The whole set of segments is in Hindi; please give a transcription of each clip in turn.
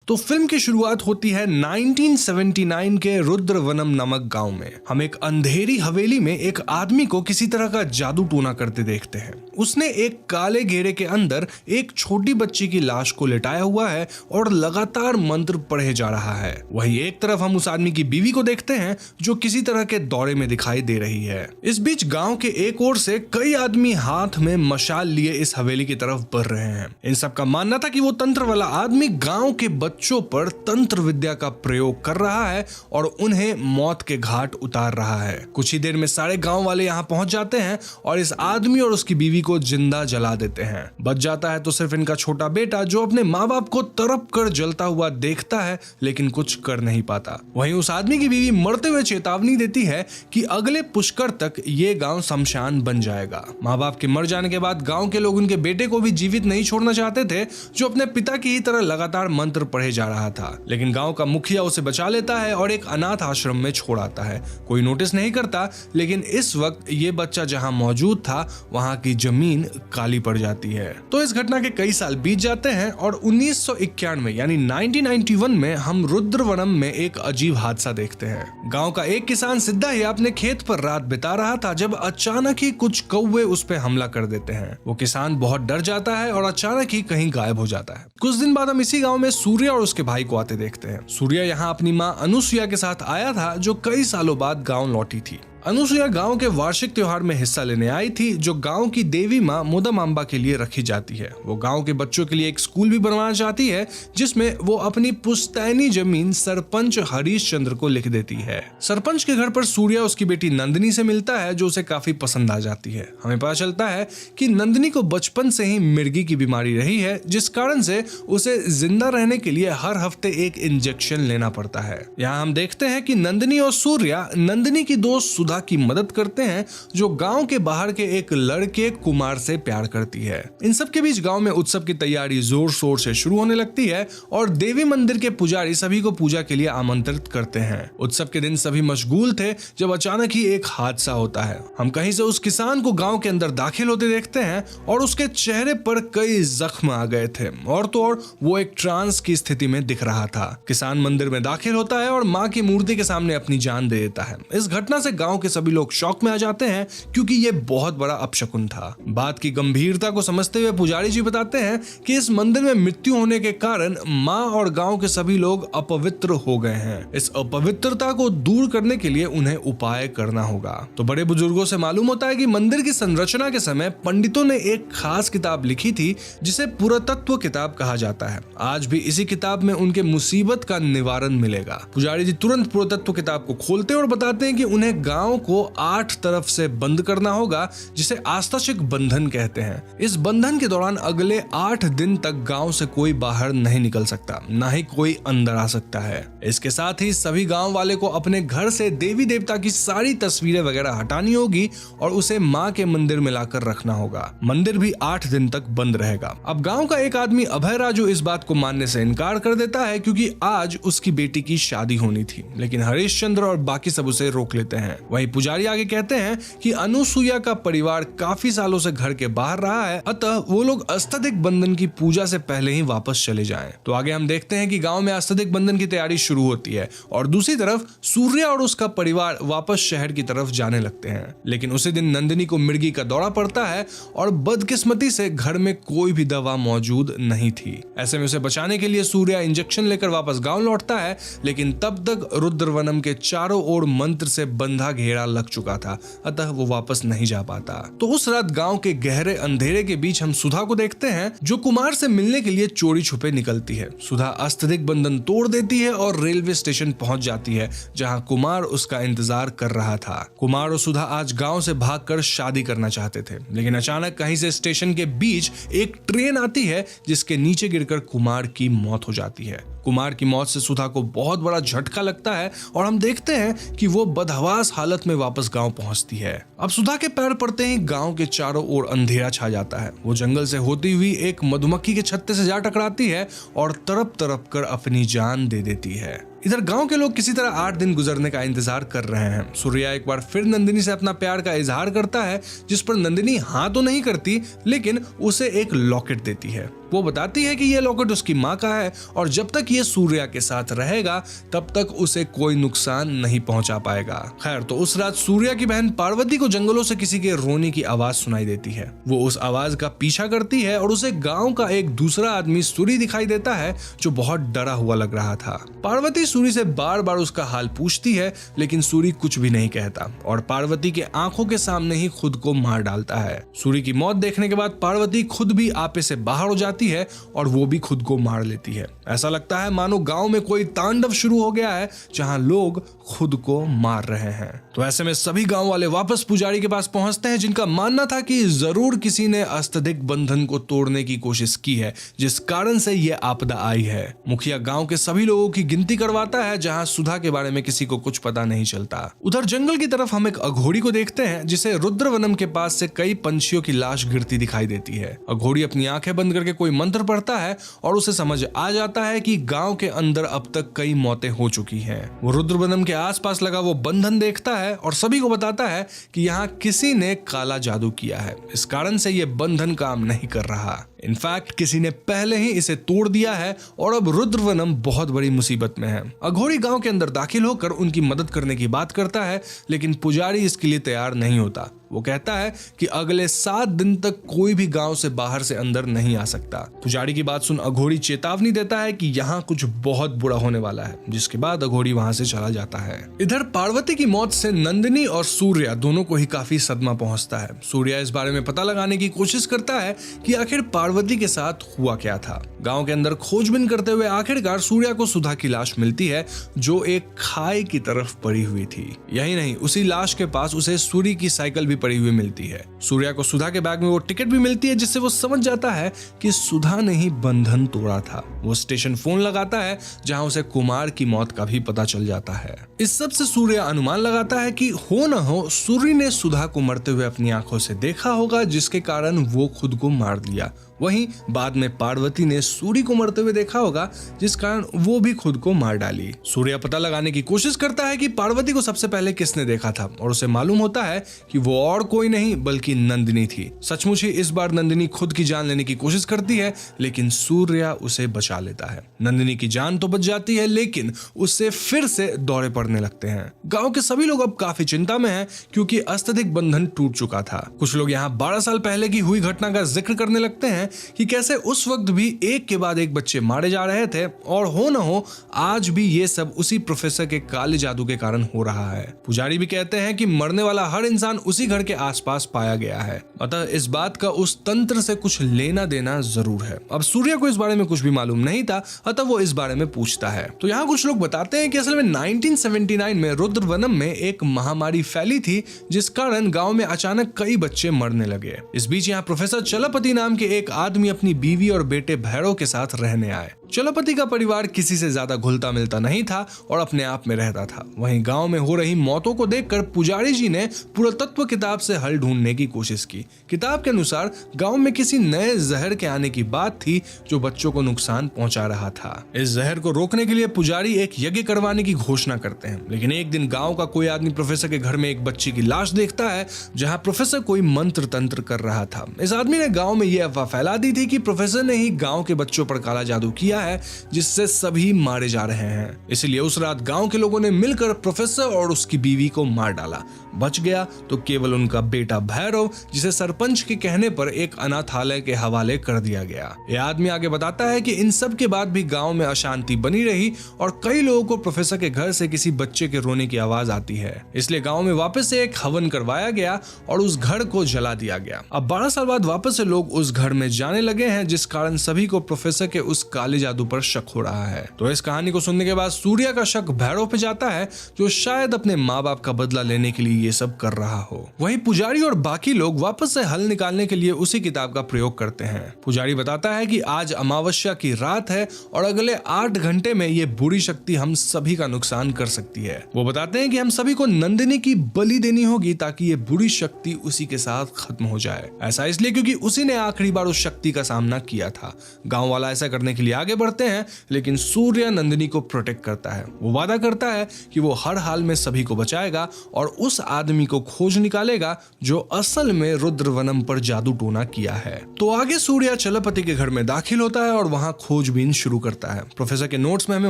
तो फिल्म की शुरुआत होती है 1979 के रुद्रवनम नामक गांव में। हम एक अंधेरी हवेली में एक आदमी को किसी तरह का जादू टोना करते देखते हैं। उसने एक काले घेरे के अंदर एक छोटी बच्ची की लाश को लिटाया हुआ है और लगातार मंत्र पढ़े जा रहा है। वहीं एक तरफ हम उस आदमी की बीवी को देखते हैं जो किसी तरह के दौरे में दिखाई दे रही है। इस बीच गांव के एक ओर से कई आदमी हाथ में मशाल लिए इस हवेली की तरफ बढ़ रहे हैं। इन सब का मानना था कि वो तंत्र वाला आदमी गांव के बच्चों पर तंत्र विद्या का प्रयोग कर रहा है और उन्हें मौत के घाट उतार रहा है। कुछ ही देर में सारे गांव वाले यहाँ पहुंच जाते हैं और इस आदमी और उसकी बीवी को जिंदा जला देते हैं। बच जाता है तो सिर्फ इनका छोटा बेटा जो अपने माँ बाप को तड़प कर जलता हुआ देखता है लेकिन कुछ कर नहीं पाता। वहीं उस आदमी की बीवी मरते हुए चेतावनी देती है कि अगले पुष्कर तक ये गांव शमशान बन जाएगा। माँ बाप के मर जाने के बाद गांव के लोग उनके बेटे को भी जीवित नहीं छोड़ना चाहते थे जो अपने पिता की ही तरह लगातार मंत्र पढ़े जा रहा था, लेकिन गांव का मुखिया उसे बचा लेता है और एक अनाथ आश्रम में छोड़ आता है। कोई नोटिस नहीं करता, लेकिन इस वक्त ये बच्चा जहां मौजूद था वहां की जमीन काली पड़ जाती है। तो इस घटना के कई साल बीत जाते हैं और 1991 यानी 1991 में हम रुद्रवनम में एक अजीब हादसा देखते हैं। गांव का एक किसान सिद्धा ही अपने खेत पर रात बिता रहा था जब अचानक ही कुछ कौवे उस पर हमला कर देते हैं। वो किसान बहुत डर जाता है और अचानक ही कहीं गायब हो जाता है। कुछ दिन बाद हम इसी गांव में सूर्या और उसके भाई को आते देखते हैं। सूर्या यहाँ अपनी माँ अनुसुईया के साथ आया था जो कई सालों बाद गांव लौटी थी। अनुसुईया गांव के वार्षिक त्योहार में हिस्सा लेने आई थी जो गांव की देवी माँ मोदामांबा के लिए रखी जाती है। वो गांव के बच्चों के लिए एक स्कूल भी बनवाना चाहती है जिसमें वो अपनी पुश्तैनी जमीन सरपंच हरीश चंद्र को लिख देती है। सरपंच के घर पर सूर्या उसकी बेटी नंदिनी से मिलता है जो उसे काफी पसंद आ जाती है। हमें पता चलता है कि नंदिनी को बचपन से ही मिर्गी की बीमारी रही है जिस कारण से उसे जिंदा रहने के लिए हर हफ्ते एक इंजेक्शन लेना पड़ता है। यहाँ हम देखते हैं कि नंदिनी और सूर्या नंदिनी की दोस्त की मदद करते हैं जो गांव के बाहर के एक लड़के कुमार से प्यार करती है। इन सब के बीच गांव में उत्सव की तैयारी जोर शोर से शुरू होने लगती है और देवी मंदिर के पुजारी सभी को पूजा के लिए आमंत्रित करते हैं। उत्सव के दिन सभी मशगूल थे जब अचानक ही एक हादसा होता है। हम कहीं से उस किसान को गांव के अंदर दाखिल होते देखते हैं और उसके चेहरे पर कई जख्म आ गए थे और तो और वो एक ट्रांस की स्थिति में दिख रहा था। किसान मंदिर में दाखिल होता है और माँ की मूर्ति के सामने अपनी जान दे देता है। इस घटना से गांव के सभी लोग शॉक में आ जाते हैं क्योंकि ये बहुत बड़ा अपशकुन था। बात की गंभीरता को समझते हुए पुजारी जी बताते हैं कि इस मंदिर में मृत्यु होने के कारण माँ और गांव के सभी लोग अपवित्र हो गए हैं। इस अपवित्रता को दूर करने के लिए उन्हें उपाय करना होगा। तो बड़े बुजुर्गों से मालूम होता है कि मंदिर की संरचना के समय पंडितों ने एक खास किताब लिखी थी जिसे पुरातत्व किताब कहा जाता है। आज भी इसी किताब में उनके मुसीबत का निवारण मिलेगा। पुजारी जी तुरंत पुरातत्व किताब को खोलते हैं और बताते हैं कि उन्हें गांव को 8 तरफ से बंद करना होगा जिसे आस्ताशिक बंधन कहते हैं। इस बंधन के दौरान अगले 8 दिन तक गांव से कोई बाहर नहीं निकल सकता, ना ही कोई अंदर आ सकता है। इसके साथ ही सभी गांव वाले को अपने घर से देवी देवता की सारी तस्वीरें वगैरह हटानी होगी और उसे माँ के मंदिर में लाकर रखना होगा। मंदिर भी 8 दिन तक बंद रहेगा। अब गांव का एक आदमी अभय राजू इस बात को मानने से इनकार कर देता है क्योंकि आज उसकी बेटी की शादी होनी थी, लेकिन हरीश चंद्र और बाकी सब उसे रोक लेते हैं। वहीं पुजारी आगे कहते हैं कि अनुसुईया का परिवार काफी सालों से घर के बाहर रहा है, अतः वो लोग अष्टदिक बंधन की पूजा से पहले ही वापस चले जाएं। तो आगे हम देखते हैं कि गांव में अष्टदिक बंधन की तैयारी शुरू होती है और दूसरी तरफ सूर्या और उसका परिवार वापस शहर की तरफ जाने लगते हैं। लेकिन उसी दिन नंदिनी को मिर्गी का दौरा पड़ता है और बदकिस्मती से घर में कोई भी दवा मौजूद नहीं थी। ऐसे में उसे बचाने के लिए सूर्या इंजेक्शन लेकर वापस गाँव लौटता है, लेकिन तब तक रुद्रवनम के चारों ओर मंत्र से बंधा घेरा लग चुका था, अतः वो वापस नहीं जा पाता। तो उस रात गांव के गहरे अंधेरे के बीच हम सुधा को देखते हैं जो कुमार से मिलने के लिए चोरी छुपे निकलती है। सुधा अष्टदिक बंधन तोड़ देती है और रेलवे स्टेशन पहुंच जाती है जहां कुमार उसका इंतजार कर रहा था। कुमार और सुधा आज गांव से भागकर शादी करना चाहते थे, लेकिन अचानक कहीं से स्टेशन के बीच एक ट्रेन आती है जिसके नीचे गिरकर कुमार की मौत हो जाती है। कुमार की मौत से सुधा को बहुत बड़ा झटका लगता है और हम देखते हैं कि वो बदहवास हालत में वापस गांव पहुंचती है। अब सुधा के पैर पड़ते ही गांव के चारों ओर अंधेरा छा जाता है। वो जंगल से होती हुई एक मधुमक्खी के छत्ते से जा टकराती है और तड़प तड़प कर अपनी जान दे देती है। इधर गांव के लोग किसी तरह 8 दिन गुजरने का इंतजार कर रहे हैं। सूर्या एक बार फिर नंदिनी से अपना प्यार का इजहार करता है जिस पर नंदिनी हाँ तो नहीं करती, लेकिन उसे एक लॉकेट देती है। वो बताती है कि ये लॉकेट उसकी माँ का है और जब तक ये सूर्या के साथ रहेगा तब तक उसे कोई नुकसान नहीं पहुंचा पाएगा। खैर, तो उस रात सूर्या की बहन पार्वती को जंगलों से किसी के रोने की आवाज सुनाई देती है। वो उस आवाज का पीछा करती है और उसे गांव का एक दूसरा आदमी सूरी दिखाई देता है जो बहुत डरा हुआ लग रहा था। पार्वती सूरी से बार बार उसका हाल पूछती है लेकिन सूरी कुछ भी नहीं कहता और पार्वती के आंखों के सामने ही खुद को मार डालता है। सूरी की मौत देखने के बाद पार्वती खुद भी आपे से बाहर हो जाती है और वो भी खुद को मार लेती है। ऐसा लगता है मानो गांव में कोई तांडव शुरू हो गया है जहां लोग खुद को मार रहे हैं। तो ऐसे में सभी गांव वाले वापस पुजारी के पास पहुंचते हैं जिनका मानना था कि जरूर किसी ने अत्यधिक बंधन को तोड़ने की कोशिश की है जिस कारण से ये आपदा आई है। मुखिया गांव के सभी लोगों की गिनती करवाता है जहां सुधा के बारे में किसी को कुछ पता नहीं चलता। उधर जंगल की तरफ हम एक अघोरी को देखते हैं जिसे रुद्रवनम के पास से कई पंछियों की लाश गिरती दिखाई देती है। अघोरी अपनी आंखें बंद करके कोई मंत्र पढ़ता है और उसे समझ आ जाता है कि गांव के अंदर अब तक कई मौतें हो चुकी हैं। वो रुद्रवनम के आसपास लगा वो बंधन देखता है और सभी को बताता है कि यहाँ किसी ने काला जादू किया है, इस कारण से ये बंधन काम नहीं कर रहा। इनफैक्ट किसी ने पहले ही इसे तोड़ दिया है और अब रुद्रवनम बहुत बड़ी मुसीबत में है। अघोरी गांव के अंदर दाखिल होकर उनकी मदद करने की बात करता है लेकिन पुजारी इसके लिए तैयार नहीं होता। वो कहता है कि अगले 7 दिन तक कोई भी गांव से बाहर से अंदर नहीं आ सकता। पुजारी की बात सुन अघोरी चेतावनी देता है कि यहाँ कुछ बहुत बुरा होने वाला है, जिसके बाद अघोरी वहां से चला जाता है। इधर पार्वती की मौत से नंदिनी और सूर्या दोनों को ही काफी सदमा पहुंचता है। सूर्या इस बारे में पता लगाने की कोशिश करता है कि आखिर पार्वती के साथ हुआ क्या था। गांव के अंदर खोजबीन करते हुए आखिरकार सूर्या को सुधा की लाश मिलती है जो एक खाई की तरफ पड़ी हुई थी। यही नहीं, उसी लाश के पास उसे सूरी की साइकिल भी पड़ी हुई मिलती है। सूर्या को सुधा के बैग में वो टिकट भी मिलती है जिससे वो समझ जाता है कि सुधा ने ही बंधन तोड़ा था। वो स्टेशन फोन लगाता है जहां उसे कुमार की मौत का भी पता चल जाता है। इस सब से सूर्या अनुमान लगाता है कि हो न हो सूरी ने सुधा को मरते हुए अपनी आंखों से देखा होगा जिसके कारण वो खुद को मार दिया। वहीं बाद में पार्वती ने सूरी को मरते हुए देखा होगा जिस कारण वो भी खुद को मार डाली। सूर्या पता लगाने की कोशिश करता है कि पार्वती को सबसे पहले किसने देखा था और उसे मालूम होता है कि वो और कोई नहीं बल्कि नंदिनी थी। सचमुच ही इस बार नंदिनी खुद की जान लेने की कोशिश करती है लेकिन सूर्या उसे बचा लेता है। नंदिनी की जान तो बच जाती है लेकिन उससे फिर से दौरे पड़ने लगते हैं। गांव के सभी लोग अब काफी चिंता में हैं क्योंकि अत्यधिक बंधन टूट चुका था। कुछ लोग यहाँ 12 साल पहले की हुई घटना का जिक्र करने लगते हैं कि कैसे उस वक्त भी एक के बाद एक बच्चे मारे जा रहे थे और हो न हो आज भी ये सब उसी प्रोफेसर के काले जादू के कारण हो रहा है। पुजारी भी कहते हैं कि मरने वाला हर इंसान उसी घर के आसपास पाया गया है, अतः इस बात का उस तंत्र से कुछ लेना देना जरूर है। अब सूर्या को इस बारे में कुछ भी मालूम नहीं था, अतः वो इस बारे में पूछता है। तो यहाँ कुछ लोग बताते हैं कि असल में 1979 में रुद्रवनम में एक महामारी फैली थी जिस कारण गांव में अचानक कई बच्चे मरने लगे। इस बीच यहाँ प्रोफेसर चलपति नाम के एक आदमी अपनी बीवी और बेटे भैरव के साथ रहने आए। चलपति का परिवार किसी से ज्यादा घुलता मिलता नहीं था और अपने आप में रहता था। वहीं गांव में हो रही मौतों को देखकर पुजारी जी ने पुरातत्व किताब से हल ढूंढने की कोशिश की। किताब के अनुसार गांव में किसी नए जहर के आने की बात थी जो बच्चों को नुकसान पहुंचा रहा था। इस जहर को रोकने के लिए पुजारी एक यज्ञ करवाने की घोषणा करते हैं, लेकिन एक दिन गाँव का कोई आदमी प्रोफेसर के घर में एक बच्ची की लाश देखता है जहाँ प्रोफेसर कोई मंत्र तंत्र कर रहा था। इस आदमी ने गाँव में यह अफवाह फैला दी थी कि प्रोफेसर ने ही गाँव के बच्चों पर काला जादू किया है जिससे सभी मारे जा रहे हैं। इसलिए उस रात गांव के लोगों ने मिलकर प्रोफेसर और उसकी बीवी को मार डाला। बच गया तो केवल उनका बेटा भैरव जिसे सरपंच के कहने पर एक अनाथालय के हवाले कर दिया गया। यह आदमी आगे बताता है कि इन सब के बाद भी गांव में अशांति बनी रही और कई लोगों को प्रोफेसर के घर से किसी बच्चे के रोने की आवाज आती है। इसलिए गाँव में वापस से एक हवन करवाया गया और उस घर को जला दिया गया। अब 12 साल बाद वापस से लोग उस घर में जाने लगे हैं जिस कारण सभी को प्रोफेसर के उस काले जादू पर शक हो रहा है। तो इस कहानी को सुनने के बाद सूर्या का शक भैरव पे जाता है जो शायद अपने माँ बाप का बदला लेने के लिए ये सब कर रहा हो। वहीं पुजारी और बाकी लोग वापस से हल निकालने के लिए उसी किताब का प्रयोग करते हैं। पुजारी बताता है कि आज अमावस्या की रात है और अगले 8 घंटे में ये बुरी शक्ति हम सभी का नुकसान कर सकती है। वो बताते हैं कि हम सभी को नंदिनी की बलि देनी होगी ताकि ये बुरी शक्ति उसी के साथ खत्म हो जाए। ऐसा इसलिए क्योंकि उसी ने आखिरी बार उस शक्ति का सामना किया था। गाँव वाला ऐसा करने के लिए आगे आगे बढ़ते हैं, लेकिन सूर्य नंदिनी को प्रोटेक्ट करता है। वो वादा करता है कि वो हर हाल में सभी को बचाएगा और उस आदमी को खोज निकालेगा जो असल में रुद्रवनम पर जादू टोना किया है। तो आगे सूर्य चलपति के घर में दाखिल होता है और वहां खोजबीन शुरू करता है। प्रोफेसर के नोट्स में हमें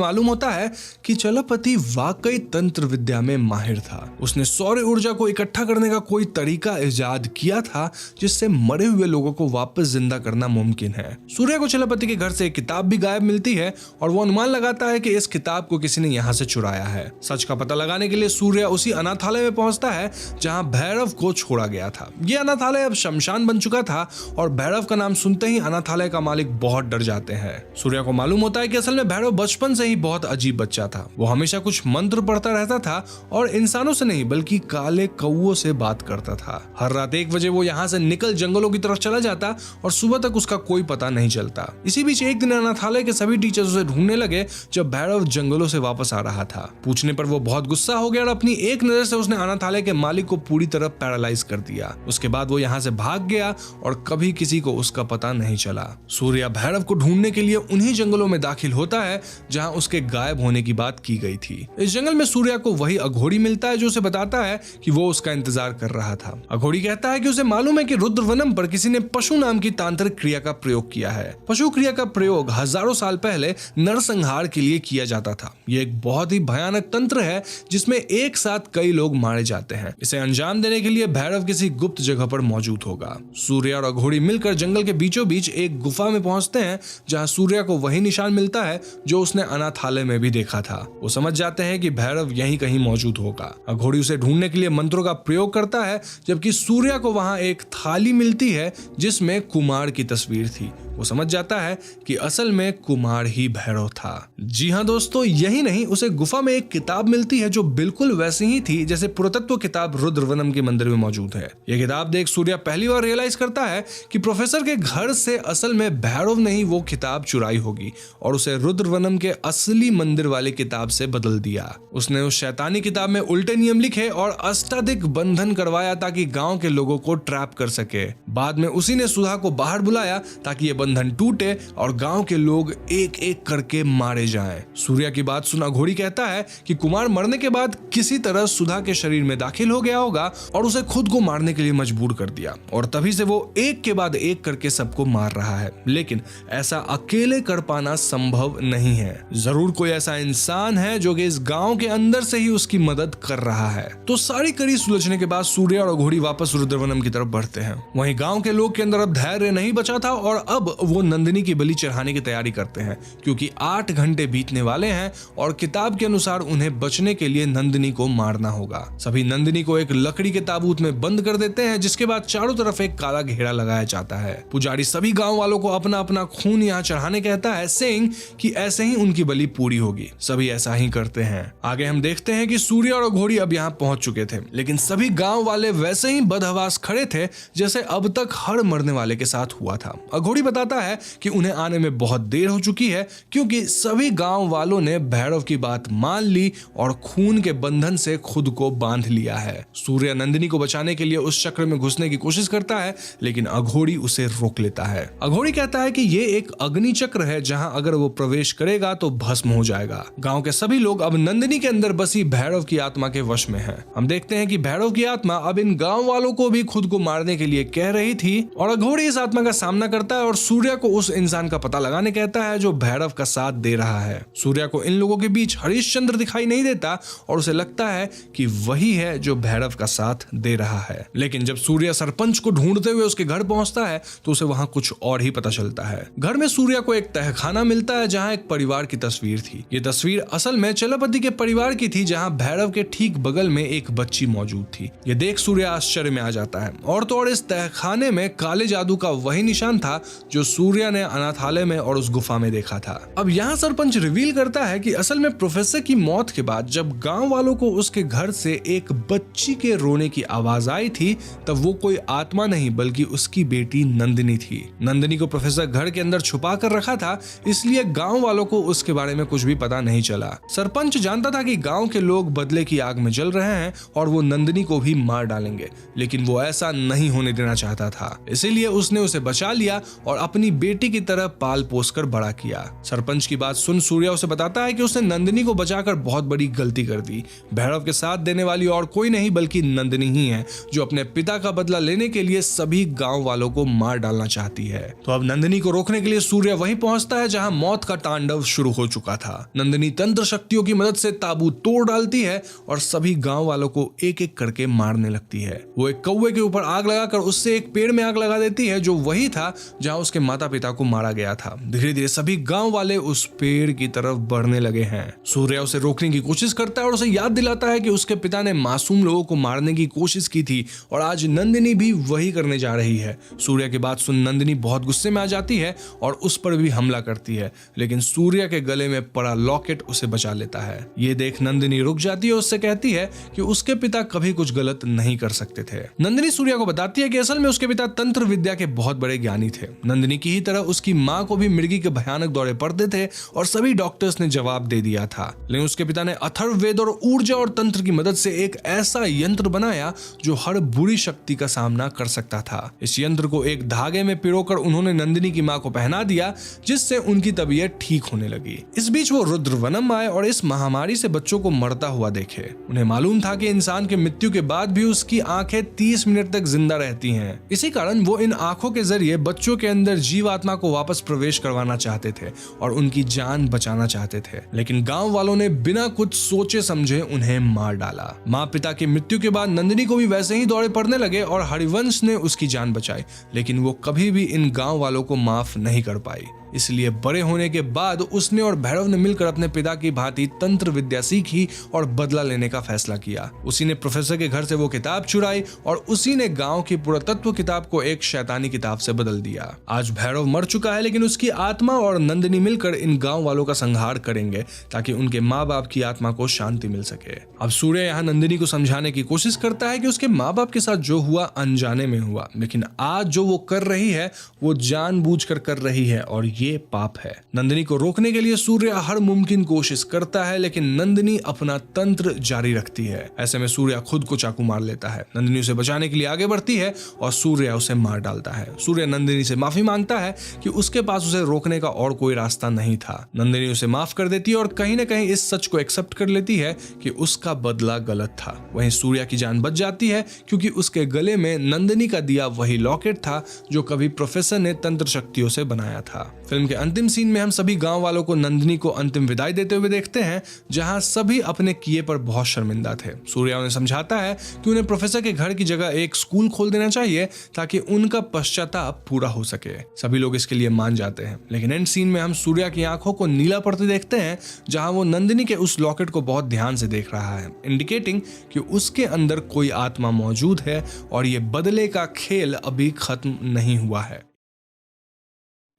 मालूम होता है कि चलपति वाकई तंत्र विद्या में माहिर था। उसने सौर ऊर्जा को इकट्ठा करने का कोई तरीका इजाद किया था जिससे मरे हुए लोगों को वापस जिंदा करना मुमकिन है। सूर्य को चलपति के घर से एक किताब भी गायब मिलती है और वो अनुमान लगाता है कि इस किताब को किसी ने यहाँ से चुराया है। सच का पता लगाने के लिए सूर्य उसी अनाथालय में पहुंचता है जहाँ भैरव को छोड़ा गया था। ये अनाथालय अब शमशान बन चुका था और भैरव का नाम सुनते ही अनाथालय का मालिक बहुत डर जाते हैं। सूर्य को मालूम होता है कि असल में भैरव बचपन से ही बहुत अजीब बच्चा था। वो हमेशा कुछ मंत्र पढ़ता रहता था और इंसानों से नहीं बल्कि काले कौओं से बात करता था। हर रात 1 बजे वो यहाँ से निकल जंगलों की तरफ चला जाता और सुबह तक उसका कोई पता नहीं चलता। इसी बीच एक दिन अनाथालय के सभी टीचर्स उसे ढूंढने लगे जब भैरव जंगलों से वापस आ रहा था। पूछने पर वो बहुत गुस्सा हो गया और अपनी एक नजर से उसने अनाथालय के मालिक को पूरी तरह पैरालाइज कर दिया। उसके बाद वो यहाँ से भाग गया और कभी किसी को उसका पता नहीं चला। सूर्य भैरव को ढूंढने के लिए उन्हीं जंगलों में दाखिल होता है जहाँ उसके गायब होने की बात की गई थी। इस जंगल में सूर्य को वही अघोरी मिलता है जो उसे बताता है कि वो उसका इंतजार कर रहा था। अघोरी कहता है कि उसे मालूम है कि रुद्रवनम पर किसी ने पशु नाम की तांत्रिक क्रिया का प्रयोग किया है। पशु क्रिया का प्रयोग हजारों साल पहले नरसंहार के लिए किया जाता था। यह एक बहुत ही भयानक तंत्र है जिसमें एक साथ कई लोग मारे जाते हैं। इसे अंजाम देने के लिए भैरव किसी गुप्त जगह पर मौजूद होगा। सूर्य और अघोरी मिलकर जंगल के बीचों बीच एक गुफा में पहुंचते हैं जहां सूर्य को वही निशान मिलता है जो उसने अनाथालय में भी देखा था। वो समझ जाते हैं कि भैरव यहीं कहीं मौजूद होगा। अघोरी उसे ढूंढने के लिए मंत्रों का प्रयोग करता है जबकि सूर्य को वहां एक थाली मिलती है जिसमें कुमार की तस्वीर थी। वो समझ जाता है कि असल में कुमार ही भैरव था। जी हाँ दोस्तों, यही नहीं, उसे गुफा में एक किताब मिलती है जो बिल्कुल वैसी ही थी जैसे पुरातत्व किताब रुद्रवनम के मंदिर में मौजूद है। यह किताब देख सूर्य पहली बार रियलाइज करता है कि प्रोफेसर के घर से असल में भैरव ने ही वो किताब चुराई होगी और उसे रुद्रवनम के असली मंदिर वाली किताब से बदल दिया। उसने उस शैतानी किताब में उल्टे नियम लिखे और अष्टाधिक बंधन करवाया ताकि गांव के लोगों को ट्रैप कर सके। बाद में उसी ने सुधा को बाहर बुलाया ताकि ये बंधन टूटे और गांव के लोग एक एक करके मारे जाएं। सूर्य की बात सुना घोड़ी कहता है कि कुमार मरने के बाद किसी तरह सुधा के शरीर में दाखिल हो गया होगा और उसे खुद को मारने के लिए मजबूर कर दिया और तभी से वो एक के बाद एक करके सबको मार रहा है। लेकिन ऐसा अकेले कर पाना संभव नहीं है। जरूर कोई ऐसा इंसान है जो कि इस गांव के अंदर से ही उसकी मदद कर रहा है। तो सारी कड़ी सुलझने के बाद सूर्य और घोड़ी वापस रुद्रवनम की तरफ बढ़ते हैं। वहीं गांव के लोग के अंदर अब धैर्य नहीं बचा था और अब वो नंदिनी की बलि चढ़ाने की तैयारी करते हैं क्योंकि 8 घंटे बीतने वाले हैं और किताब के अनुसार उन्हें बचने के लिए नंदिनी को मारना होगा। सभी नंदिनी को एक लकड़ी के ताबूत में बंद कर देते हैं जिसके बाद चारों तरफ एक काला घेरा लगाया जाता है। पुजारी सभी गांव वालों को अपना अपना खून यहाँ चढ़ाने कहता है, सेइंग कि ऐसे ही उनकी बलि पूरी होगी। सभी ऐसा ही करते हैं। आगे हम देखते हैं कि सूर्य और घोड़ी अब यहाँ पहुंच चुके थे, लेकिन सभी गांव वाले वैसे ही बदहवास खड़े थे जैसे अब तक हर मरने वाले के साथ हुआ था। अघोड़ी बताता है कि उन्हें आने में बहुत देर हो चुकी है क्योंकि सभी गांव वालों ने भैरव की बात मान ली और खून के बंधन से खुद को बांध लिया है। सूर्य नंदिनी को बचाने के लिए उस चक्र में घुसने की कोशिश करता है लेकिन अघोड़ी उसे रोक लेता है। अघोड़ी कहता है कि ये एक अग्नि चक्र है जहां अगर वो प्रवेश करेगा तो भस्म हो जाएगा। गांव के सभी लोग अब नंदिनी के अंदर बसी भैरव की आत्मा के वश में हैं। हम देखते हैं कि भैरव की आत्मा अब इन गांव वालों को भी खुद को मारने के लिए कह रही थी और अघोड़ी इस आत्मा का सामना करता है और सूर्य को उस इंसान का पता लगाने कहता है जो भैरव का साथ दे रहा है। सूर्य को इन लोगों के बीच हरिश्चंद्र दिखाई नहीं देता और उसे लगता है कि वही है जो भैरव का साथ दे रहा है। लेकिन जब सूर्य सरपंच को ढूंढते हुए उसके घर पहुंचता है तो उसे वहां कुछ और ही पता चलता है। घर में सूर्य को एक तहखाना मिलता है जहां एक परिवार की तस्वीर थी। ये तस्वीर असल में चलपति के परिवार की थी जहां भैरव के ठीक बगल में एक बच्ची मौजूद थी। ये देख सूर्य आश्चर्य में आ जाता है और तो और इस तहखाने में काले जादू का वही निशान था जो सूर्य ने अनाथालय में और उस गुफा में देखा था। अब यहाँ सरपंच रिवील करता है कि असल में प्रोफेसर की मौत के बाद जब गांव वालों को उसके घर से एक बच्ची के रोने की आवाज आई थी तब वो कोई आत्मा नहीं बल्कि उसकी बेटी नंदिनी थी। नंदिनी को प्रोफेसर घर के अंदर छुपा कर रखा था इसलिए गांव वालों को उसके बारे में कुछ भी पता नहीं चला। सरपंच जानता था कि गांव के लोग बदले की आग में जल रहे हैं और वो नंदिनी को भी मार डालेंगे, लेकिन वो ऐसा नहीं होने देना चाहता था। इसीलिए उसने उसे बचा लिया और अपनी बेटी की तरह पाल पोस कर बड़ा किया। सरपंच की बात सुन सूर्या उसे बताता है कि उसने नंदिनी को बचाकर बहुत बड़ी गलती कर दी। भैरव के साथ देने वाली और कोई नहीं बल्कि नंदिनी ही है, जो अपने पिता का बदला लेने के लिए सभी गांव वालों को मार डालना चाहती है। तो अब नंदिनी को रोकने के लिए सूर्या वहीं पहुंचता है जहां मौत का तांडव शुरू हो चुका था। नंदिनी तंत्र शक्तियों की मदद से ताबूत तोड़ डालती है और सभी गांव वालों को एक एक करके मारने लगती है। वो एक कौवे के ऊपर आग लगाकर उससे एक पेड़ में आग लगा देती है, जो वही था जहां उसके माता पिता को मारा गया था। धीरे धीरे सभी गांव वाले उस पेड़ की तरफ बढ़ने लगे हैं। सूर्या उसे रोकने की कोशिश करता है और उसे याद दिलाता है कि उसके पिता ने मासूम लोगों को मारने की कोशिश की थी और आज नंदिनी भी वही करने जा रही है। सूर्या की बात सुन नंदिनी बहुत गुस्से में आ जाती है और उस पर भी हमला करती है, लेकिन सूर्या के गले में पड़ा लॉकेट उसे बचा लेता है। ये देख नंदिनी रुक जाती है और उससे कहती है कि उसके पिता कभी कुछ गलत नहीं कर सकते थे। नंदिनी सूर्या को बताती है कि असल में उसके पिता तंत्र विद्या के बहुत बड़े ज्ञानी थे। नंदिनी की ही तरह उसकी माँ को भी मृगी के भयानक दौरे पड़ते थे और सभी डॉक्टर्स ने जवाब दे दिया था, लेकिन उसके पिता ने अथर्ववेद और ऊर्जा और तंत्र की मदद से एक ऐसा यंत्र बनाया जो हर बुरी शक्ति का सामना कर सकता था। इस यंत्र को एक धागे में पिरोकर उन्होंने नंदिनी की माँ को पहना दिया, जिससे उनकी तबीयत ठीक होने लगी। इस बीच वो रुद्रवनम आए और इस महामारी से बच्चों को मरता हुआ देखे। उन्हें मालूम था कि इंसान के मृत्यु के बाद भी उसकी आंखें 30 मिनट तक जिंदा रहती हैं। इसी कारण वो इन आंखों के जरिए बच्चों के अंदर जीवात्मा को वापस प्रवेश करवाना चाहते थे और उनकी जान बचाना चाहते थे, लेकिन गांव वालों ने बिना कुछ सोचे समझे उन्हें मार डाला। माँ पिता की मृत्यु के बाद नंदिनी को भी वैसे ही दौरे पड़ने लगे और हरिवंश ने उसकी जान बचाई, लेकिन वो कभी भी इन गांव वालों को माफ नहीं कर पाई। इसलिए बड़े होने के बाद उसने और भैरव ने मिलकर अपने पिता की भांति तंत्र विद्या सीखी और बदला लेने का फैसला किया। उसी ने प्रोफेसर के घर से वो किताब चुराई और उसी ने गांव की पुरातत्व किताब को एक शैतानी किताब से बदल दिया। आज भैरव मर चुका है, लेकिन उसकी आत्मा और नंदिनी मिलकर इन गांव वालों का संहार करेंगे ताकि उनके माँ बाप की आत्मा को शांति मिल सके। अब सूर्य यहाँ नंदिनी को समझाने की कोशिश करता है कि उसके माँ बाप के साथ जो हुआ अनजाने में हुआ, लेकिन आज जो वो कर रही है वो जानबूझकर कर रही है और ये पाप है। नंदिनी को रोकने के लिए सूर्य हर मुमकिन कोशिश करता है, लेकिन नंदिनी अपना तंत्र जारी रखती है। ऐसे में सूर्य खुद को चाकू मार लेता है। नंदिनी उसे बचाने के लिए आगे बढ़ती है और सूर्य उसे मार डालता है। सूर्य नंदिनी से माफी मांगता है कि उसके पास उसे रोकने का और कोई रास्ता नहीं था। नंदिनी उसे माफ कर देती है और कहीं ना कहीं इस सच को एक्सेप्ट कर लेती है कि उसका बदला गलत था। वहीं सूर्य की जान बच जाती है क्योंकि उसके गले में नंदिनी का दिया वही लॉकेट था जो कभी प्रोफेसर ने तंत्र शक्तियों से बनाया था। फिल्म के अंतिम सीन में हम सभी गांव वालों को नंदिनी को अंतिम विदाई देते हुए देखते हैं, जहां सभी अपने किए पर बहुत शर्मिंदा थे। सूर्या उन्हें समझाता है कि उन्हें प्रोफेसर के घर की जगह एक स्कूल खोल देना चाहिए ताकि उनका पश्चाताप पूरा हो सके। सभी लोग इसके लिए मान जाते हैं, लेकिन एंड सीन में हम सूर्या की आंखों को नीला पड़ते देखते हैं, जहां वो नंदिनी के उस लॉकेट को बहुत ध्यान से देख रहा है, इंडिकेटिंग कि उसके अंदर कोई आत्मा मौजूद है और ये बदले का खेल अभी खत्म नहीं हुआ है।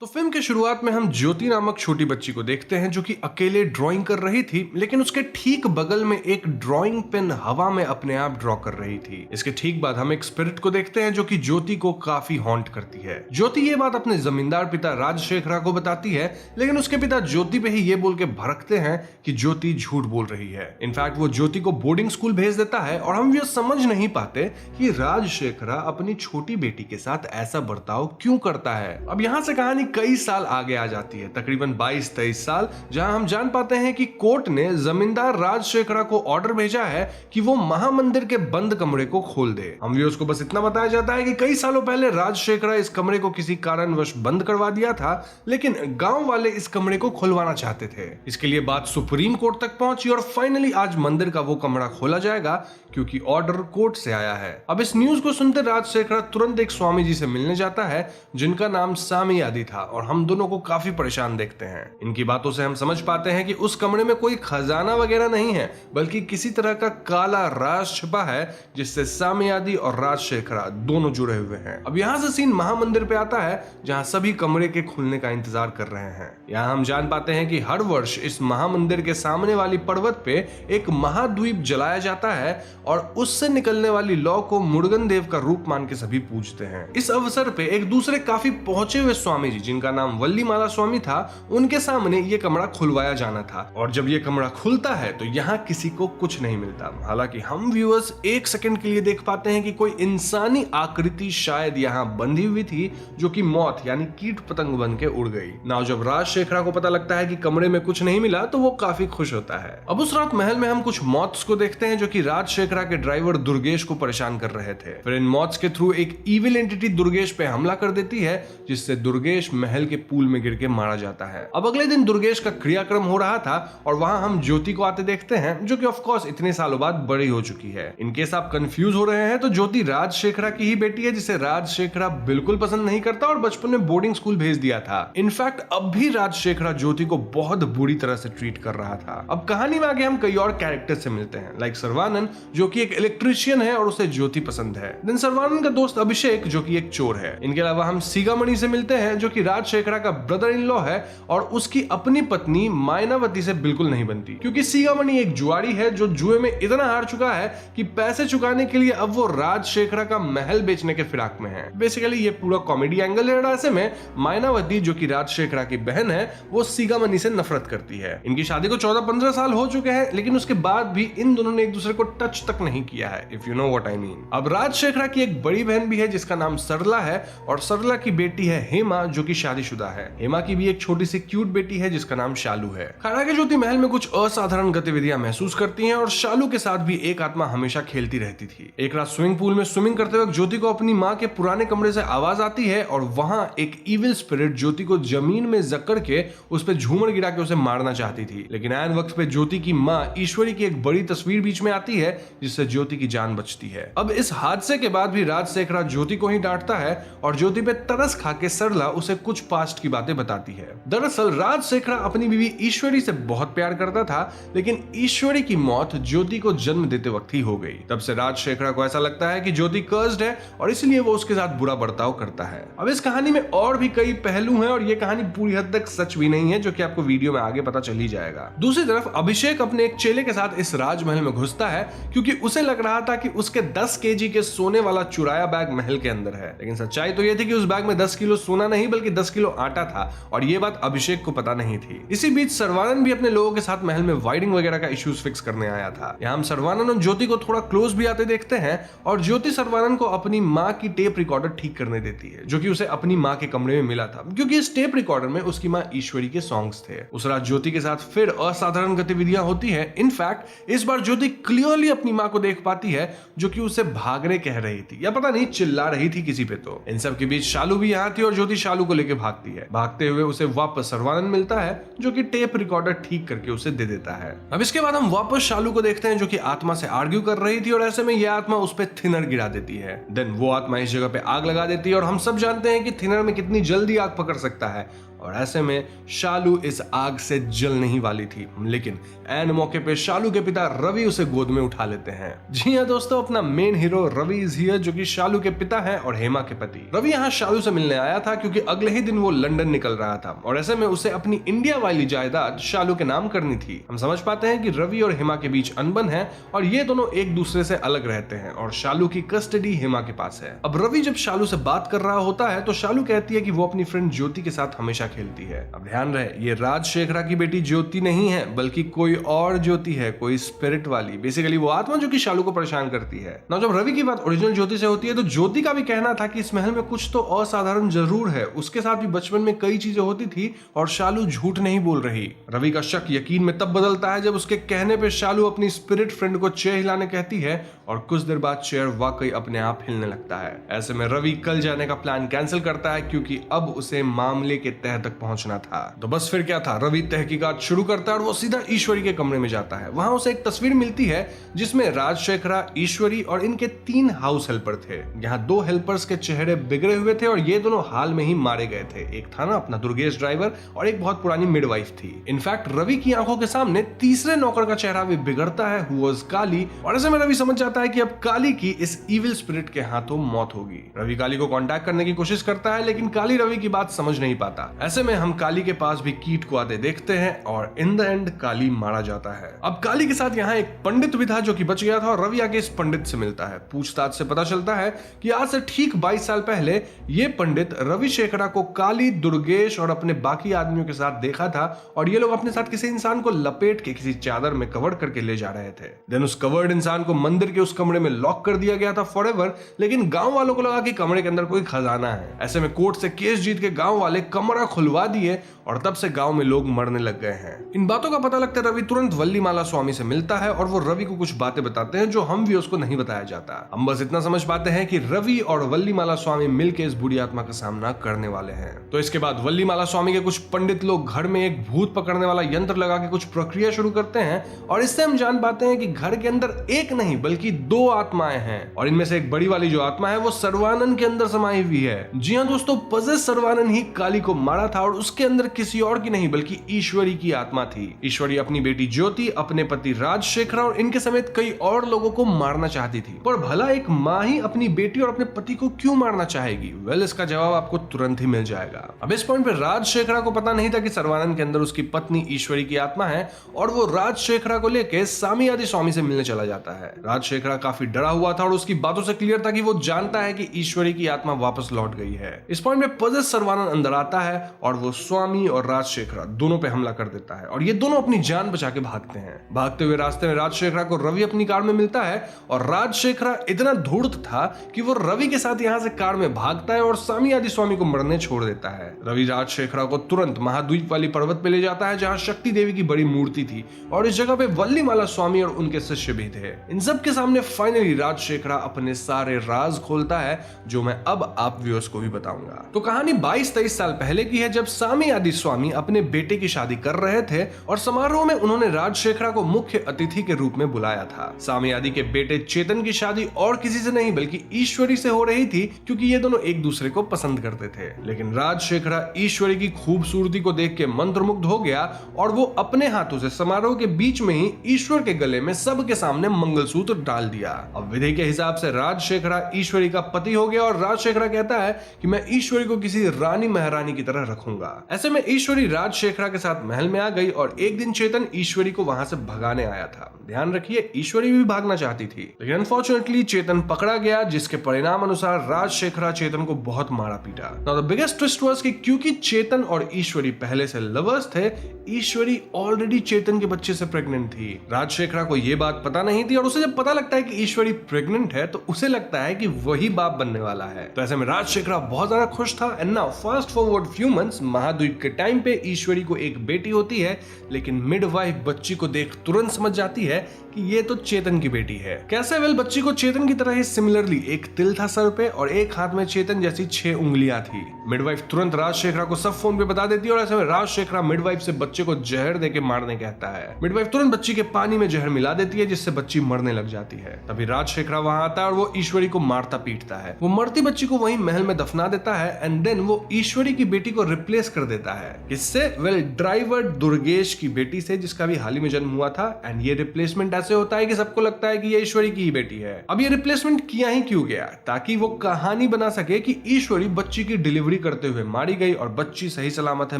तो फिल्म के शुरुआत में हम ज्योति नामक छोटी बच्ची को देखते हैं जो कि अकेले ड्राइंग कर रही थी, लेकिन उसके ठीक बगल में एक ड्राइंग पेन हवा में अपने आप ड्रॉ कर रही थी। इसके ठीक बाद हम एक स्पिरिट को देखते हैं जो कि ज्योति को काफी हॉन्ट करती है। ज्योति ये बात अपने जमींदार पिता राजशेखरा को बताती है, लेकिन उसके पिता ज्योति पे ही ये बोल के भड़कते हैं कि ज्योति झूठ बोल रही है। इनफैक्ट वो ज्योति को बोर्डिंग स्कूल भेज देता है और हम ये समझ नहीं पाते कि राजशेखरा अपनी छोटी बेटी के साथ ऐसा बर्ताव क्यों करता है। अब यहाँ से कहानी कई साल आगे आ जाती है, तकरीबन 22-23 साल, जहां हम जान पाते हैं कि कोर्ट ने जमींदार राजशेखरा को ऑर्डर भेजा है कि वो महामंदिर के बंद कमरे को खोल दे। हम व्यूअर्स को बस इतना बताया जाता है कि कई सालों पहले राजशेखरा इस कमरे को किसी कारणवश बंद करवा दिया था, लेकिन गांव वाले इस कमरे को खुलवाना चाहते थे। इसके लिए बात सुप्रीम कोर्ट तक पहुंची और फाइनली आज मंदिर का वो कमरा खोला जाएगा क्योंकि ऑर्डर कोर्ट से आया है। अब इस न्यूज को सुनते राजशेखरा तुरंत एक स्वामी जी से मिलने जाता है जिनका नाम सामयादी था और हम दोनों को काफी परेशान देखते हैं। इनकी बातों से हम समझ पाते हैं कि उस कमरे में कोई खजाना वगैरह नहीं है, बल्कि किसी तरह का काला राज छिपा है जिससे सामयादी और राजशेखरा दोनों जुड़े हुए हैं। अब यहाँ से सीन महामंदिर पे आता है जहाँ सभी कमरे के खुलने का इंतजार कर रहे हैं। यहाँ हम जान पाते हैं कि हर वर्ष इस महामंदिर के सामने वाली पर्वत पे एक महाद्वीप जलाया जाता है और उससे निकलने वाली लौ को मुर्गन देव का रूप मान के सभी पूजते हैं। इस अवसर पे एक दूसरे काफी पहुंचे हुए स्वामी जी जिनका नाम वल्लीमाला स्वामी था, उनके सामने ये कमरा खुलवाया जाना था। और जब ये कमरा खुलता है तो यहाँ किसी को कुछ नहीं मिलता। हालांकि हम व्यूअर्स एक सेकंड के लिए देख पाते हैं कि कोई इंसानी आकृति शायद यहाँ बंधी हुई थी, जो कि मौत यानी कीट पतंग बन के उड़ गई। नाउ जब राजशेखरा को पता लगता है कि कमरे में कुछ नहीं मिला तो वो काफी खुश होता है। अब उस रात महल में हम कुछ मॉथ्स को देखते हैं जो कि राजशेखरा के ड्राइवर दुर्गेश को परेशान कर रहे थे। फिर इन मॉथ्स के थ्रू एक इविल एंटिटी दुर्गेश पे हमला कर देती है, जिससे दुर्गेश महल के पूल में गिर के मारा जाता है। अब अगले दिन दुर्गेश का क्रियाक्रम हो रहा था और वहां हम ज्योति को आते देखते हैं, जो कि ऑफ कोर्स इतने सालों बाद बड़ी हो चुकी है। इनकेस आप कंफ्यूज हो रहे हैं तो ज्योति राजशेखरा की ही बेटी है, जिसे राजशेखरा बिल्कुल पसंद नहीं करता और बचपन में बोर्डिंग स्कूल भेज दिया था। इनफैक्ट अब भी राजशेखरा ज्योति को बहुत बुरी तरह से ट्रीट कर रहा था। अब कहानी में आगे हम कई और कैरेक्टर से मिलते हैं, लाइक सर्वानंद जो कि एक इलेक्ट्रिशियन है और उसे ज्योति पसंद है। देन सर्वानंद का दोस्त अभिषेक जो कि एक चोर है। इनके अलावा हम सीगामणि से मिलते हैं जो कि राजशेखरा का ब्रदर इन लॉ है और उसकी अपनी पत्नी मायनावती से बिल्कुल नहीं बनती, क्योंकि सीगामणि एक जुआड़ी है जो जुए में इतना हार चुका है कि पैसे चुकाने के लिए अब वो राजशेखरा का महल बेचने के फिराक में है। बेसिकली ये पूरा कॉमेडी एंगल है। ऐसे में मायनावती जो कि राजशेखरा की बहन है, वो सीगामणि से नफरत करती है। इनकी शादी को 14-15 साल हो चुके हैं, लेकिन उसके बाद भी इन दोनों ने एक दूसरे को टच तक नहीं किया है, if you know what I mean. अब राजशेखरा की एक बड़ी बहन भी है जिसका नाम सरला है, और सरला की बेटी है हेमा जो कि शादीशुदा है। हेमा की भी एक छोटी सी क्यूट बेटी है जिसका नाम शालू है। खैर ज्योति महल में कुछ असाधारण गतिविधियां महसूस करती हैं और शालू के साथ भी एक आत्मा हमेशा खेलती रहती थी। एक रात स्विमिंग पूल में स्विमिंग करते वक्त ज्योति को अपनी माँ के पुराने कमरे से आवाज आती है और वहां एक इविल स्पिरिट ज्योति को जमीन में जकड़ के उस पर झूमर गिरा के उसे मारना चाहती थी। लेकिन ऐन वक्त पे ज्योति की माँ ईश्वरी की एक बड़ी तस्वीर बीच में आती है, जिससे ज्योति की जान बचती है। अब इस हादसे के बाद भी राजशेखरा ज्योति को ही डांटता है और ज्योति पे तरस खा के सरला उसे कुछ पास्ट की बातें बताती है। दरअसल राजशेखरा अपनी बीवी ईश्वरी से बहुत प्यार करता था, लेकिन ईश्वरी की मौत ज्योति को जन्म देते वक्त ही हो गई। तब से राजशेखरा को ऐसा लगता है कि ज्योति कर्स्ड है और इसलिए वो उसके साथ बुरा बर्ताव करता है। अब इस कहानी में और भी कई पहलू हैं और ये कहानी पूरी हद तक सच भी नहीं है, जो कि आपको वीडियो में आगे पता चल ही जाएगा। दूसरी तरफ अभिषेक अपने एक चेले के साथ इस राजमहल में घुसता है क्योंकि उसे लग रहा था कि उसके 10 केजी के सोने वाला चुराया बैग महल के अंदर है। लेकिन सच्चाई तो यह थी कि उस बैग में 10 किलो सोना नहीं बल्कि 10 किलो आटा था, और यह बात अभिषेक को पता नहीं थी। इसी बीच सर्वानंद भी अपने लोगों के साथ महल में वायरिंग वगैरह का इश्यूज फिक्स करने आया था। यहाँ हम सर्वानंद और ज्योति को थोड़ा क्लोज भी आते देखते हैं और ज्योति सर्वानंद को अपनी माँ की टेप रिकॉर्डर ठीक करने देती है, जो कि उसे अपनी माँ के कमरे में मिला था, क्योंकि इस टेप रिकॉर्डर में उसकी माँ ईश्वरी के सॉन्ग्स थे। उस रात ज्योति के साथ फिर असाधारण गतिविधियां होती है। इनफैक्ट इस बार ज्योति क्लियरली अपनी माँ को देख पाती है, जो कि उसे भागने कह रही थी या पता नहीं चिल्ला रही थी किसी पे। तो इन सब के बीच शालू भी यहाँ थी और ज्योति शालू को लेकर भागती है। भागते हुए उसे वापस सर्वानंद मिलता है, जो कि टेप रिकॉर्डर ठीक करके उसे दे देता है। अब इसके बाद हम वापस शालू को देखते हैं, जो कि आत्मा से आर्ग्यू कर रही थी और ऐसे में यह आत्मा उस पर थिनर गिरा देती है। देन वो आत्मा इस जगह पे आग लगा देती है और हम सब जानते हैं कि थिनर में कितनी जल्दी आग पकड़ सकता है, और ऐसे में शालू इस आग से जल नहीं वाली थी। लेकिन ऐन मौके पे शालू के पिता रवि उसे गोद में उठा लेते हैं। जी हाँ दोस्तों, अपना main hero Ravi is here, जो कि शालू के पिता हैं और हेमा के पति। रवि यहाँ शालू से मिलने आया था क्योंकि अगले ही दिन वो लंदन निकल रहा था और ऐसे में उसे अपनी इंडिया वाली जायदाद शालू के नाम करनी थी। हम समझ पाते हैं कि रवि और हेमा के बीच अनबन है और ये दोनों एक दूसरे से अलग रहते हैं और शालू की कस्टडी हेमा के पास है। अब रवि जब शालू से बात कर रहा होता है तो शालू कहती है कि वो अपनी फ्रेंड ज्योति के साथ हमेशा खेलती है। अब ध्यान रहे, ये राजशेखरा की बेटी ज्योति नहीं है बल्कि कोई और ज्योति है, कोई स्पिरिट वाली, बेसिकली वो आत्मा जो कि शालू को परेशान करती है। ना जब रवि की बात ओरिजिनल ज्योति से होती है तो ज्योति का भी कहना था कि इस महल में कुछ तो असाधारण जरूर है, उसके साथ भी बचपन में कई चीजें होती थी और शालू झूठ नहीं बोल रही। रवि का शक यकीन में तब बदलता है जब उसके कहने पे शालू अपनी स्पिरिट फ्रेंड को चेयर हिलाने कहती है और कुछ देर बाद चेयर वाकई अपने आप हिलने लगता है। ऐसे में रवि कल जाने का प्लान कैंसिल करता है क्योंकि अब उसे मामले के तह तक पहुंचना था। तो बस फिर क्या था, रवि तहकीकात शुरू करता है और वो सीधा ईश्वरी के कमरे में जाता है। वहां उसे एक तस्वीर मिलती है जिसमें राजशेखरा, ईश्वरी और इनके 3 हाउस हेल्पर थे। यहाँ 2 हेल्पर्स के चेहरे बिगड़े हुए थे और ये दोनों हाल में ही मारे गए थे। एक था ना अपना दुर्गेश ड्राइवर और एक बहुत पुरानी मिडवाइफ थी। इनफैक्ट रवि की आंखों के सामने तीसरे नौकर का चेहरा भी बिगड़ता है, हु वाज काली, और ऐसे में रवि समझ जाता है कि अब काली की इस इविल स्पिरिट के हाथों मौत होगी। रवि काली को कांटेक्ट करने की कोशिश करता है लेकिन काली रवि की बात समझ नहीं पाता। ऐसे में हम काली के पास भी कीट को आते देखते हैं और इन द एंड काली मारा जाता है। अब काली के साथ यहाँ एक पंडित भी था जो कि बच गया था और रवि आके इस पंडित से मिलता है। पूछताछ से पता चलता है कि आज से ठीक 22 साल पहले ये पंडित रवि शेखरा को काली, दुर्गेश और अपने बाकी आदमियों के साथ देखा था और ये लोग अपने साथ किसी इंसान को लपेट के किसी चादर में कवर करके ले जा रहे थे। देन उस कवर्ड इंसान को मंदिर के उस कमरे में लॉक कर दिया गया था फॉरएवर, लेकिन गांव वालों को लगा कि कमरे के अंदर कोई खजाना है। ऐसे में कोर्ट से केस जीत के गांव वाले कमरा खुलवा दिए और तब से गांव में लोग मरने लग गए हैं। इन बातों का पता लगता है रवि तुरंत वल्लीमाला स्वामी से मिलता है और वो रवि को कुछ बातें बताते हैं जो हम भी उसको नहीं बताया जाता। हम बस इतना समझ पाते हैं कि रवि और वल्लीमाला स्वामी मिलकर इस बुरी आत्मा का सामना करने वाले हैं। तो इसके बाद वल्लीमाला स्वामी के कुछ पंडित लोग घर में एक भूत पकड़ने वाला यंत्र लगा के कुछ प्रक्रिया शुरू करते हैं और इससे हम जान पाते हैं कि घर के अंदर एक नहीं बल्कि 2 आत्माएं हैं और इनमें से एक बड़ी वाली जो आत्मा है वो सर्वानंद के अंदर समाई हुई है। जी हाँ दोस्तों, पजेस सर्वानंद ही काली को मारा था और उसके अंदर किसी और की नहीं बल्कि ईश्वरी की आत्मा थी। ईश्वरी अपनी बेटी ज्योति, अपने पति राजशेखरा और इनके समेत कई और लोगों को मारना चाहती थी। पर भला एक माँ ही अपनी बेटी और अपने पति को क्यों मारना चाहेगी? वेल, इसका जवाब आपको तुरंत ही मिल जाएगा। अब इस पॉइंट पे राजशेखरा को पता नहीं था कि सर्वानंद के अंदर उसकी पत्नी ईश्वरी की आत्मा है और वो राजशेखरा को लेके सामी आदि स्वामी से मिलने चला जाता है। राजशेखरा काफी डरा हुआ था और उसकी बातों से क्लियर था कि वो जानता है कि ईश्वरी की आत्मा वापस लौट गई है। इस पॉइंट पे पजेस सर्वानंद अंदर आता है और वो स्वामी और राजशेखरा दोनों पे हमला कर देता है और ये दोनों अपनी जान बचा के भागते हैं। भागते हुए रास्ते में राजशेखरा को रवि अपनी कार में मिलता है और राजशेखरा इतना धूर्त था कि वो रवि के साथ यहाँ से कार में भागता है और सामी आदि स्वामी को मरने छोड़ देता है। रवि राजशेखरा को तुरंत महाद्वीप वाली पर्वत पे ले जाता है जहाँ शक्ति देवी की बड़ी मूर्ति थी और इस जगह पे वल्लीमाला स्वामी और उनके शिष्य भी थे। इन सब के सामने फाइनली राजशेखरा अपने सारे राज खोलता है जो मैं अब आप व्यूअर्स को भी बताऊंगा। तो कहानी 22-23 साल पहले की है जब सामी आदि स्वामी अपने बेटे की शादी कर रहे थे और समारोह में उन्होंने राजशेखरा को मुख्य अतिथि के रूप में बुलाया था। सामी आदि के बेटे चेतन की शादी और किसी से नहीं बल्कि ईश्वरी से हो रही थी क्योंकि ये दोनों एक दूसरे को पसंद करते थे। लेकिन राजशेखरा ईश्वरी की खूबसूरती को देख के मंत्रमुग्ध हो गया और वो अपने हाथों से समारोह के बीच में ही ईश्वर के गले में सबके सामने मंगलसूत्र डाल दिया। अब विधि के हिसाब से राजशेखरा ईश्वरी का पति हो गया और राजशेखरा कहता है कि मैं ईश्वरी को किसी रानी महारानी की तरह रखूंगा। ऐसे में ईश्वरी राजशेखरा के साथ महल में आ गई और एक दिन चेतन ईश्वरी को वहां से भगाने आया था। ध्यान रखिए, ईश्वरी भी भागना चाहती थी लेकिन अनफॉर्चुनेटली चेतन पकड़ा गया जिसके परिणाम अनुसार राजशेखरा चेतन को बहुत मारा पीटा। Now the biggest twist was कि क्योंकि चेतन और ईश्वरी पहले से लवर्स थे, ईश्वरी ऑलरेडी चेतन के बच्चे से प्रेग्नेंट थी। राजशेखरा को यह बात पता नहीं थी और उसे जब पता लगता है कि ईश्वरी प्रेग्नेंट है तो उसे लगता है कि वही बाप बनने वाला है। तो ऐसे में राजशेखरा बहुत ज्यादा खुश था। And now fast forward few months, महाद्वीप के टाइम पे ईश्वरी को एक बेटी होती है लेकिन मिडवाइफ बच्ची को देख तुरंत समझ जाती है कि ये तो चेतन की बेटी है। कैसे? वेल, बच्ची को चेतन की तरह ही सिमिलरली एक तिल था सर पे और एक हाथ में चेतन जैसी 6 उंगलियां थी। मिडवाइफ तुरंत राजशेखरा को सब फोन पे बता देती है और ऐसे में राजशेखरा मिडवाइफ से बच्चे को जहर देके मारने कहता है। मिडवाइफ तुरंत बच्ची के पानी में जहर मिला देती है जिससे बच्ची मरने लग जाती है। तभी राजशेखरा वहां आता है और वो ईश्वरी को मारता पीटता है। वो मरती बच्ची को वहीं महल में दफना देता है एंड देन वो ईश्वरी की बेटी को रिप्लेस कर देता है। किससे? वेल, ड्राइवर दुर्गेश की बेटी से जिसका भी हाल ही में जन्म हुआ था। एंड ये रिप्लेसमेंट ऐसे होता है कि सबको लगता है कि ये ईश्वरी की ही बेटी है। अब ये रिप्लेसमेंट किया ही क्यों गया? ताकि वो कहानी बना सके कि ईश्वरी बच्ची की डिलीवरी करते हुए मारी गई और बच्ची सही सलामत है,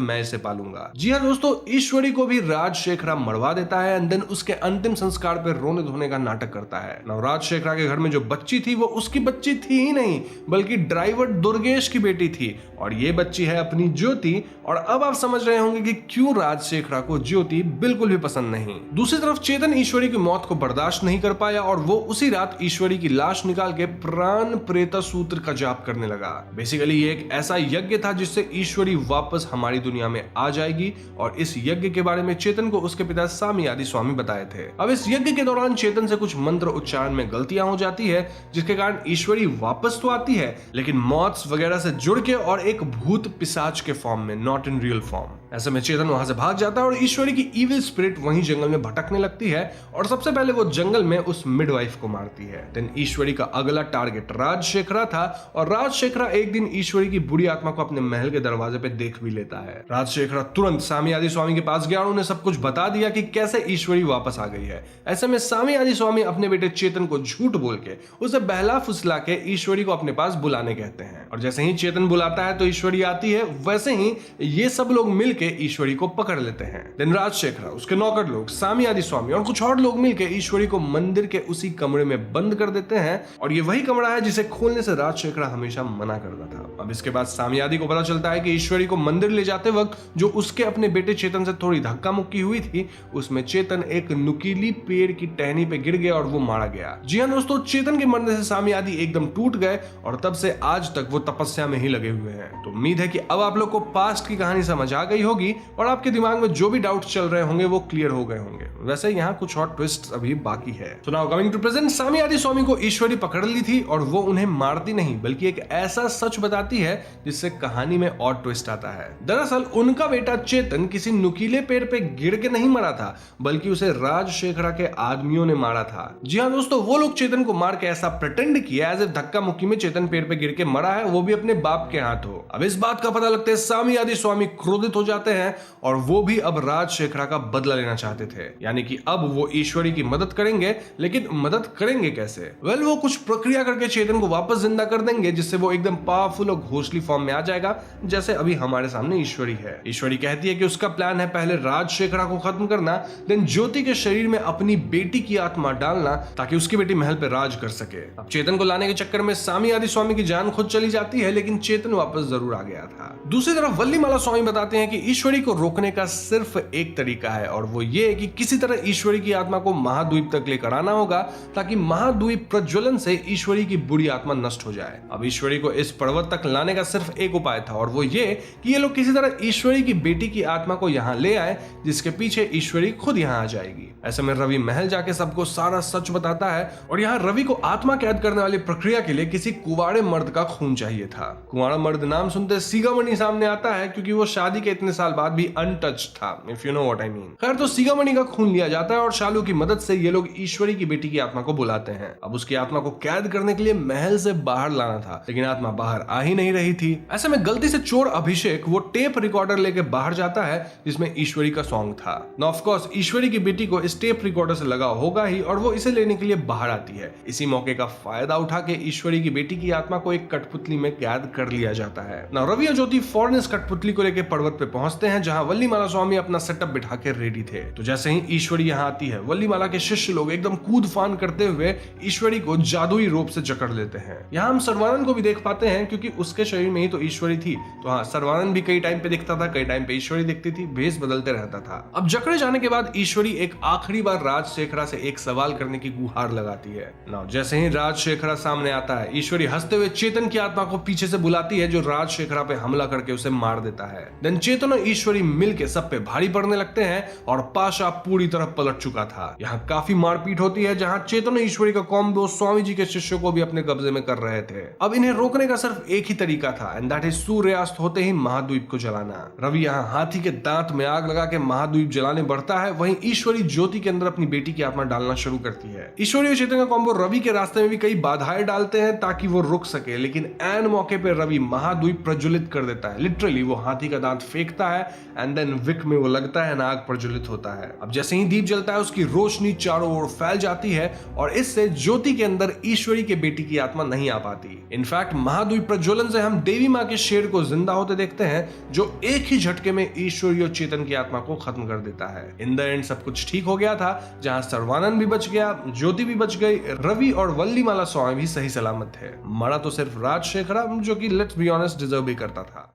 मैं इसे पालूंगा। जी हाँ दोस्तों, ईश्वरी को भी राजशेखरा मरवा देता है एंड देन उसके अंतिम संस्कार पे रोने धोने का नाटक करता है। नौ राजशेखरा के घर में जो बच्ची थी वो उसकी बच्ची थी ही नहीं बल्कि ड्राइवर दुर्गेश की बेटी थी और ये बच्ची है अपनी ज्योति। और अब आप समझ रहे होंगे कि क्यों राजशेखरा को ज्योति बिल्कुल भी पसंद नहीं। दूसरी तरफ चेतन ईश्वरी की मौत को बर्दाश्त नहीं कर पाया और वो उसी रात ईश्वरी की लाश निकाल के प्राण प्रेता सूत्र का जाप करने लगा। बेसिकली ये एक ऐसा यज्ञ था जिससे ईश्वरी वापस हमारी दुनिया में आ जाएगी और इस यज्ञ के बारे में चेतन को उसके पिता सामी आदि स्वामी बताए थे। अब इस यज्ञ के दौरान चेतन से कुछ मंत्र उच्चारण में गलतियां हो जाती है जिसके कारण ईश्वरी वापस तो आती है लेकिन मौत वगैरह से जुड़ के और एक भूत पिशाच के फॉर्म में, नॉट इन रियल फॉर्म। ऐसे में चेतन वहां से भाग जाता है और ईश्वरी की इविल स्पिरिट वहीं जंगल में भटकने लगती है और सबसे पहले वो जंगल में उस मिडवाइफ को मारती है। देन ईश्वरी का अगला टारगेट राजशेखरा था और राजशेखरा एक दिन ईश्वरी की बुरी आत्मा को अपने महल के दरवाजे पे देख भी लेता है। राजशेखरा तुरंत सामी आदि स्वामी के पास गया और उन्हें सब कुछ बता दिया कि कैसे ईश्वरी वापस आ गई है। ऐसे में सामी आदि स्वामी अपने बेटे चेतन को झूठ बोल के उसे बहला फुसला के ईश्वरी को अपने पास बुलाने कहते हैं और जैसे ही चेतन बुलाता है तो ईश्वरी आती है, वैसे ही ये सब लोग मिलके ईश्वरी को पकड़ लेते हैं। दिन राजशेखरा, उसके नौकर लोग, सामी आदि स्वामी और कुछ और लोग मिलके ईश्वरी को मंदिर के उसी कमरे में बंद कर देते हैं और ये वही कमरा है जिसे खोलने से राजशेखरा हमेशा मना करता था। अब इसके बाद सामी आदि को पता चलता है कि ईश्वरी को मंदिर ले जाते वक्त जो उसके अपने बेटे चेतन से थोड़ी धक्का मुक्की हुई थी, उसमें चेतन एक नुकीली पेड़ की टहनी पे गिर गया और वो मारा गया। जी हाँ दोस्तों, चेतन के मरने से सामी आदि एकदम टूट गए और तब से आज तक वो तपस्या में ही लगे हुए हैं। तो उम्मीद है कि अब आप लोग को पास्ट की कहानी समझ आ गई होगी और आपके दिमाग में जो भी डाउट चल रहे होंगे वो क्लियर हो गए होंगे। वैसे यहाँ कुछ और ट्विस्ट अभी बाकी है। तो नाउ कमिंग टू प्रेजेंट, सामी आदि स्वामी को ईश्वरी पकड़ ली थी और वो उन्हें मारती नहीं बल्कि एक ऐसा सच बताती है जिससे कहानी में और ट्विस्ट आता है। दरअसल उनका बेटा चेतन किसी नुकीले पेड़ पे गिर के नहीं मरा था बल्कि उसे राजशेखरा के आदमियों ने मारा था। जी हाँ दोस्तों, वो लोग चेतन को मार के ऐसा प्रिटेंड किया एज इफ धक्का मुक्की में चेतन पेड़ पे गिर के मरा है, वो भी अपने बाप के हाथ हो। अब इस बात का पता लगते हैं सामी आदि स्वामी क्रोधित हो जाते हैं और वो भी अब राजशेखरा का बदला लेना चाहते थे, यानी कि अब वो ईश्वरी की मदद करेंगे। लेकिन मदद करेंगे कैसे? वेल, वो कुछ प्रक्रिया करके चेतन को वापस जिंदा कर देंगे जिससे वो एकदम पावरफुल और घोषली फॉर्म में आ जाएगा, जैसे अभी हमारे सामने ईश्वरी है। ईश्वरी कहती है कि उसका प्लान है पहले राजशेखरा को खत्म करना, देन ज्योति के शरीर में अपनी बेटी की आत्मा डालना ताकि उसकी बेटी महल पे राज कर सके। अब चेतन को लाने के चक्कर में सामी आदि स्वामी की जान खुद चली जाती है, लेकिन चेतन वापस जरूर आ गया था। दूसरी तरफ वल्लीमाला स्वामी बताते हैं कि ईश्वरी को रोकने का सिर्फ एक तरीका है और वो ये कि किसी तरह ईश्वरी की आत्मा को महाद्वीप तक लेकर आना होगा ताकि महाद्वीप प्रज्वलन से ईश्वरी की बुरी आत्मा नष्ट हो जाए। अब ईश्वरी को इस पर्वत तक लाने का सिर्फ एक उपाय था और वो ये कि ये लोग किसी तरह ईश्वरी की बेटी की आत्मा को यहाँ ले आए, जिसके पीछे ईश्वरी खुद यहाँ आ जाएगी। ऐसे में रवि महल जाके सबको सारा सच बताता है और यहाँ रवि को आत्मा कैद करने वाली प्रक्रिया के लिए किसी कुंवारे मर्द का खून चाहिए था। कुंवारा मर्द नाम सुनते सीगामणि सामने आता है क्योंकि वो शादी के इतने साल बाद भी अनटच्ड था, if you know what I mean. खैर, तो सीगामणि का खून लिया जाता है और शालू की मदद से ये लोग ईश्वरी की बेटी की आत्मा को बुलाते हैं। अब उसकी आत्मा को कैद करने के लिए महल से बाहर लाना था, लेकिन आत्मा बाहर आ ही नहीं रही थी। ऐसे में गलती से चोर अभिषेक वो टेप रिकॉर्डर लेके बाहर जाता है जिसमें ईश्वरी का सॉन्ग था। नाउ ऑफ कोर्स ईश्वरी की बेटी को इस टेप रिकॉर्डर से लगा होगा ही और वो इसे लेने के लिए बाहर आती है। इसी मौके का फायदा उठा के ईश्वरी की बेटी की आत्मा को एक कठपुतली में कैद कर लिया जाता है। नाउ रवि और ज्योति फौरन इस कठपुतली को लेकर पर्वत पे पहुंचते हैं जहां वल्लीमाला स्वामी अपना सेटअप बिठा के रेडी थे। तो जैसे ही ईश्वरी यहाँ आती है, वल्लीमाला के शिष्य लोग एकदम कूद फान करते हुए ईश्वरी को जादुई रोप से जकड़ लेते हैं। यहाँ हम सर्वानंद को भी देख पाते हैं क्योंकि उसके शरीर में ही तो ईश्वरी थी। तो हाँ, सर्वानंद भी कई टाइम पे दिखता था, कई टाइम पे ईश्वरी दिखती थी, भेष बदलते रहता था। अब जकड़े जाने के बाद ईश्वरी एक आखिरी बार राजशेखरा से एक सवाल करने की गुहार लगाती है। नाउ जैसे ही राजशेखरा सामने आता है, ईश्वरी हंसते हुए चेतन की आत्मा को पीछे से बुलाती है जो राजशेखरा पे हमला करके उसे मार देता है। देन चेतन और ईश्वरी मिलके सब पे भारी पड़ने लगते हैं और पाशा पूरी तरह पलट चुका था। यहाँ काफी मारपीट होती है जहाँ चेतन और ईश्वरी का कॉम्बो स्वामी जी के शिष्यों को भी अपने कब्जे में कर रहे थे। अब इन्हें रोकने का सिर्फ एक ही तरीका था एंड दैट इज सूर्यास्त होते ही महाद्वीप को जलाना। रवि यहाँ हाथी के दांत में आग लगा के महाद्वीप जलाने बढ़ता है, वहीं ईश्वरी ज्योति के अंदर अपनी बेटी की आत्मा डालना शुरू करती है। ईश्वरी और चेतन का कॉम्बो रवि के रास्ते में भी कई बाधाएं डालते हैं ताकि वो रुक सके, लेकिन एन मौके पे रवि महाद्वीप प्रज्वलित कर देता है। लिटरली वो हाथी का दांत फेंकता है एंड देन विक में वो लगता है, नाग प्रज्वलित होता है। अब जैसे ही दीप जलता है उसकी रोशनी चारों ओर फैल जाती है और इससे ज्योति के अंदर ईश्वरी के बेटी की आत्मा नहीं आ पाती। इनफैक्ट महाद्वीप प्रज्वलन से हम देवी माँ के शेर को जिंदा होते देखते हैं जो एक ही झटके में ईश्वरी और चेतन की आत्मा को खत्म कर देता है। इन द एंड सब कुछ ठीक हो गया था, जहां सर्वानंद भी बच गया, ज्योति भी बच गई, रवि और वल्लीमाला स्वामी भी सही सलामत थे। मरा तो सिर्फ राजशेखरा जो कि लेट्स बी ऑनेस्ट डिजर्व भी करता था।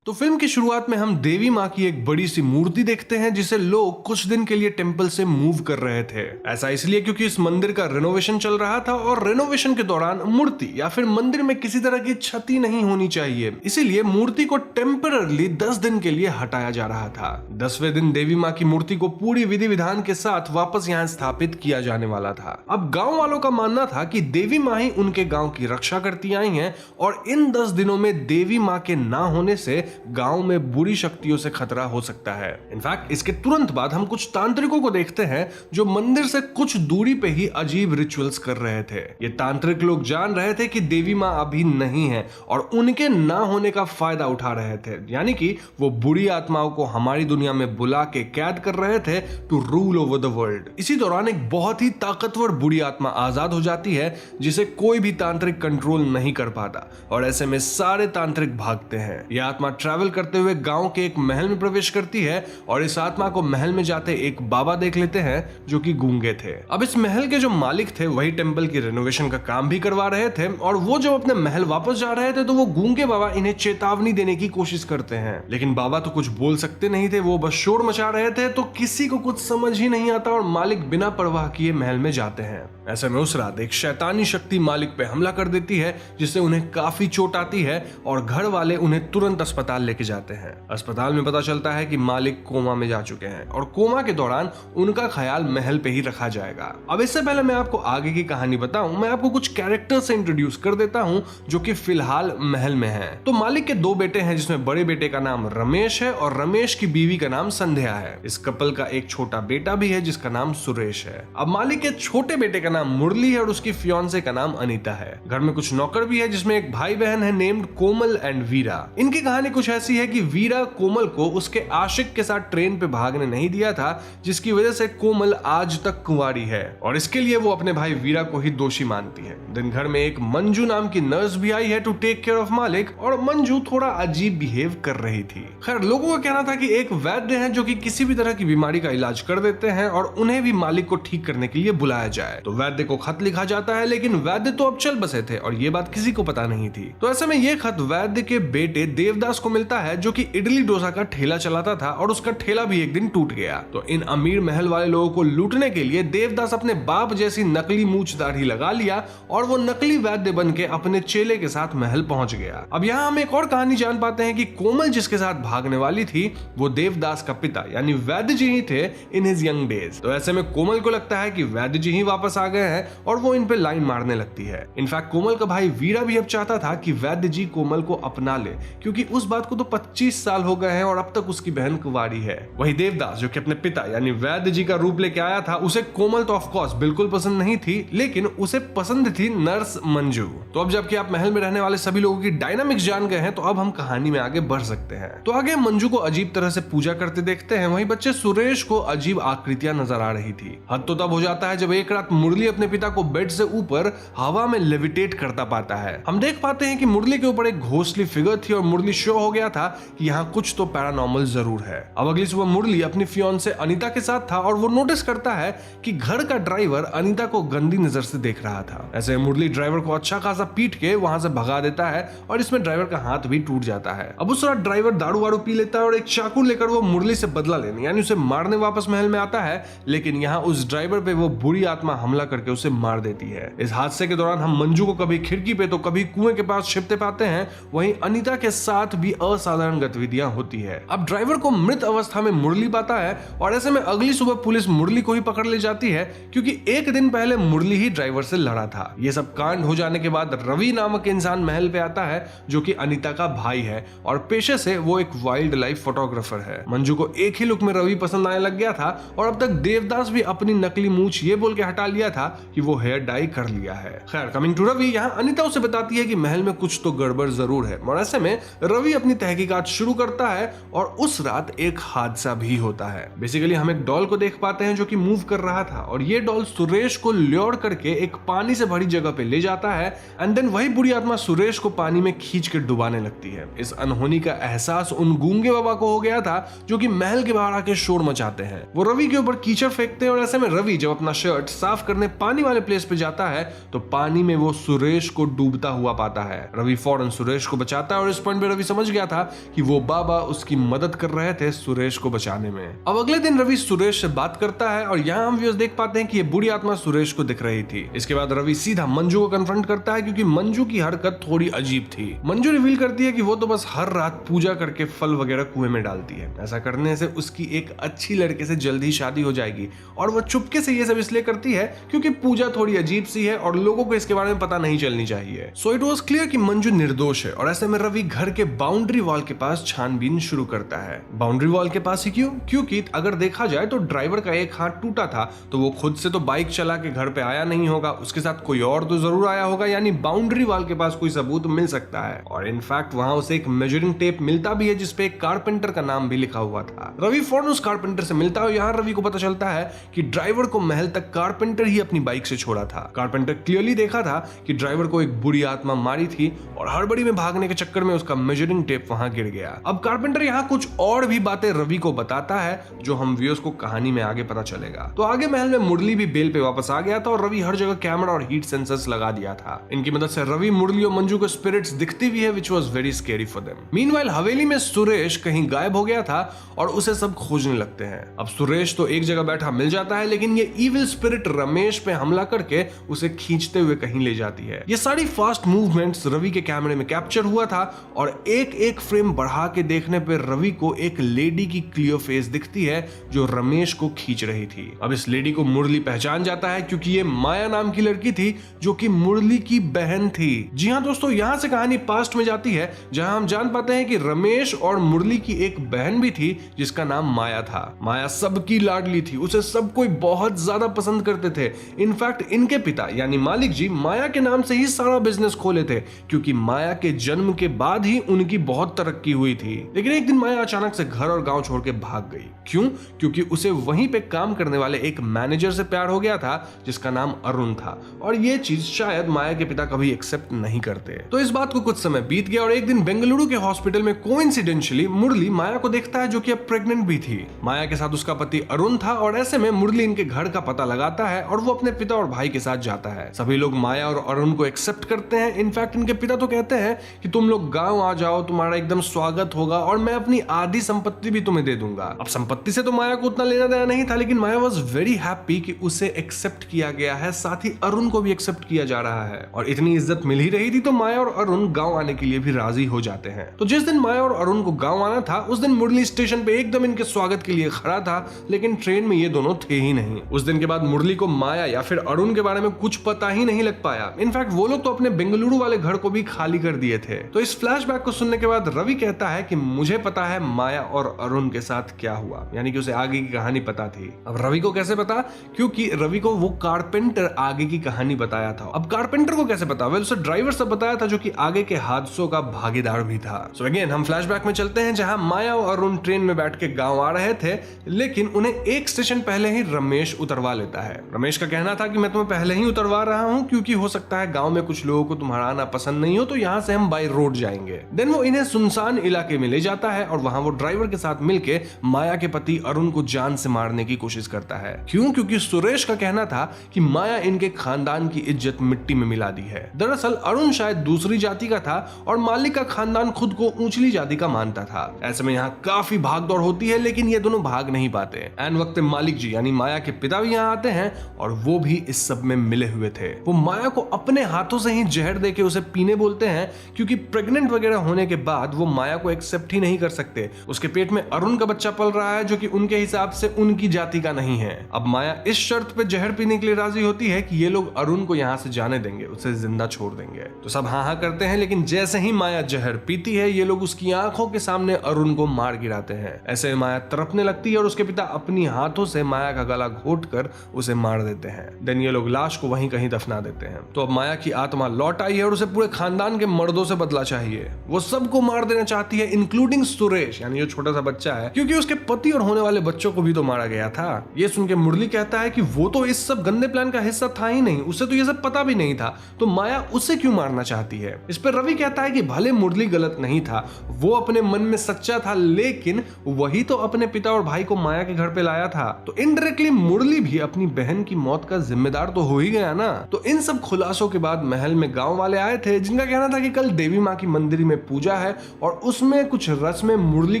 तो फिल्म की शुरुआत में हम देवी माँ की एक बड़ी सी मूर्ति देखते हैं जिसे लोग कुछ दिन के लिए टेंपल से मूव कर रहे थे। ऐसा इसलिए क्योंकि इस मंदिर का रेनोवेशन चल रहा था और रेनोवेशन के दौरान मूर्ति या फिर मंदिर में किसी तरह की क्षति नहीं होनी चाहिए, इसीलिए मूर्ति को टेम्पररली 10 दिन के लिए हटाया जा रहा था। 10वें दिन देवी माँ की मूर्ति को पूरी विधि विधान के साथ वापस यहाँ स्थापित किया जाने वाला था। अब गाँव वालों का मानना था कि देवी माँ ही उनके गाँव की रक्षा करती आई है और इन 10 दिनों में देवी माँ के ना होने से गांव में बुरी शक्तियों से खतरा हो सकता है। इनफैक्ट इसके तुरंत बाद हम कुछ तांत्रिकों को देखते हैं जो मंदिर से कुछ दूरी पे ही अजीब रिचुअल्स कर रहे थे। ये तांत्रिक लोग जान रहे थे कि देवी माँ अभी नहीं है और उनके ना होने का फायदा उठा रहे थे, यानी कि वो बुरी आत्माओं को हमारी दुनिया में बुला के कैद कर रहे थे to rule over the world. इसी दौरान एक बहुत ही ताकतवर बुरी आत्मा आजाद हो जाती है जिसे कोई भी तांत्रिक कंट्रोल नहीं कर पाता और ऐसे में सारे तांत्रिक भागते हैं। यह आत्मा ट्रैवल करते हुए गांव के एक महल में प्रवेश करती है और इस आत्मा को महल में जाते एक बाबा देख लेते हैं जो कि गूंगे थे। अब इस महल के जो मालिक थे वही टेंपल की रेनोवेशन का काम भी करवा रहे थे और वो जब अपने महल वापस जा रहे थे तो वो गूंगे बाबा इन्हें चेतावनी देने की कोशिश करते हैं, लेकिन बाबा तो कुछ बोल सकते नहीं थे, वो बस शोर मचा रहे थे तो किसी को कुछ समझ ही नहीं आता और मालिक बिना परवाह किए महल में जाते हैं। ऐसे में उस रात एक शैतानी शक्ति मालिक पे हमला कर देती है जिससे उन्हें काफी चोट आती है और घर वाले उन्हें तुरंत अस्पताल लेके जाते हैं। अस्पताल में पता चलता है कि मालिक कोमा में जा चुके हैं और कोमा के दौरान उनका ख्याल महल पे ही रखा जाएगा। अब इससे पहले मैं आपको आगे की कहानी बताऊं, मैं आपको कुछ कैरेक्टर से इंट्रोड्यूस कर देता हूं जो कि फिलहाल महल में हैं। तो मालिक के दो बेटे हैं जिसमें बड़े बेटे का नाम रमेश है और रमेश की बीवी का नाम संध्या है। इस कपल का एक छोटा बेटा भी है जिसका नाम सुरेश है। अब मालिक के छोटे बेटे का नाम मुरली है और उसकी फियांसे का नाम अनीता है। घर में कुछ नौकर भी है जिसमें एक भाई बहन है नेम्ड कोमल एंड वीरा। इनकी कहानी कुछ ऐसी है कि वीरा कोमल को उसके आशिक के साथ ट्रेन पे भागने नहीं दिया था जिसकी वजह से कोमल आज तक कुंवारी है और इसके लिए वो अपने भाई वीरा को ही दोषी मानती है। दिन घर में एक मंजू नाम की नर्स भी आई है टू टेक केयर ऑफ मालिक और मंजू थोड़ा अजीब बिहेव कर रही थी। खैर लोगों का कहना था कि एक वैद्य है जो कि किसी भी तरह की बीमारी का इलाज कर देते हैं और उन्हें भी मालिक को ठीक करने के लिए बुलाया जाए। तो वैद्य को खत लिखा जाता है लेकिन वैद्य तो अब चल बसे थे और ये बात किसी को पता नहीं थी। तो ऐसे में ये खत वैद्य के बेटे देवदास को मिलता है जो कि इडली डोसा का ठेला चलाता था और उसका ठेला भी एक दिन टूट गया। तो इन अमीर महल वाले लोगों को लूटने के लिए देवदास अपने बाप जैसी नकली मूंछ दाढ़ी लगा लिया और वो नकली वैद्य बन के अपने चेले के साथ महल पहुंच गया। अब यहाँ हम एक और कहानी जान पाते हैं कि कोमल जिसके साथ भागने वाली थी वो देवदास का पिता यानी वैद्य जी ही थे इन हिज यंग डेज। तो ऐसे में कोमल को लगता है कि वैद्य जी ही वापस आ गए हैं और वो इन पे लाइन मारने लगती है। इनफैक्ट कोमल का भाई वीरा भी अब चाहता था कि वैद्य जी कोमल को अपना ले क्योंकि उस बात को तो 25 साल हो गए हैं और अब तक उसकी बहन कुंवारी है। वही देवदास जो कि अपने पिता यानी वैद्य जी का रूप लेके आया था उसे कोमल तो ऑफ कोर्स बिल्कुल पसंद नहीं थी लेकिन उसे पसंद थी नर्स मंजू। तो अब जबकि आप महल में रहने वाले सभी लोगों की डायनामिक्स जान गए हैं तो अब हम कहानी में आगे बढ़ सकते हैं। तो आगे मंजू को अजीब तरह से पूजा करते देखते हैं। वहीं बच्चे सुरेश को अजीब आकृतियां नजर आ रही थी। हद तो तब हो जाता है जब एक रात मुरली अपने पिता को बेड से ऊपर हवा में लेविटेट करता पाता है। हम देख पाते हैं कि मुरली के ऊपर एक घोस्टली फिगर थी और मुरली श्योर हो गया था कि यहाँ कुछ तो पैरानॉर्मल जरूर है। अब अगली सुबह मुरली अपनी फियांसे अनीता के साथ था और वो नोटिस करता है कि घर का ड्राइवर अनीता को गंदी नजर से देख रहा था। ऐसे मुरली ड्राइवर को अच्छा खासा पीट के वहां से भगा देता है और इसमें ड्राइवर का हाथ भी टूट जाता है। अब उस रात ड्राइवर दारू वारू पी लेता है और एक चाकू लेकर वो मुरली से बदला लेने यानी उसे मारने वापस महल में आता है, लेकिन यहाँ उस ड्राइवर पे वो बुरी आत्मा हमला करके उसे मार देती है। इस हादसे के दौरान हम मंजू को कभी खिड़की पे तो कभी कुएं के पास छिपते पाते हैं। वहीं अनीता के साथ भी असाधारण गतिविधियां होती है। अब ड्राइवर को मृत अवस्था में मुरली पाता है और ऐसे में अगली सुबह पुलिस मुरली को ही पकड़ ले जाती है क्योंकि एक दिन पहले मुरली ही ड्राइवर से लड़ा था। ये सब कांड हो जाने के बाद रवि नामक इंसान महल पे आता है जो कि अनीता का भाई है और पेशे से वो एक वाइल्ड लाइफ फोटोग्राफर है। मंजू को एक ही लुक में रवि पसंद आने लग गया था और अब तक देवदास भी अपनी नकली मूंछ ये बोल के हटा लिया था कि वो हेयर डाई कर लिया है। खैर कमिंग टू रवि, यहाँ अनीता उसे बताती है कि महल में कुछ तो गड़बड़ जरूर है और ऐसे में रवि अपनी तहकीकात शुरू करता है और उस रात एक हादसा भी होता है। बेसिकली हम एक डॉल को देख पाते हैं जो कि मूव कर रहा था और ये डॉल सुरेश को ल्योड़ करके एक पानी से भरी जगह पे ले जाता है एंड देन वही बुरी आत्मा सुरेश को पानी में खींच के डुबाने लगती है। इस अनहोनी का एहसास उन गूंगे बाबा को हो गया था जो कि महल के बाहर आके शोर मचाते हैं। वो रवि के ऊपर कीचड़ फेंकते हैं और ऐसे में रवि जब अपना शर्ट साफ करने पानी वाले प्लेस पे जाता है तो पानी में वो सुरेश को डूबता हुआ पाता है। रवि फौरन सुरेश को बचाता है और इस पॉइंट पे रवि समझ गया था कि वो बाबा उसकी मदद कर रहे थे सुरेश को बचाने में। अब अगले दिन रवि सुरेश से बात करता है और यहाँ हम व्यूअर्स देख पाते हैं कि ये बुरी आत्मा सुरेश को दिख रही थी। इसके बाद रवि सीधा मंजू को कन्फ्रंट करता है क्योंकि मंजू की हरकत थोड़ी अजीब थी। मंजू रिवील करती है कि वो तो बस हर रात पूजा करके फल वगैरह कुएं में डालती है। ऐसा करने से उसकी एक अच्छी लड़के से जल्द ही शादी हो जाएगी और वो चुपके से ये सब इसलिए करती है क्योंकि पूजा थोड़ी अजीब सी है और लोगों को इसके बारे में पता नहीं चलनी चाहिए। सो इट वाज क्लियर कि मंजू निर्दोष है और ऐसे में रवि घर के बाउंड्री बाउंड्री वॉल के पास छानबीन शुरू करता है। बाउंड्री वॉल के पास ही क्यों? क्योंकि अगर देखा जाए तो ड्राइवर का एक हाथ टूटा था, तो वो खुद से तो बाइक चला के घर पे आया नहीं होगा, उसके साथ कोई और तो जरूर आया होगा, यानी बाउंड्री वॉल के पास कोई सबूत मिल सकता है। और इनफैक्ट वहां उसे एक मेजरिंग टेप मिलता भी है जिसपे एक कारपेंटर का नाम भी लिखा हुआ था। रवि फौरन उस कारपेंटर से मिलता है और यहाँ रवि को पता चलता है कि ड्राइवर को महल तक कारपेंटर ही अपनी बाइक से छोड़ा था। कारपेंटर क्लियरली देखा था कि ड्राइवर को एक बुरी आत्मा मारी थी और हड़बड़ी में भागने के चक्कर में उसका मेजरिंग टेप वहां गिर गया। अब कारपेंटर यहाँ कुछ और भी बातें रवि को बताता है जो हम व्यूअर्स को कहानी में आगे पता चलेगा। तो आगे महल में मुरली भी बेल पे वापस आ गया था और रवि हर जगह कैमरा और हीट सेंसर्स लगा दिया था। इनकी मदद से रवि, मुरली और मंजू को स्पिरिट्स दिखती भी है, which was very scary for them. Meanwhile हवेली में सुरेश कहीं गायब हो गया था और उसे सब खोजने लगते हैं। अब सुरेश तो एक जगह बैठा मिल जाता है, लेकिन ये इविल स्पिरिट रमेश पे हमला करके उसे खींचते हुए कहीं ले जाती है। ये सारी फास्ट मूवमेंट्स रवि के कैमरे में कैप्चर हुआ था और एक एक फ्रेम बढ़ा के देखने पे रवि को एक लेडी की क्लियर फेस दिखती है जो रमेश को खींच रही थी। अब इस लेडी को मुरली पहचान जाता है क्योंकि ये माया नाम की लड़की थी जो कि मुरली की बहन थी। जी हाँ दोस्तों, यहाँ से कहानी पास्ट में जाती है जहां हम जान पाते हैं कि रमेश और मुरली की एक बहन भी थी जिसका नाम माया था। माया सबकी लाडली थी, उसे सब कोई बहुत ज्यादा पसंद करते थे। इनफैक्ट इनके पिता यानी मालिक जी माया के नाम से ही सारा बिजनेस खोले थे क्योंकि माया के जन्म के बाद ही उनकी बहुत तरक्की हुई थी। लेकिन एक दिन माया अचानक से घर और गांव छोड़ के भाग गई। क्यों? क्योंकि उसे वहीं पे काम करने वाले एक मैनेजर से प्यार हो गया था जिसका नाम अरुण था और ये चीज शायद माया के पिता कभी एक्सेप्ट नहीं करते। तो इस बात को कुछ समय बीत गया और एक दिन बेंगलुरु के हॉस्पिटल में कोइंसिडेंशियली मुरली माया को देखता है जो कि अब प्रेग्नेंट भी थी। माया के साथ उसका पति अरुण था और ऐसे में मुरली इनके घर का पता लगाता है और वो अपने पिता और भाई के साथ जाता है। सभी लोग माया और अरुण को एक्सेप्ट करते हैं। इनफैक्ट इनके पिता तो कहते हैं कि तुम लोग गांव आ जाओ, तुम्हारा एकदम स्वागत होगा और मैं अपनी आधी संपत्ति भी तुम्हें दे दूंगा। अब संपत्ति से तो माया को उतना लेना देना नहीं था, लेकिन माया वाज वेरी हैप्पी कि उसे एक्सेप्ट किया गया है, साथ ही अरुण को भी एक्सेप्ट किया जा रहा है और इतनी इज्जत मिल ही रही थी तो माया और अरुण गांव आने के लिए भी राजी हो जाते हैं। तो जिस दिन माया और अरुण को गांव आना था उस दिन मुरली स्टेशन पे एकदम इनके स्वागत के लिए खड़ा था, लेकिन ट्रेन में ये दोनों थे ही नहीं। उस दिन के बाद मुरली को माया या फिर अरुण के बारे में कुछ पता ही नहीं लग पाया। इनफैक्ट वो लोग तो अपने बेंगलुरु वाले घर को भी खाली कर दिए थे। तो इस फ्लैशबैक को सुनने के बाद रवि कहता है कि मुझे पता है माया और अरुण के साथ क्या हुआ, यानी कि उसे आगे की कहानी पता थी। अब रवि को कैसे पता? क्योंकि रवि को वो कारपेंटर आगे की कहानी बताया था। अब कारपेंटर को कैसे पता? वेल उसे ड्राइवर से बताया था जो कि आगे के हादसों का भागीदार भी था। सो अगेन हम फ्लैशबैक में चलते हैं जहां माया और अरुण ट्रेन में बैठ के गांव आ रहे थे, लेकिन उन्हें एक स्टेशन पहले ही रमेश उतरवा लेता है। रमेश का कहना था कि मैं तुम्हें पहले ही उतरवा रहा हूं क्योंकि हो सकता है गांव में कुछ लोगों को तुम्हारा आना पसंद नहीं हो, तो यहां से हम बाय रोड जाएंगे। देन वो इन्हें सुनसान इलाके में ले जाता है और वहां वो ड्राइवर के साथ मिलके माया के पति अरुण को जान से मारने की कोशिश करता है। क्यों? क्योंकि सुरेश का कहना था कि माया इनके खानदान की इज्जत मिट्टी में मिला दी है। दरअसल अरुण शायद दूसरी जाति का था और मालिक का खानदान खुद को ऊंचली जाति का मानता था। ऐसे में यहाँ काफी भागदौड़ होती है, लेकिन ये दोनों भाग नहीं पाते। एन वक्त मालिक जी यानी माया के पिता भी यहाँ आते हैं और वो भी इस सब में मिले हुए थे। वो माया को अपने हाथों से ही जहर देके उसे पीने बोलते हैं क्योंकि प्रेग्नेंट वगैरह होने के बाद वो माया को एक्सेप्ट ही नहीं कर सकते। उसके पेट में अरुण का बच्चा पल रहा है जो कि उनके हिसाब से उनकी जाति का नहीं है। अब माया इस शर्त पे जहर पीने के लिए राजी होती है कि ये लोग अरुण को यहाँ से जाने देंगे, उसे जिंदा छोड़ देंगे। तो सब हाँ हाँ करते हैं, लेकिन जैसे ही माया जहर पीती है ये लोग उसकी आंखों के सामने अरुण को मार गिराते हैं। ऐसे माया तड़पने लगती है और उसके पिता अपनी हाथों से माया का गला घोट कर उसे मार देते हैं। देन ये लोग लाश को वहीं कहीं दफना देते हैं। तो अब माया की आत्मा लौट आई है और उसे पूरे खानदान के मर्दों से बदला चाहिए। वो सबको मार देना चाहती है, इंक्लूडिंग सुरेश यानी जो छोटा सा बच्चा है, क्योंकि उसके पति और होने वाले बच्चों को भी तो मारा गया था। ये सुन के मुरली कहता है कि वो तो इस सब गंदे प्लान का हिस्सा था ही नहीं, उसे तो ये सब पता भी नहीं था, तो माया उसे क्यों मारना चाहती है। इस पर रवि कहता है कि भले मुरली गलत नहीं था, वो अपने मन में सच्चा था, लेकिन वही तो अपने पिता और भाई को माया के घर पे लाया था, तो इनडायरेक्टली मुरली भी अपनी बहन की मौत का जिम्मेदार तो हो ही गया ना। तो इन सब खुलासों के बाद महल में गांव वाले आए थे जिनका कहना था कि कल देवी माँ की मंदिर में पूजा है और उसमें कुछ रस्में मुरली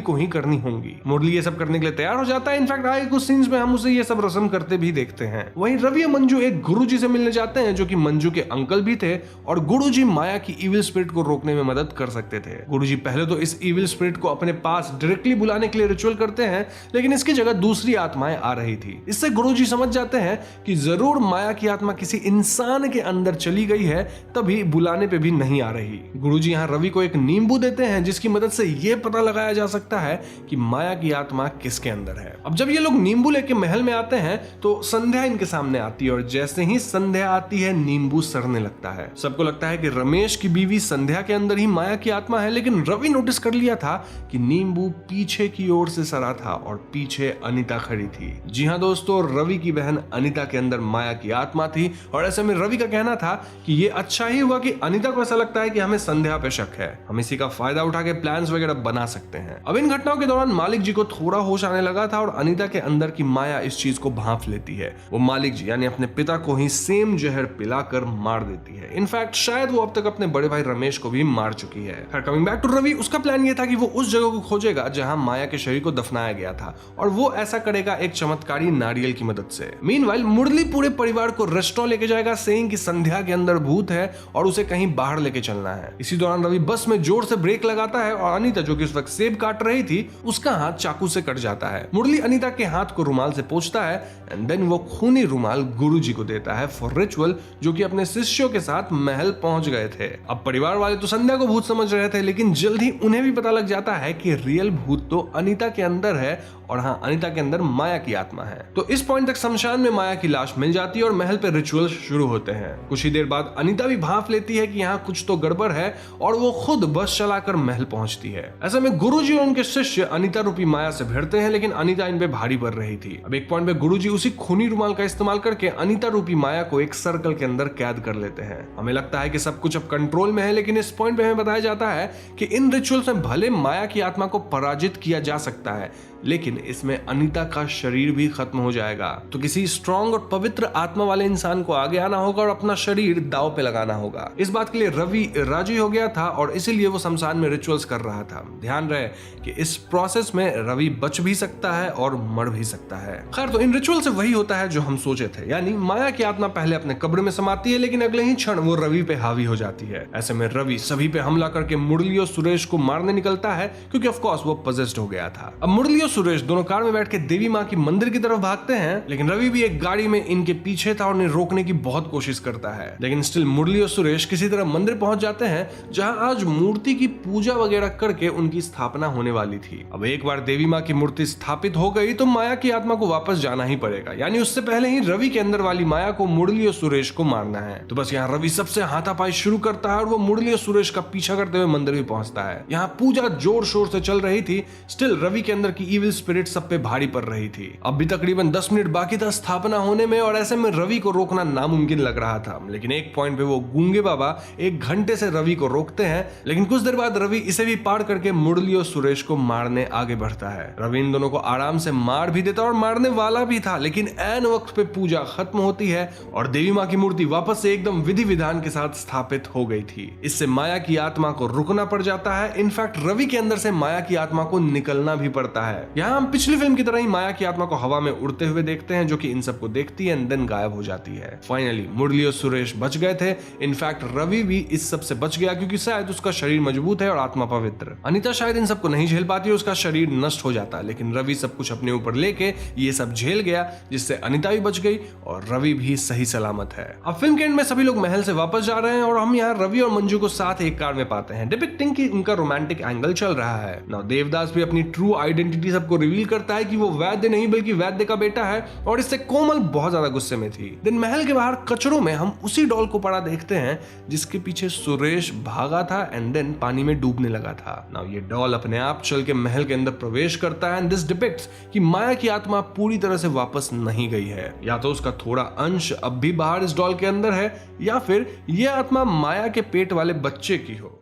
को ही करनी होंगी। मुरली ये सब करने के लिए तैयार हो जाता है। इनफैक्ट आगे कुछ सीन्स में हम उसे ये सब रस्म करते भी देखते हैं। वहीं रवि और मंजू एक गुरुजी से मिलने जाते हैं जो कि मंजू के अंकल भी थे और गुरुजी माया की इविल स्पिरिट को रोकने में मदद कर सकते थे। गुरुजी पहले तो इस इविल स्पिरिट को अपने पास डायरेक्टली बुलाने के लिए रिचुअल करते हैं, लेकिन इसकी जगह दूसरी आत्माएं आ रही थी। इससे गुरुजी समझ जाते हैं कि जरूर माया की आत्मा किसी इंसान के अंदर चली गई है, तभी बुलाने पे भी नहीं आ रही। गुरुजी यहाँ रवि को एक नींबू देते देते हैं जिसकी मदद से ये पता लगाया जा सकता है कि माया की आत्मा किसके अंदर है। अब जब ये लोग नींबू लेके महल में आते हैं तो संध्या इनके सामने आती है और जैसे ही संध्या आती है नींबू सड़ने लगता है। सबको लगता है कि रमेश की बीवी संध्या के अंदर ही माया की आत्मा है, लेकिन रवि नोटिस कर लिया था कि नींबू पीछे की ओर से सड़ा था और पीछे अनीता खड़ी थी। जी हाँ दोस्तों, रवि की बहन अनीता के अंदर माया की आत्मा थी और ऐसे में रवि का कहना था कि ये अच्छा ही हुआ कि अनीता को ऐसा लगता है कि हमें संध्या पे शक है, हम इसी का फायदा उठा के प्लान्स वगैरह बना सकते हैं। अब इन घटनाओं के दौरान मालिक जी को थोड़ा होश आने लगा था और अनीता के अंदर की माया इस चीज को भांप लेती है। वो मालिक जी यानी अपने पिता को ही सेम जहर पिलाकर मार देती है। इनफैक्ट शायद वो अब तक अपने बड़े भाई रमेश को भी मार चुकी है। कमिंग बैक टू रवि, उसका प्लान ये था कि वो उस जगह को खोजेगा जहां माया के शरीर को दफनाया गया था और वो ऐसा करेगा एक चमत्कारी नारियल की मदद से। मीनवाइल मुरली पूरे परिवार को रेस्टोरेंट लेके जाएगा सेइंग कि संध्या के अंदर भूत है और उसे कहीं बाहर लेके चलना है। इसी दौरान रवि बस में जोर से ब्रेक लगाता है और अनीता जो कि उस वक्त सेब काट रही थी उसका हाथ चाकू से कट जाता है। मुरली अनीता के हाथ को रुमाल से पोंछता है एंड देन वो खूनी रुमाल गुरुजी को देता है फॉर रिचुअल, जो कि अपने शिष्यों के साथ महल पहुंच गए थे। अब परिवार वाले तो संध्या को भूत समझ रहे थे, लेकिन जल्द ही उन्हें भी पता लग जाता है कि रियल भूत तो अनीता के अंदर है और हाँ, अनीता के अंदर माया की आत्मा है। तो इस पॉइंट तक शमशान में माया की लाश मिल जाती है और महल पे रिचुअल शुरू होते हैं। कुछ ही देर बाद अनीता भी भांप लेती है कि यहाँ कुछ तो गड़बड़ है और वो खुद बस चलाकर महल पहुंचती है। ऐसे में गुरुजी और उनके शिष्य अनीता रूपी माया से भिड़ते हैं, लेकिन अनीता इन पे भारी पड़ रही थी। अब एक पॉइंट पे गुरुजी उसी खूनी रुमाल का इस्तेमाल करके अनीता रूपी माया को एक सर्कल के अंदर कैद कर लेते हैं। हमें लगता है कि सब कुछ अब कंट्रोल में है, लेकिन इस पॉइंट पे हमें बताया जाता है कि इन रिचुअल्स में भले माया की आत्मा को पराजित किया जा सकता है, लेकिन इसमें अनीता का शरीर भी खत्म हो जाएगा। तो किसी स्ट्रॉन्ग और पवित्र आत्मा वाले इंसान को आगे आना होगा और अपना शरीर दांव पे लगाना होगा। इस बात के लिए रवि राजी हो गया था और इसीलिए वो शमशान में रिचुअल्स कर रहा था। ध्यान रहे कि इस प्रोसेस में रवि बच भी सकता है और मर भी सकता है। खैर, तो इन रिचुअल से वही होता है जो हम सोचे थे, यानी माया की आत्मा पहले अपने कब्र में समाती है, लेकिन अगले ही क्षण वो रवि पे हावी हो जाती है। ऐसे में रवि सभी पे हमला करके मुरली और सुरेश को मारने निकलता है, क्योंकि ऑफ कोर्स वो पजेस्ड हो गया था। अब मुरली और सुरेश दोनों कार में बैठ के देवी माँ की मंदिर की तरफ भागते हैं, लेकिन रवि भी एक गाड़ी में इनके पीछे था और उन्हें रोकने की बहुत कोशिश करता है। लेकिन स्टिल मुरली और सुरेश किसी तरह मंदिर पहुंच जाते हैं, जहां आज मूर्ति की पूजा वगैरह करके उनकी स्थापना होने वाली थी। अब एक बार देवी माँ की मूर्ति स्थापित हो गई तो माया की आत्मा को वापस जाना ही पड़ेगा, यानी उससे पहले ही रवि के अंदर वाली माया को मुरली और सुरेश को मारना है। तो बस यहाँ रवि सबसे हाथापाई शुरू करता है और वो मुरली और सुरेश का पीछा करते हुए मंदिर भी पहुंचता है। यहाँ पूजा जोर शोर से चल रही थी, स्टिल रवि के अंदर की इविल स्पिरिट सब पे भारी पड़ रही थी। अब भी तकरीबन 10 मिनट बाकी था स्थापना होने में और ऐसे में रवि को रोकना नामुमकिन लग रहा था। लेकिन एक पॉइंट पे वो गूंगे बाबा 1 घंटे से रवि को रोकते हैं, लेकिन कुछ देर बाद रवि इसे भी पार करके मुरली और सुरेश को मारने आगे बढ़ता है। रवि इन दोनों को आराम से मार भी देता और मारने वाला भी था, लेकिन ऐन वक्त पे पूजा खत्म होती है और देवी माँ की मूर्ति वापस से एकदम विधि विधान के साथ स्थापित हो गई थी। इससे माया की आत्मा को रुकना पड़ जाता है। इनफैक्ट रवि के अंदर से माया की आत्मा को निकलना भी पड़ता है। यहाँ हम पिछली फिल्म की तरह ही माया की आत्मा को हवा में उड़ते हुए देखते हैं, जो कि इन सबको देखती है एंड देन गायब हो जाती है। फाइनली मुरली और सुरेश बच गए थे। इनफैक्ट रवि भी इस सब से बच गया, क्योंकि शायद उसका शरीर मजबूत है और आत्मा पवित्र। अनीता शायद इन सबको नहीं झेल पाती, उसका शरीर नष्ट हो जाता, लेकिन रवि सब कुछ अपने ऊपर लेके ये सब झेल गया, जिससे अनीता भी बच गई और रवि भी सही सलामत है। अब फिल्म के एंड में सभी लोग महल से वापस जा रहे हैं और हम यहाँ रवि और मंजू को साथ एक कार में पाते हैं, डिपिक्टिंग कि उनका रोमांटिक एंगल चल रहा है। नाउ देवदास भी अपनी ट्रू आइडेंटिटी सबको रिवील करता है कि वो वैद्य नहीं बल्कि वैद्य का बेटा है, और इससे कोमल बहुत ज्यादा गुस्से में थी। दिन महल के बाहर कचरों में हम उसी डॉल को पड़ा देखते हैं जिसके पीछे सुरेश भागा था एंड देन पानी में डूबने लगा था। नाउ ये डॉल अपने आप चल के महल के अंदर प्रवेश करता है एंड दिस डिपिक्ट्स कि माया की आत्मा पूरी तरह से वापस नहीं गई है। या तो उसका थोड़ा अंश अब भी बाहर इस डॉल के अंदर है, या फिर यह आत्मा माया के पेट वाले बच्चे की हो।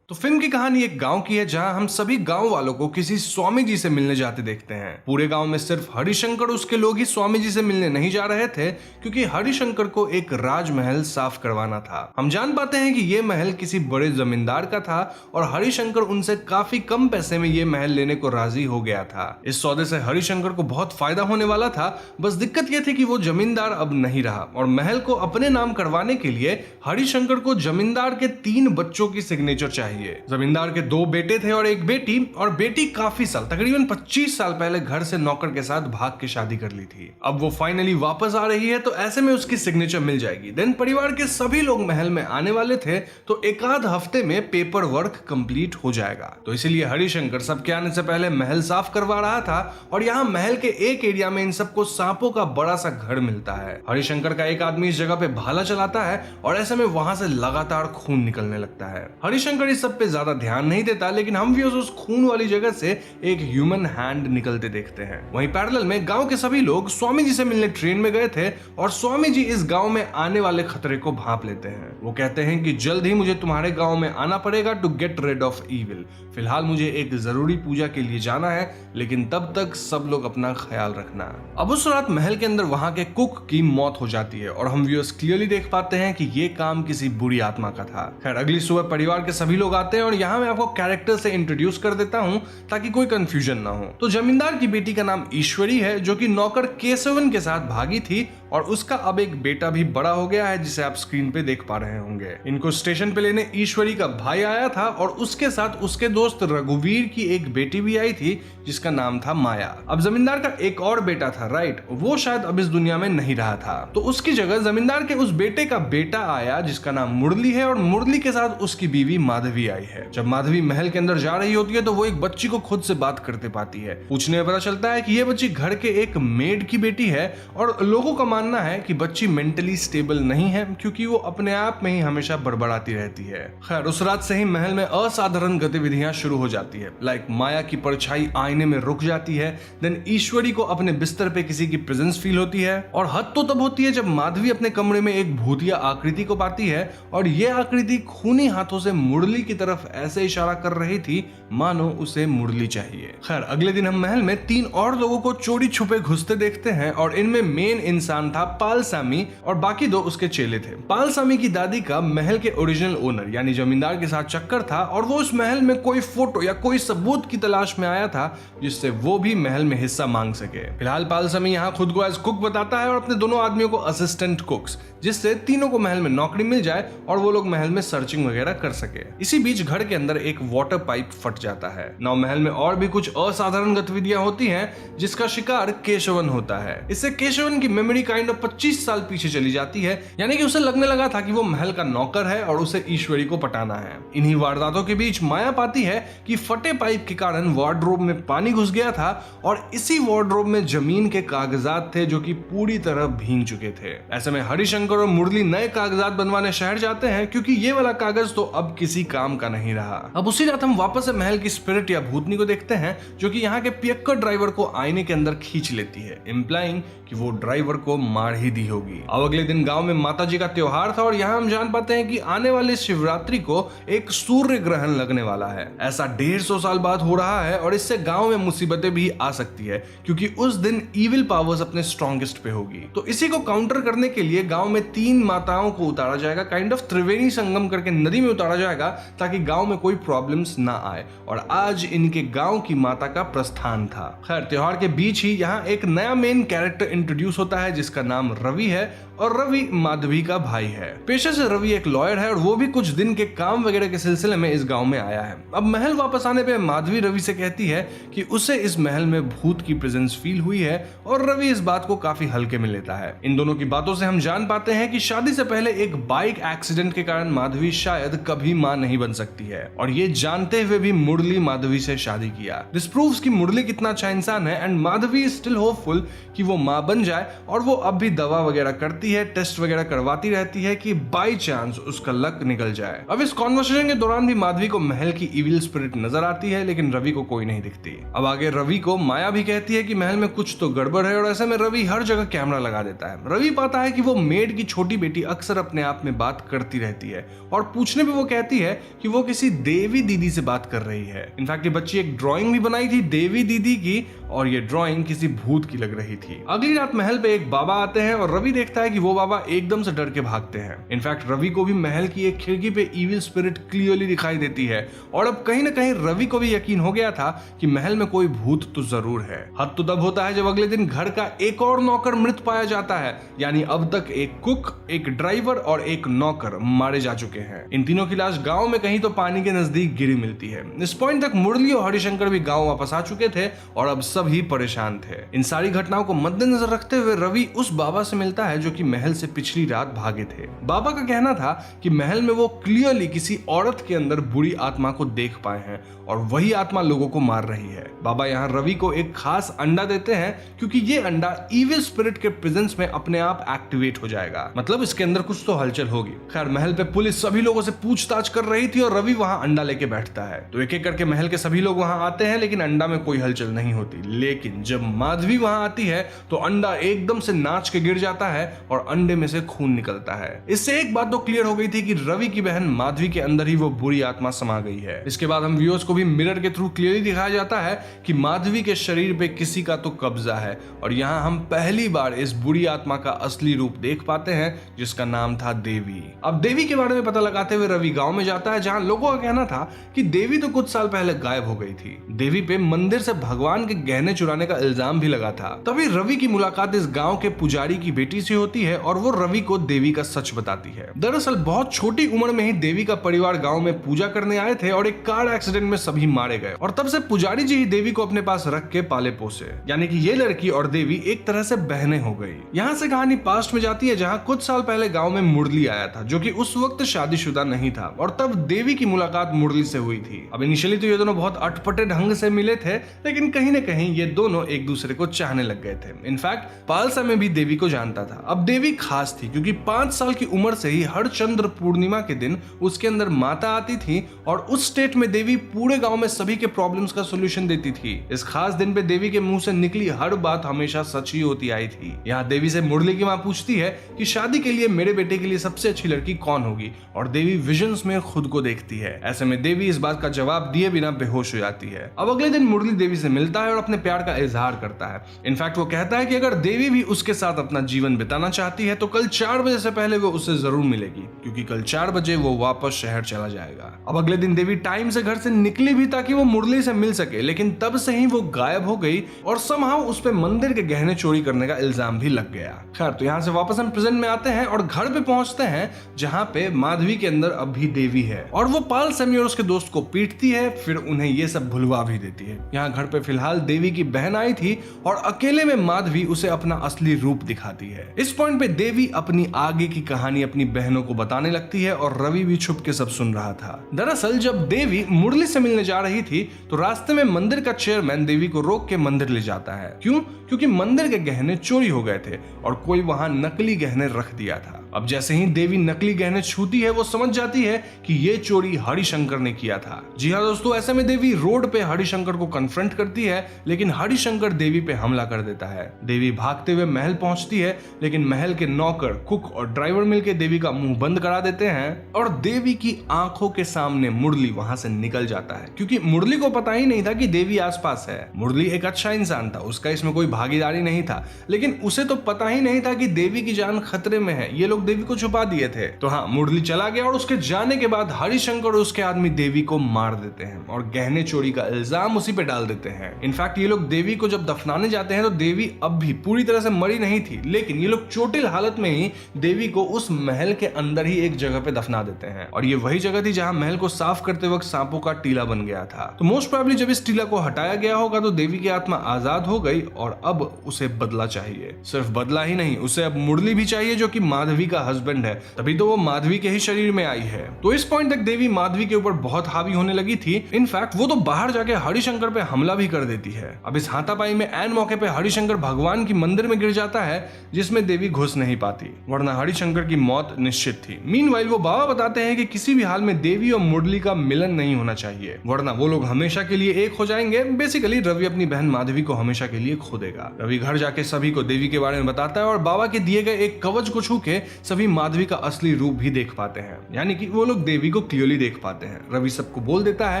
तो फिल्म की कहानी एक गांव की है, जहां हम सभी गांव वालों को किसी स्वामी जी से मिलने जाते देखते हैं। पूरे गांव में सिर्फ हरिशंकर उसके लोग ही स्वामी जी से मिलने नहीं जा रहे थे, क्योंकि हरिशंकर को एक राजमहल साफ करवाना था। हम जान पाते हैं कि यह महल किसी बड़े जमींदार का था और हरिशंकर उनसे काफी कम पैसे में यह महल लेने को राजी हो गया था। इस सौदे से हरिशंकर को बहुत फायदा होने वाला था। बस दिक्कत यह थी कि वो जमींदार अब नहीं रहा और महल को अपने नाम करवाने के लिए हरिशंकर को जमींदार के 3 बच्चों की सिग्नेचर चाहिए। चाहिए। जमींदार के 2 बेटे थे और एक बेटी, और बेटी काफी साल, तकरीबन 25 साल पहले घर से नौकर के साथ भाग के शादी कर ली थी। अब वो फाइनली वापस आ रही है, तो ऐसे में उसकी सिग्नेचर मिल जाएगी। देन परिवार के सभी लोग महल में आने वाले थे, तो एक आध हफ्ते में पेपर वर्क कंप्लीट हो जाएगा। तो इसीलिए हरिशंकर सबके आने से पहले महल साफ करवा रहा था, और यहाँ महल के एक एरिया में इन सबको सांपों का बड़ा सा घर मिलता है। हरिशंकर का एक आदमी इस जगह पे भाला चलाता है, और ऐसे में वहां से लगातार खून निकलने लगता है। हरिशंकर इस सब पे ज्यादा ध्यान नहीं देता, लेकिन हम भी उस खून वाली जगह से एक ह्यूमन हैंड निकलते देखते हैं। वहीं पैरेलल में गांव के सभी लोग स्वामी जी से मिलने ट्रेन में गए थे, और स्वामी जी इस गांव में आने वाले खतरे को भांप लेते हैं। वो कहते हैं कि जल्द ही मुझे तुम्हारे गांव में आना पड़ेगा to get rid of evil. फिलहाल मुझे एक जरूरी पूजा के लिए जाना है, लेकिन तब तक सब लोग अपना ख्याल रखना। अब उस रात महल के अंदर वहां के कुक की मौत हो जाती है, और हम व्यूअर्स क्लियरली देख पाते हैं कि ये काम किसी बुरी आत्मा का था। खैर अगली सुबह परिवार के सभी लोग आते हैं, और यहाँ मैं आपको कैरेक्टर से इंट्रोड्यूस कर देता हूँ ताकि कोई कंफ्यूजन ना हो। तो जमींदार की बेटी का नाम ईश्वरी है, जो कि नौकर केशवन के साथ भागी थी, और उसका अब एक बेटा भी बड़ा हो गया है, जिसे आप स्क्रीन पे देख पा रहे होंगे। इनको स्टेशन पे लेने ईश्वरी का भाई आया था, और उसके साथ उसके दोस्त रघुवीर की एक बेटी भी आई थी, जिसका नाम था माया। अब जमींदार का एक और बेटा था, राइट, वो शायद अब इस दुनिया में नहीं रहा था, तो उसकी जगह जमींदार के उस बेटे का बेटा आया, जिसका नाम मुरली है, और मुरली के साथ उसकी बीवी माधवी आई है। जब माधवी महल के अंदर जा रही होती है, तो वो एक बच्ची को खुद से बात करते पाती है। पूछने में पता चलता है कि ये बच्ची घर के एक मेड की बेटी है, और लोगों का मानना है कि बच्ची मेंटली स्टेबल नहीं है, क्योंकि वो अपने आप में ही हमेशा बड़बड़ाती रहती है। खैर उस रात से ही महल में असाधारण गतिविधियां शुरू हो जाती है। लाइक माया की परछाई आईने में रुक जाती है, देन ईश्वरी को अपने बिस्तर पे किसी की प्रेजेंस फील होती है, और हद तो तब होती है जब माधवी अपने कमरे में एक भूतिया आकृति को पाती है, और ये आकृति खूनी हाथों से मुरली की तरफ ऐसे इशारा कर रही थी मानो उसे मुरली चाहिए। खैर अगले दिन हम महल में 3 और लोगों को चोरी छुपे घुसते देखते हैं, और इनमें मेन इंसान था पालसामी, और बाकी 2 उसके चेले थे। पालसामी की दादी का महल के ओरिजिनल ओनर यानी जमींदार के साथ चक्कर था, और वो उस महल में कोई फोटो या कोई सबूत की तलाश में आया था, जिससे वो भी महल में हिस्सा मांग सके। फिलहाल पालसामी यहाँ खुद को एज कुक बताता है, और अपने दोनों आदमियों को असिस्टेंट कुक्स, जिससे तीनों को महल में नौकरी मिल जाए और वो लोग महल में सर्चिंग वगैरह कर सके। इसी बीच घर के अंदर एक वाटर पाइप फट जाता है। नौ महल में और भी कुछ असाधारण गतिविधियां होती हैं, जिसका शिकार केशवन होता है। इससे केशवन की मेमोरी काइंड ऑफ 25 साल पीछे चली जाती है, यानी कि उसे लगने लगा था कि वो महल का नौकर है और उसे ईश्वरी को पटाना है। इन्हीं वारदातों के बीच माया पाती है कि फटे पाइप के कारण वार्डरोब में पानी घुस गया था, और इसी वार्डरोब में जमीन के कागजात थे जो कि पूरी तरह भीग चुके थे। ऐसे में हरिशंकर और मुरली नए कागजात बनवाने शहर जाते हैं, क्योंकि ये वाला कागज तो अब किसी काम का नहीं रहा। अब उसी रात हम वापस से महल की स्पिरिट या भूतनी को देखते हैं, जो कि यहाँ के पियक्कर ड्राइवर को आईने के अंदर खींच लेती है, इम्प्लाइंग कि वो ड्राइवर को मार ही दी होगी। अब अगले दिन गांव में माताजी का त्योहार था, और यहाँ हम जान पाते हैं कि आने वाले शिवरात्रि को एक सूर्य ग्रहण लगने वाला है। ऐसा 150 साल बाद हो रहा है, और इससे गांव में मुसीबतें भी आ सकती है, क्योंकि उस दिन इविल पावर्स अपने स्ट्रॉन्गेस्ट पे होगी। तो इसी को काउंटर करने के लिए गांव में 3 माताओं को उतारा जाएगा, काइंड ऑफ त्रिवेणी संगम करके नदी में उतारा जाएगा, ताकि गांव में कोई प्रॉब्लम्स ना आए। और आज इनके गांव की माता का प्रस्थान था। खैर त्योहार के बीच ही यहाँ एक नया मेन कैरेक्टर इंट्रोड्यूस होता है, जिसका नाम रवि है, और रवि माधवी का भाई है। पेशे से रवि एक लॉयर है, और वो भी कुछ दिन के काम वगैरह के सिलसिले में इस गांव में आया है। अब महल वापस आने पे माधवी रवि से कहती है कि उसे इस महल में भूत की प्रेजेंस फील हुई है, और रवि इस बात को काफी हल्के में लेता है। इन दोनों की बातों से हम जान पाते हैं कि शादी से पहले एक बाइक एक्सीडेंट के कारण माधवी शायद कभी मां नहीं बन सकती है, और ये जानते हुए भी मुरली माधवी से शादी किया। दिस प्रूव्स कि मुरली कितना अच्छा इंसान है, and Madhavi is still hopeful कि वो मां बन जाए, और वो अब भी दवा वगैरह करती है, टेस्ट वगैरह करवाती रहती है कि बाय चांस उसका लक निकल जाए। अब इस कॉन्वर्सेशन के दौरान भी माधवी को महल की इविल स्पिरिट नजर आती है, लेकिन रवि को कोई नहीं दिखती। अब आगे रवि को माया भी कहती है कि महल में कुछ तो गड़बड़ है, और ऐसे में रवि हर जगह कैमरा लगा देता है। रवि पाता है कि वो मेड की छोटी बेटी अक्सर अपने आप में बात करती रहती है, और पूछने पे वो कहती है कि वो किसी देवी दीदी से बात कर रही है। इनफैक्ट ये बच्ची एक ड्राइंग भी बनाई थी देवी दीदी की, और ये ड्राइंग किसी भूत की लग रही थी। अगली रात महल पे एक बाबा आते हैं, और रवि देखता है कि वो बाबा एकदम से डर के भागते हैं। इनफैक्ट रवि को भी महल की एक खिड़की पे इविल स्पिरिट क्लियरली दिखाई देती है, और अब कहीं ना कहीं रवि को भी यकीन हो गया था कि महल में कोई भूत तो जरूर है। हद तो तब होता है जब अगले दिन घर का एक और नौकर मृत पाया जाता है, यानी अब तक एक कुक, एक ड्राइवर और एक नौकर मारे जा चुके हैं। इन तीनों की लाश गांव में कहीं तो पानी के नजदीक गिरी मिलती है। इस पॉइंट तक मुरली और हरिशंकर भी गांव वापस आ चुके थे और अब सभी परेशान थे। इन सारी घटनाओं को मद्देनजर रखते हुए रवि उस बाबा से मिलता है जो कि महल से पिछली रात भागे थे। बाबा का कहना था कि महल में वो क्लियरली किसी औरत के अंदर बुरी आत्मा को देख पाए हैं और वही आत्मा लोगों को मार रही है। बाबा यहाँ रवि को एक खास अंडा देते हैं क्योंकि ये अंडा इविल स्पिरिट के प्रेजेंस में अपने आप एक्टिवेट हो जाएगा, मतलब इसके अंदर कुछ तो हलचल होगी। खैर महल पे पुलिस सभी लोगों से पूछताछ कर रही थी और रवि वहां अंडा लेके बैठता है। तो एक एक करके महल के सभी लोग वहां आते हैं लेकिन अंडा में कोई हलचल नहीं होती। लेकिन जब माधवी वहां आती है तो अंडा एकदम से नाच के गिर जाता है और अंडे में से खून निकलता है। इससे एक बात तो क्लियर हो गई थी कि रवि की बहन माधवी के अंदर ही वो बुरी आत्मा समा गई है। इसके बाद हम व्यूअर्स को भी मिरर के थ्रू क्लियरली दिखाया जाता है कि माधवी के शरीर पे किसी का तो कब्जा है और यहाँ हम पहली बार इस बुरी आत्मा का असली रूप देख पाते हैं जिसका नाम था देवी। अब देवी के बारे में पता लगाते हुए रवि गांव में जाता है जहां लोगों का कहना था कि देवी तो कुछ साल पहले गायब हो गई थी। देवी पे मंदिर से भगवान के गहने चुराने का इल्जाम भी लगा था। तभी रवि की मुलाकात इस गांव के पुजारी की बेटी से होती है और वो रवि को देवी का सच बताती है। दरअसल बहुत छोटी उम्र में ही देवी का परिवार गांव में पूजा करने आए थे और एक कार एक्सीडेंट में सभी मारे गए और तब से पुजारी जी ही देवी को अपने पास रख के पाले पोसे, यानी कि ये लड़की और देवी एक तरह से बहनें हो गई। यहाँ से कहानी पास्ट में जाती है जहाँ कुछ साल पहले गांव में मुरली आया था जो कि उस वक्त शादीशुदा नहीं था और तब देवी की मुलाकात मुरली से हुई थी। अब इनिशियली तो ये दोनों बहुत अटपटे ढंग से मिले थे लेकिन कहीं न कहीं ये दोनों एक दूसरे को चाहने लग गए थे। इनफैक्ट पालसा में भी देवी को जानता था। अब देवी खास थी क्योंकि 5 साल की उम्र से ही हर चंद्र पूर्णिमा के दिन उसके अंदर माता आती थी और उस स्टेट में देवी पूरे गांव में सभी के प्रॉब्लम्स का सोल्यूशन देती थी। इस खास दिन पे देवी के मुंह से निकली हर बात हमेशा सच ही होती आई थी। यहाँ देवी से मुरली की मां पूछती है कि शादी के लिए मेरे बेटे के लिए सबसे अच्छी लड़की कौन होगी और देवी विजन्स में खुद को देखती है। ऐसे में देवी इस बात का जवाब दिए बिना बेहोश हो जाती है। अब अगले दिन मुरली देवी से मिलता है और अपने प्यार का इजहार करता है। इनफैक्ट वो कहता है कि अगर देवी भी उसके साथ अपना जीवन बिताना चाहती है तो कल 4 बजे से पहले वो उससे जरूर मिलेगी क्योंकि कल 4 बजे वो वापस शहर चला जाएगा। अब अगले दिन देवी टाइम से घर से निकली भी ताकि वो मुरली से मिल सके लेकिन तब से ही वो गायब हो गई और समहाउ उस पे मंदिर के गहने चोरी करने का इल्जाम भी लग गया। खैर तो यहाँ से वापस हम प्रेजेंट में आते हैं और घर पे पहुंचते हैं जहाँ पे माधवी के अंदर अब भी देवी है और वो पाल सैमी और उसके दोस्त को पीटती है, फिर उन्हें ये सब भुलवा भी देती है। यहाँ घर पे फिलहाल देवी की बहन आई थी और अकेले में माधवी उसे अपना असली रूप दिखाती है। इस पॉइंट पे देवी अपनी आगे की कहानी अपनी बहनों को बताने लगती है और रवि भी छुप के सब सुन रहा था। दरअसल जब देवी मुरली से मिलने जा रही थी तो रास्ते में मंदिर का चेयरमैन देवी को रोक के मंदिर ले जाता है। क्यों? क्योंकि मंदिर के गहने चोरी हो गए थे और कोई वहां नकली गहने रख दिया था। अब जैसे ही देवी नकली गहने छूती है वो समझ जाती है कि ये चोरी हरिशंकर ने किया था। जी हाँ दोस्तों, ऐसे में देवी रोड पे हरिशंकर को कन्फ्रंट करती है लेकिन हरिशंकर देवी पे हमला कर देता है। देवी भागते हुए महल पहुंचती है लेकिन महल के नौकर, कुक और ड्राइवर मिलकर देवी का मुंह बंद करा देते हैं और देवी की आंखों के सामने मुरली वहां से निकल जाता है क्योंकि मुरली को पता ही नहीं था कि देवी आसपास है। मुरली एक अच्छा इंसान था, उसका इसमें कोई भागीदारी नहीं था, लेकिन उसे तो पता ही नहीं था कि देवी की जान खतरे में है। ये लोग देवी को छुपा दिए थे। तो हाँ, मुरली चला गया और उसके जाने के बाद हरिशंकर और उसके आदमी देवी को मार देते हैं और गहने चोरी का इल्जाम उसी पे डाल देते हैं। इनफैक्ट ये लोग देवी को जब दफनाने जाते हैं तो देवी अब भी पूरी तरह से मरी नहीं थी, लेकिन ये लोग चोटिल हालत में ही देवी को उस महल के अंदर ही एक जगह पे दफना देते हैं और ये वही जगह थी जहां महल को साफ करते वक्त सांपों का टीला बन गया था। तो मोस्ट प्रोबेबली जब इस टीला को हटाया गया होगा तो देवी की आत्मा आजाद हो गई और अब उसे बदला चाहिए। सिर्फ बदला ही नहीं, उसे अब मुरली भी चाहिए जो कि माधवी का हस्बैंड है, तभी तो वो माधवी के ही शरीर में आई है। तो इस पॉइंट तक देवी माधवी के ऊपर बहुत हावी होने लगी थी। इनफैक्ट वो तो बाहर जाके हरिशंकर पे हमला भी कर देती है। अब इस हाथापाई में ऐन मौके पे हरिशंकर भगवान की मंदिर में गिर जाता है जिसमें देवी घुस नहीं पाती, वरना हरिशंकर की मौत निश्चित थी। मीनवाइल वो बाबा बताते हैं कि किसी भी हाल में देवी और मुरली का मिलन नहीं होना चाहिए, वरना वो लोग हमेशा के लिए एक हो जाएंगे। बेसिकली रवि अपनी बहन माधवी को हमेशा के लिए खो देगा। रवि घर जाके सभी को देवी के बारे में बताता है और बाबा के दिए गए एक कवच को छू के सभी माधवी का असली रूप भी देख पाते हैं, यानी कि वो लोग देवी को क्लियरली देख पाते हैं। रवि सबको बोल देता है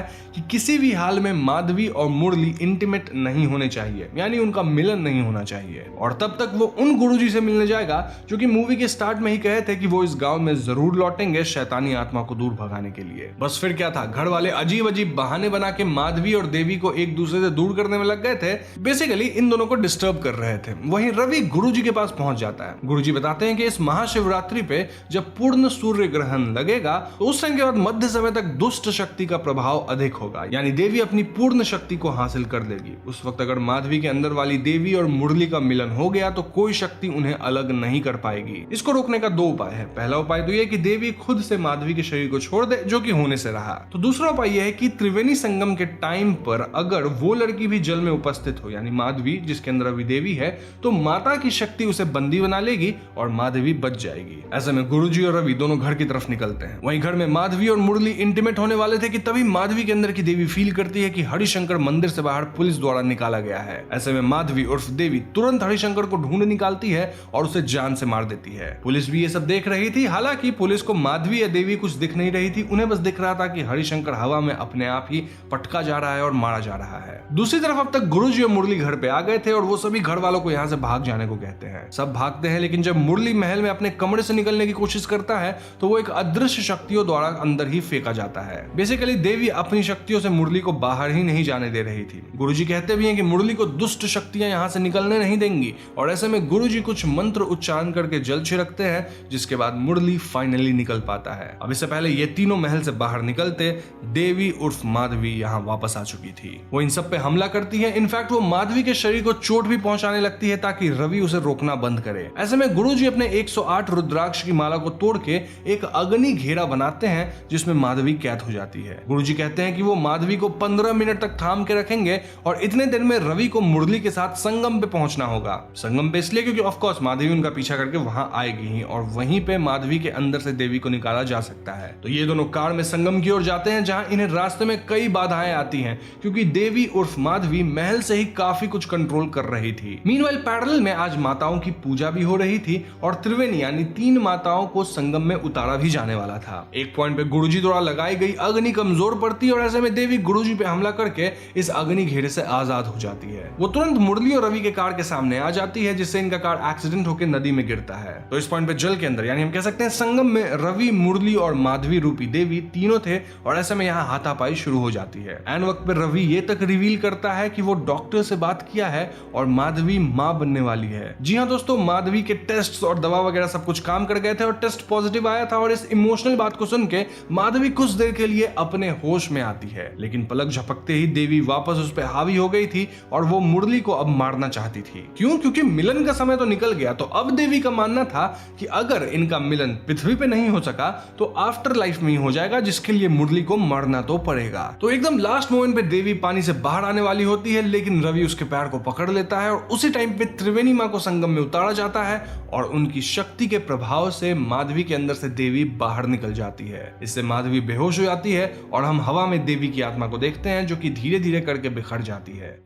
कि किसी भी हाल में माधवी और मुरली इंटीमेट नहीं होने चाहिए, यानी उनका मिलन नहीं होना चाहिए। और तब तक वो उन गुरुजी से मिलने जाएगा जो कि मूवी के स्टार्ट में ही कहे थे कि वो इस गांव में जरूर लौटेंगे शैतानी आत्मा को दूर भगाने के लिए। बस फिर क्या था, घर वाले अजीब अजीब बहाने बना के माधवी और देवी को एक दूसरे से दूर करने में लग गए थे। बेसिकली इन दोनों को डिस्टर्ब कर रहे थे। वहीं रवि गुरुजी के पास पहुंच जाता है। गुरुजी बताते हैं कि इस महाशिवरात्रि महाशिवरात्रि पे जब पूर्ण सूर्य ग्रहण लगेगा तो उस टाइम के बाद मध्य समय तक दुष्ट शक्ति का प्रभाव अधिक होगा, यानी देवी अपनी पूर्ण शक्ति को हासिल कर लेगी। उस वक्त अगर माधवी के अंदर वाली देवी और मुरली का मिलन हो गया तो कोई शक्ति उन्हें अलग नहीं कर पाएगी। इसको रोकने का 2 उपाय है। पहला उपाय तो यह कि देवी खुद से माधवी के शरीर को छोड़ दे, जो कि होने से रहा। तो दूसरा उपाय यह है कि त्रिवेणी संगम के टाइम पर अगर वो लड़की भी जल में उपस्थित हो, यानी माधवी जिसके अंदर अभी देवी है, तो माता की शक्ति उसे बंदी बना लेगी और माधवी बच जाएगी। ऐसे में गुरुजी और रवि दोनों घर की तरफ निकलते हैं। वहीं घर में माधवी और मुरली इंटीमेट होने वाले थे कि तभी माधवी के अंदर की देवी फील करती है कि हरिशंकर मंदिर से बाहर पुलिस द्वारा निकाला गया है। ऐसे में माधवी उर्फ देवी तुरंत हरिशंकर को ढूंढ निकालती है और उसे जान से मार देती है। पुलिस भी ये सब देख रही थी। हालांकि पुलिस को माधवी या देवी कुछ दिख नहीं रही थी, उन्हें बस दिख रहा था कि हरिशंकर हवा में अपने आप ही पटका जा रहा है और मारा जा रहा है। दूसरी तरफ अब तक गुरुजी और मुरली घर पे आ गए थे और वो सभी घर वालों को यहाँ से भाग जाने को कहते हैं। सब भागते हैं, लेकिन जब मुरली महल में अपने कमरे से निकलने की कोशिश करता है तो वो एक अदृश्य शक्तियों द्वारा अंदर ही फेंका जाता है। बेसिकली देवी अपनी शक्तियों से मुरली को बाहर ही नहीं जाने दे रही थी। गुरुजी कहते भी हैं कि मुरली को दुष्ट शक्तियां यहाँ से निकलने नहीं देंगी और ऐसे में गुरुजी कुछ मंत्र उच्चारण करके जल छिड़कते हैं, जिसके बाद मुरली फाइनली निकल पाता है। अब इससे पहले ये तीनों महल से बाहर निकलते देवी उर्फ माधवी यहाँ वापस आ चुकी थी। वो इन सब पे हमला करती है। इनफैक्ट वो माधवी के शरीर को चोट भी पहुंचाने लगती है ताकि रवि उसे रोकना बंद करे। ऐसे में गुरुजी अपने 108 रुद्राक्ष की माला को तोड़ के एक अग्नि घेरा बनाते हैं जिसमें माधवी कैद हो जाती है। गुरुजी कहते हैं कि वो माधवी को 15 मिनट तक थाम के रखेंगे और इतने दिन में रवि को मुरली के साथ संगम पे पहुंचना होगा। संगम पे इसलिए क्योंकि ऑफ कोर्स माधवी उनका पीछा करके वहां आएगी ही और वहीं पे माधवी के अंदर से देवी को निकाला जा सकता है। तो ये दोनों कार में संगम की ओर जाते हैं, जहां इन्हें रास्ते में कई बाधाएं आती हैं क्योंकि देवी उर्फ माधवी महल से ही काफी कुछ कंट्रोल कर रही थी। मीनवाइल पैरेलल में आज माताओं की पूजा भी हो रही थी और त्रिवेणी यानी 3 माताओं को संगम में उतारा भी जाने वाला था। एक पॉइंट पे गुरुजी द्वारा लगाई गई अग्नि कमजोर पड़ती और ऐसे में देवी गुरुजी पे हमला करके इस अग्नि घेरे से आजाद हो जाती है। वो तुरंत मुरली और रवि के कार के सामने आ जाती है, जिससे इनका कार एक्सीडेंट होकर नदी में गिरता है। तो इस पॉइंट पे जल के अंदर यानी हम कह सकते हैं संगम में रवि, मुरली और माधवी रूपी देवी तीनों थे और ऐसे में यहाँ हाथापाई शुरू हो जाती है। एन वक्त पे रवि ये तक रिवील करता है कि वो डॉक्टर से बात किया है और माधवी मां बनने वाली है। जी हाँ दोस्तों, माधवी के टेस्ट और दवा वगैरह सब कुछ काम कर गए थे और टेस्ट पॉजिटिव आया था और इस इमोशनल बात को सुन के माधवी कुछ देर के लिए अपने होश में आती है, लेकिन पलक झपकते ही देवी वापस उस पर हावी हो गई थी और वो मुरली को अब मारना चाहती थी। क्यों? क्योंकि मिलन का समय तो निकल गया। तो अब देवी का मानना था कि अगर इनका मिलन पृथ्वी पे नहीं हो सका तो आफ्टर लाइफ में ही हो जाएगा, जिसके लिए मुरली को मरना तो पड़ेगा। तो एकदम लास्ट मोमेंट पे देवी पानी से बाहर आने वाली होती है, लेकिन रवि उसके पैर को पकड़ लेता है और उसी टाइम पे त्रिवेणी मां को संगम में उतारा जाता है और उनकी शक्ति के प्रभाव से माधवी के अंदर से देवी बाहर निकल जाती है। इससे माधवी बेहोश हो जाती है और हम हवा में देवी की आत्मा को देखते हैं जो कि धीरे धीरे करके बिखर जाती है।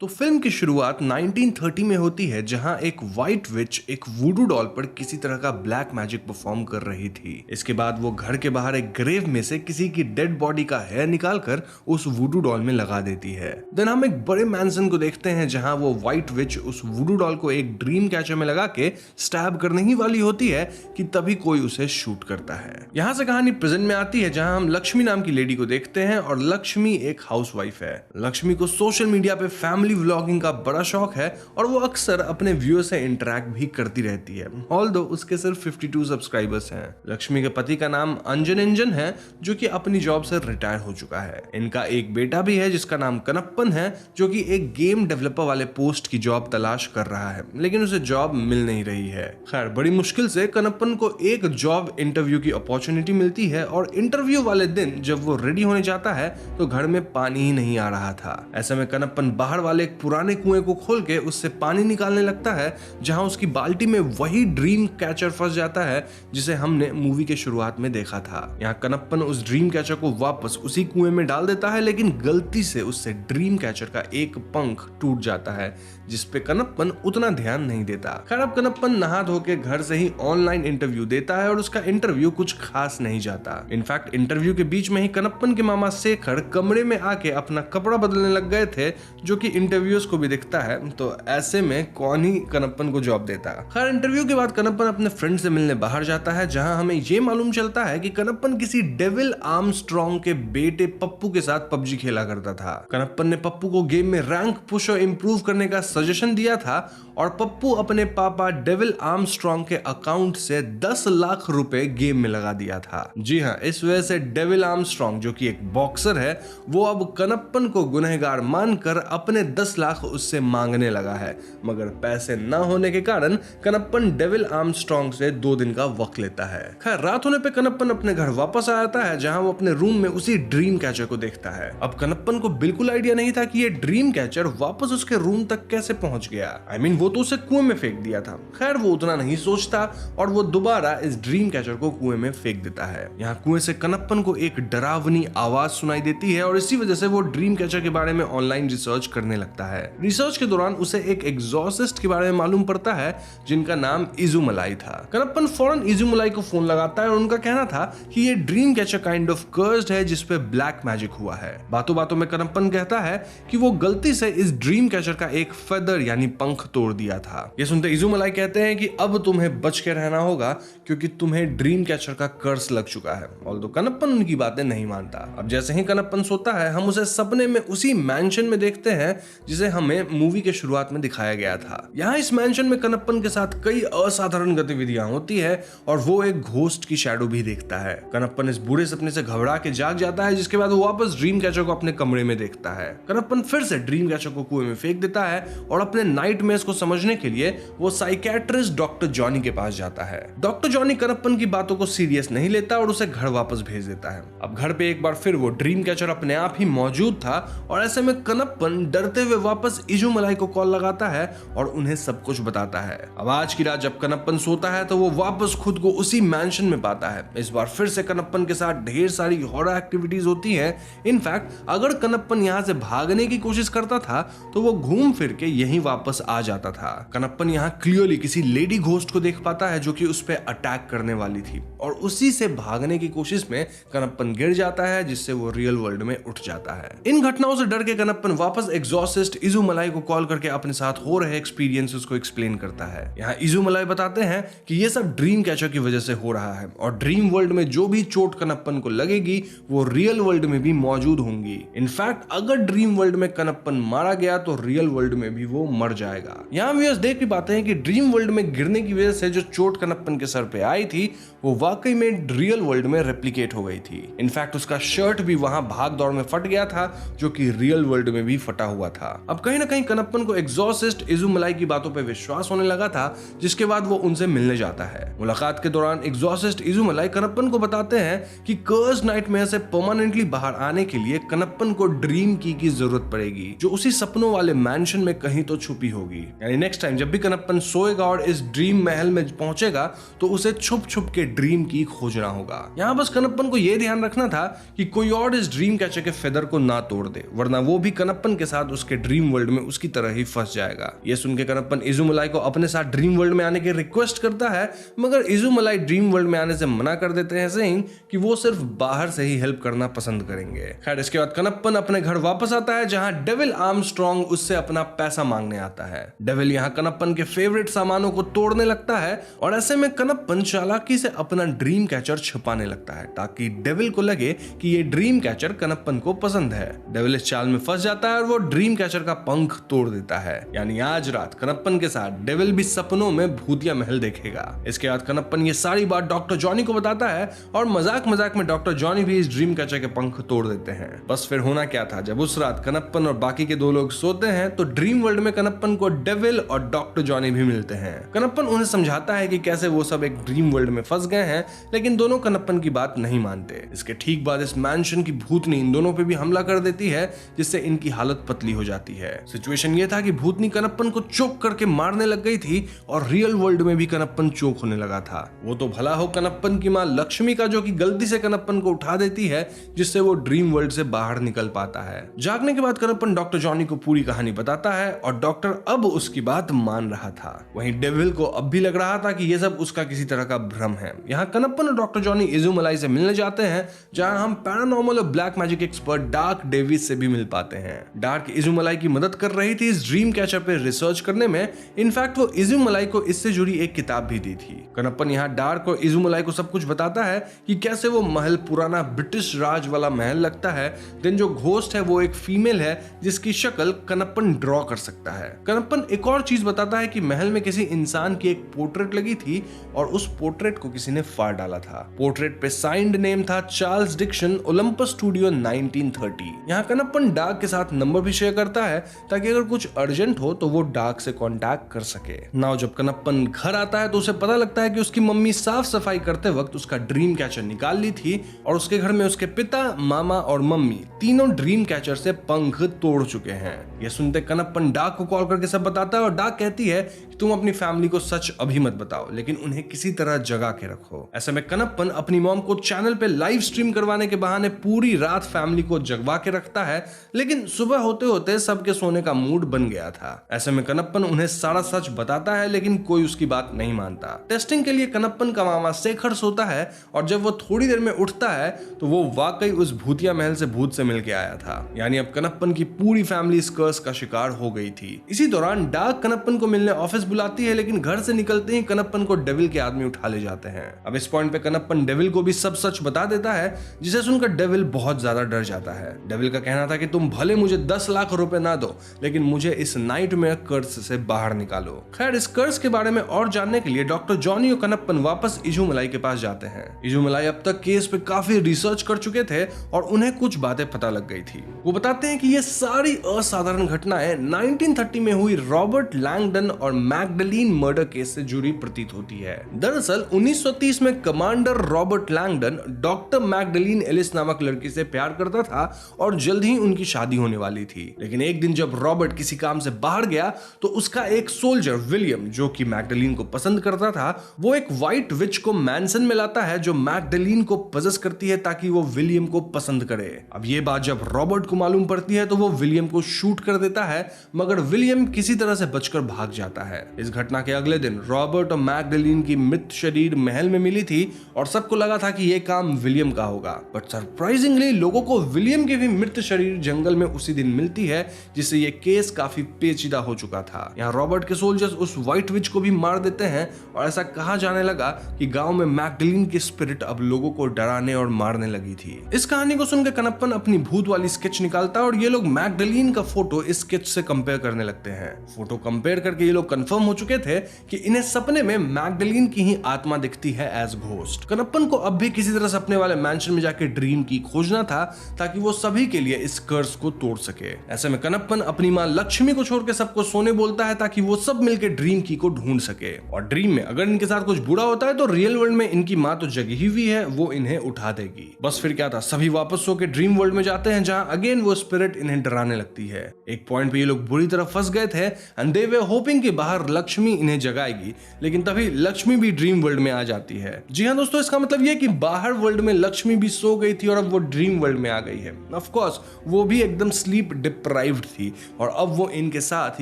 तो फिल्म की शुरुआत 1930 में होती है, जहां एक व्हाइट विच एक वुडू डॉल पर किसी तरह का ब्लैक मैजिक परफॉर्म कर रही थी। इसके बाद वो घर के बाहर एक ग्रेव में से किसी की डेड बॉडी का हेयर निकालकर उस वुडू डॉल में लगा देती है। देन हम एक बड़े मैंसन को देखते हैं जहां वो व्हाइट विच उस वुडू डॉल को एक ड्रीम कैचर में लगा के स्टैब करने ही वाली होती है कि तभी कोई उसे शूट करता है। यहाँ से कहानी प्रेजेंट में आती है, जहां हम लक्ष्मी नाम की लेडी को देखते हैं और लक्ष्मी एक हाउसवाइफ है। लक्ष्मी को सोशल मीडिया पे फैमिली व्लॉगिंग का बड़ा शौक है और वो अक्सर अपने व्यूअर से इंटरैक्ट भी करती रहती है, ऑल्दो उसके सिर्फ 52 सब्सक्राइबर्स हैं। लक्ष्मी के पति का नाम अंजन है, जो कि अपनी जॉब से रिटायर हो चुका है। इनका एक बेटा भी है जिसका नाम कनप्पन है, जो कि एक गेम डेवलपर वाले पोस्ट की जॉब तलाश कर रहा है, लेकिन उसे जॉब मिल नहीं रही है। खैर, बड़ी मुश्किल से कनप्पन को एक जॉब इंटरव्यू की अपॉर्चुनिटी मिलती है और इंटरव्यू वाले दिन जब वो रेडी होने जाता है तो घर में पानी ही नहीं आ रहा था। ऐसे में कनप्पन बाहर वाले एक पुराने कुएं को खोल के उससे पानी निकालने लगता है, जहां उसकी बाल्टी में वही ड्रीम कैचर फंस जाता है जिसे हमने मूवी के शुरुआत में देखा था। यहाँ कनप्पन उस ड्रीम कैचर को वापस उसी कुएं में डाल देता है, लेकिन गलती से उससे ड्रीम कैचर का एक पंख टूट जाता है, जिसपे कनप्पन उतना ध्यान नहीं देता। खैर, अब कनप्पन नहा धो के घर से ही ऑनलाइन इंटरव्यू देता है और उसका इंटरव्यू कुछ खास नहीं जाता। इनफैक्ट इंटरव्यू के बीच में ही कनप्पन के मामा शेखर कमरे में आके अपना कपड़ा बदलने लग गए थे, जो कि इंटरव्यूज को भी दिखता है, तो ऐसे में कौन ही कनप्पन को जॉब देता। खैर इंटरव्यू के बाद कनप्पन अपने फ्रेंड से मिलने बाहर जाता है, जहां हमें ये मालूम चलता है कि कनप्पन किसी डेविल आर्मस्ट्रॉन्ग के बेटे पप्पू के साथ पबजी खेला करता था। कनप्पन ने पप्पू को गेम में रैंक पुश और इंप्रूव करने का सजेशन दिया था और पप्पू अपने पापा डेविल आर्मस्ट्रॉन्ग के अकाउंट से 10 लाख रुपए गेम में लगा दिया था। जी हाँ, इस वजह से डेविल आर्मस्ट्रॉन्ग जो कि एक बॉक्सर है, वो अब कनप्पन को गुनहगार मानकर अपने 10 लाख उससे मांगने लगा है, मगर पैसे न होने के कारण कनप्पन डेविल आर्मस्ट्रॉन्ग से 2 दिन का वक्त लेता है। खैर रात होने पे कनप्पन अपने घर वापस आ जाता है, जहां वो अपने रूम में उसी ड्रीम कैचर को देखता है। अब कनप्पन को बिल्कुल आइडिया नहीं था कि ये ड्रीम कैचर वापस उसके रूम तक कैसे पहुंच गया। वो तो उसे कुएं में फेंक दिया था। खैर वो उतना नहीं सोचता और वो दोबारा इस ड्रीम कैचर को कुएं में फेंक देता है। यहाँ कुएं से कनप्पन को एक डरावनी आवाज सुनाई देती है और इसी वजह से वो ड्रीम कैचर के बारे में ऑनलाइन रिसर्च करने लगता है। रिसर्च के दौरान उसे एक एग्जॉर्सिस्ट के बारे में मालूम पड़ता है जिनका नाम इजुमलाई था। कनप्पन फौरन इजुमलाई को फोन लगाता है और उनका कहना था कि ये dream catcher kind of cursed है जिसपे ब्लैक मैजिक हुआ है। बातों बातों में कनप्पन कहता है कि वो गलती से इस ड्रीम कैचर का एक फेदर यानी पंख तोड़ दिया था। ये सुनते इजुमलाई कहते हैं कि अब तुम्हें बच के रहना होगा क्योंकि तुम्हें ड्रीम कैचर का कर्स लग चुका है। ऑल्दो कनप्पन उनकी बातें नहीं मानता। अब जैसे ही कनप्पन सोता है, हम उसे सपने में उसी मैंशन में देखते हैं जिसे हमें मूवी के शुरुआत में दिखाया गया था। यहाँ इस मैंशन में कनप्पन के साथ कई असाधारण गतिविधियां होती है और वो एक घोस्ट की शैडो भी देखता है। कनप्पन इस बुरे सपने से घबरा के जाग जाता है, जिसके बाद वो वापस ड्रीम कैचर को अपने कमरे में देखता है। कनप्पन फिर से ड्रीम कैचर को कुएं में फेंक देता है और अपने नाइटमेयर्स को समझने के लिए वो साइकियाट्रिस्ट डॉक्टर जॉनी के पास जाता है। डॉक्टर जॉनी कनप्पन की बातों को सीरियस नहीं लेता और उसे घर वापस भेज देता है। अब घर पे एक बार फिर वो ड्रीम कैचर अपने आप ही मौजूद था और ऐसे में कनप्पन डरते हुए वापस इजुमलाई को कॉल लगाता है और उन्हें सब कुछ बताता है। अब आज की रात जब कनप्पन सोता है तो वो वापस खुद को उसी मैंशन में पाता है। इस बार फिर से कनप्पन के साथ ढेर सारी हॉरर एक्टिविटीज होती है। इनफैक्ट अगर कनप्पन यहाँ से भागने की कोशिश करता था तो वो घूम फिर के यहीं वापस आ जाता था। कनप्पन यहाँ क्लियरली किसी लेडी घोस्ट को देख पाता है जो कि उस पर अटैक करने वाली थी और उसी से भागने की कोशिश में कनप्पन गिर जाता है, जिससे वो रियल वर्ल्ड में उठ जाता है। इन घटनाओं से डर के कनप्पन वापस एग्जॉर्सिस्ट इजुमलाई को कॉल करके अपने साथ हो रहे एक्सपीरियंसेस को एक्सप्लेन करता है। यहाँ इजुमलाई बताते हैं कि ये सब ड्रीम कैचर की वजह से हो रहा है और ड्रीम वर्ल्ड में जो भी चोट कनप्पन को लगेगी वो रियल वर्ल्ड में भी मौजूद होंगी। इनफैक्ट अगर ड्रीम वर्ल्ड में कनप्पन मारा गया तो रियल वर्ल्ड में भी वो मर जाएगा। यहाँ व्यूअर्स देख भी पाते हैं कि ड्रीम वर्ल्ड में गिरने की वजह से जो चोट कनप्पन के सर पे आई थी वो वाकई में रियल वर्ल्ड में रेप्लिकेट हो गई थी। इनफैक्ट उसका शर्ट भी वहां भाग दौड़ में फट गया था जो कि रियल वर्ल्ड में भी फटा हुआ था। अब कहीं ना कहीं कनप्पन को एग्जॉर्सिस्ट इजुमलाई की बातों पे विश्वास होने लगा था, जिसके बाद वो उनसे मिलने जाता है। मुलाकात के दौरान एग्जॉर्सिस्ट इजुमलाई कनप्पन को बताते हैं कि कर्स्ड नाइटमेयर से परमानेंटली बाहर आने के लिए कनप्पन को ड्रीम की जरूरत पड़ेगी जो उसी सपनों वाले मैंशन में कहीं तो छुपी होगी। यानी नेक्स्ट टाइम जब भी कनप्पन सोएगा और इस ड्रीम महल में पहुंचेगा तो उसे छुप छुप के ड्रीम की खोजना होगा। यहाँ बस कनप्पन को यह ध्यान रखना था कि कोई और इस ड्रीम कैचर के फेदर को ना तोड़ दे, वरना वो भी कनप्पन के साथ उसके ड्रीम वर्ल्ड में उसकी तरह ही फंस जाएगा। ये सुन के कनप्पन इजुमलाई को अपने साथ ड्रीम वर्ल्ड में आने की रिक्वेस्ट करता है, मगर इजुमलाई ड्रीम वर्ल्ड में आने से मना कर देते हैं, सेइंग कि वो सिर्फ बाहर से ही हेल्प करना पसंद करेंगे। खैर इसके बाद कनप्पन अपने घर वापस आता है जहां डेविल आर्मस्ट्रॉन्ग उससे अपना पैसा मांगने आता है। डेविल यहाँ कनप्पन के फेवरेट सामानों को तोड़ने लगता है और ऐसे में कनप्पन चालाकी से अपना ड्रीम कैचर छुपाने लगता है ताकि डेविल को लगे कि ये ड्रीम कैचर कनप्पन को पसंद है। डेविल इस चाल में फंस जाता है और वो ड्रीम कैचर का पंख तोड़ देता है। यानी आज रात कनप्पन के साथ डेविल भी सपनों में भूतिया महल देखेगा। इसके बाद कनप्पन ये सारी बात डॉक्टर जॉनी को बताता है और मजाक मजाक में डॉक्टर जॉनी भी इस ड्रीम कैचर के पंख तोड़ देते हैं। बस फिर होना क्या था, जब उस रात कनप्पन और बाकी के 2 लोग सोते हैं तो ड्रीम वर्ल्ड में कनप्पन को डेविल और डॉक्टर जॉनी भी मिलते हैं। कनप्पन उन्हें समझाता है कि कैसे वो सब एक ड्रीम वर्ल्ड में फंस गए हैं, लेकिन दोनों कनप्पन की बात नहीं मानते। इसके ठीक बाद इस मैंशन की भूतनी इन दोनों पे भी हमला कर देती है, जिससे इनकी हालत पतली हो जाती है। सिचुएशन ये था कि भूतनी कनप्पन को चोक करके मारने लग गई थी और रियल वर्ल्ड में भी कनप्पन चोक होने लगा था। वो तो भला हो कनप्पन की मां लक्ष्मी का, जो कि गलती से कनप्पन को उठा देती है, जिससे वो ड्रीम वर्ल्ड से बाहर निकल पाता है। जागने के बाद कनप्पन डॉक्टर जॉनी को पूरी कहानी बताता है और डॉक्टर अब उसकी बात मान रहा था। वहीं डेविल को अब भी लग रहा था कि ये सब उसका किसी तरह का भ्रम है। यहाँ कनप्पन और डॉक्टर जॉनी इजुमलाई से मिलने जाते हैं, जहां हम पैरानॉर्मल और black magic expert dark Davis से भी मिल पाते हैं। डार्क इजुमलाई इजुमलाई की मदद कर रही थी इस ड्रीम कैचर पे रिसर्च करने में। इनफैक्ट वो इजुमलाई को इससे जुड़ी एक किताब भी दी थी। कनप्पन यहाँ डार्क और इजुमलाई को सब कुछ बताता है कि कैसे वो महल पुराना ब्रिटिश राज वाला महल लगता है। देन जो घोस्ट है वो एक फीमेल है जिसकी शक्ल कनप्पन ड्रॉ कर सकता है। कनप्पन एक और चीज बताता है कि महल में किसी इंसान की एक पोर्ट्रेट लगी थी और उस पोर्ट्रेट को किसी ने फाड़ डाला था। पोर्ट्रेट पे साइंड नेम था चार्ल्स डिक्सन, ओलंपस स्टूडियो 1930। यहाँ कनप्पन डार्क के साथ नंबर भी शेयर करता है ताकि अगर कुछ अर्जेंट हो तो वो डार्क से कांटेक्ट कर सके। नाउ जब कनप्पन घर आता है तो उसे पता लगता है कि उसकी मम्मी साफ सफाई करते वक्त उसका ड्रीम कैचर निकाल ली थी और उसके घर में उसके पिता, मामा और मम्मी तीनों ड्रीम कैचर से पंख तोड़ चुके हैं। ये सुनते कनप्पन डार्क को कॉल करके सब बताता है और डार्क कहती है कि तुम अपनी फैमिली को सच अभी मत बताओ, लेकिन उन्हें किसी तरह जगा के रखो। ऐसे में कनप्पन अपनी मॉम को चैनल पे लाइव स्ट्रीम करवाने के बहाने पूरी रात फैमिली को जगवा के रखता है, लेकिन सुबह होते होते सबके सोने का मूड बन गया था। ऐसे में कनप्पन उन्हें सारा सच बताता है, लेकिन कोई उसकी बात नहीं मानता। टेस्टिंग के लिए कनप्पन का मामा शेखर सोता है और जब वो थोड़ी देर में उठता है तो वो वाकई उस भूतिया महल से भूत से मिलके आया था। यानी अब कनप्पन की पूरी फैमिली इस कर्स का शिकार हो गई थी। इसी दौरान डार्क कनप्पन को मिलने ऑफिस बुलाती है, लेकिन घर से निकलते ही कनप्पन को डेविल के आदमी उठा ले जाते हैं। अब इस पॉइंट पे कनप्पन डेविल को भी सब सच बता देता है, जिसे सुनकर डेविल बहुत ज्यादा डर जाता है। डेविल का कहना था कि तुम भले मुझे 10 लाख रुपए ना दो, लेकिन मुझे इस नाइटमेयर कर्स से बाहर निकालो। खैर, इस कर्स के बारे में और जानने के लिए डॉक्टर जॉनी और कनप्पन वापस इजुमलाई के पास जाते हैं। इजुमलाई अब तक केस पे काफी रिसर्च कर चुके थे और उन्हें कुछ बातें पता लग गई थी। वो बताते हैं कि ये सारी असाधारण घटनाएं 1930 में हुई रॉबर्ट लैंगडन और मैगडलीन मर्डर केस से जुड़ी प्रतीत होती है। दरअसल 1930 में commander Robert Langdon doctor Magdalene Ellis नामक लड़की से प्यार करता था और जल्द ही उनकी शादी होने वाली थी। लेकिन एक दिन जब रॉबर्ट किसी काम से बाहर गया तो उसका एक सोल्जर विलियम, जो कि मैगडलीन को पसंद करता था, वो एक व्हाइट विच को मैंसन में लाता है जो मैगडलीन को पजेस करती है ताकि वो विलियम को पसंद करे। अब ये बात जब रॉबर्ट को मालूम पड़ती है तो वो विलियम को शूट कर देता है, मगर विलियम किसी तरह से बचकर भाग जाता है। इस घटना के अगले दिन रॉबर्ट और मैगडलीन की मृत शरीर महल में मिली थी और सबको लगा था कि ये काम विलियम का होगा, बट सरप्राइजिंगली लोगों को विलियम की भी मृत शरीर जंगल में उसी दिन मिलती है, जिससे ये केस काफी पेचीदा हो चुका था। यहाँ रॉबर्ट के सोल्जर्स उस व्हाइट विच को भी मार देते हैं और ऐसा कहा जाने लगा कि गांव में मैगडलीन की स्पिरिट अब लोगों को डराने और मारने लगी थी। इस कहानी को सुनकर कनप्पन अपनी भूत वाली स्केच निकालता है और ये लोग मैगडलीन का फोटो इस स्केच से कंपेयर करने लगते हैं। फोटो कंपेयर करके ये लोग कंफर्म हो चुके थे कि इन्हें सपने में मैगडलीन की ही आत्मा दिखती है एज घोस्ट। कनप्पन को अब भी किसी तरह सपने वाले मैंशन में जाके ड्रीम की खोजना था ताकि वो सभी के लिए इस कर्स को तोड़ सके। ऐसे में कनप्पन अपनी मां लक्ष्मी को छोड़ के सबको सोने बोलता है ताकि वो सब मिलकर ड्रीम की को ढूंढ सके। और ड्रीम में अगर इनके साथ कुछ बुरा होता है तो रियल वर्ल्ड में इनकी मां तो जगी ही हुई है, वो इन्हें उठा देगी। बस फिर क्या था, सभी वापस सो के ड्रीम वर्ल्ड में जाते हैं जहां अगेन वो स्पिरिट इन्हें डराने लगती है। एक पॉइंट पे ये लोग बुरी तरह फंस गए थे एंड दे वर होपिंग कि बाहर लक्ष्मी इन्हें जगाएगी, लेकिन तभी लक्ष्मी भी ड्रीम वर्ल्ड में आ जाती है। जी हाँ दोस्तों, इसका मतलब ये कि बाहर वर्ल्ड में लक्ष्मी भी सो गई थी और अब वो ड्रीम वर्ल्ड में आ गई है। ऑफ कोर्स वो भी एकदम स्लीप डिप्राइव्ड थी और अब वो इनके साथ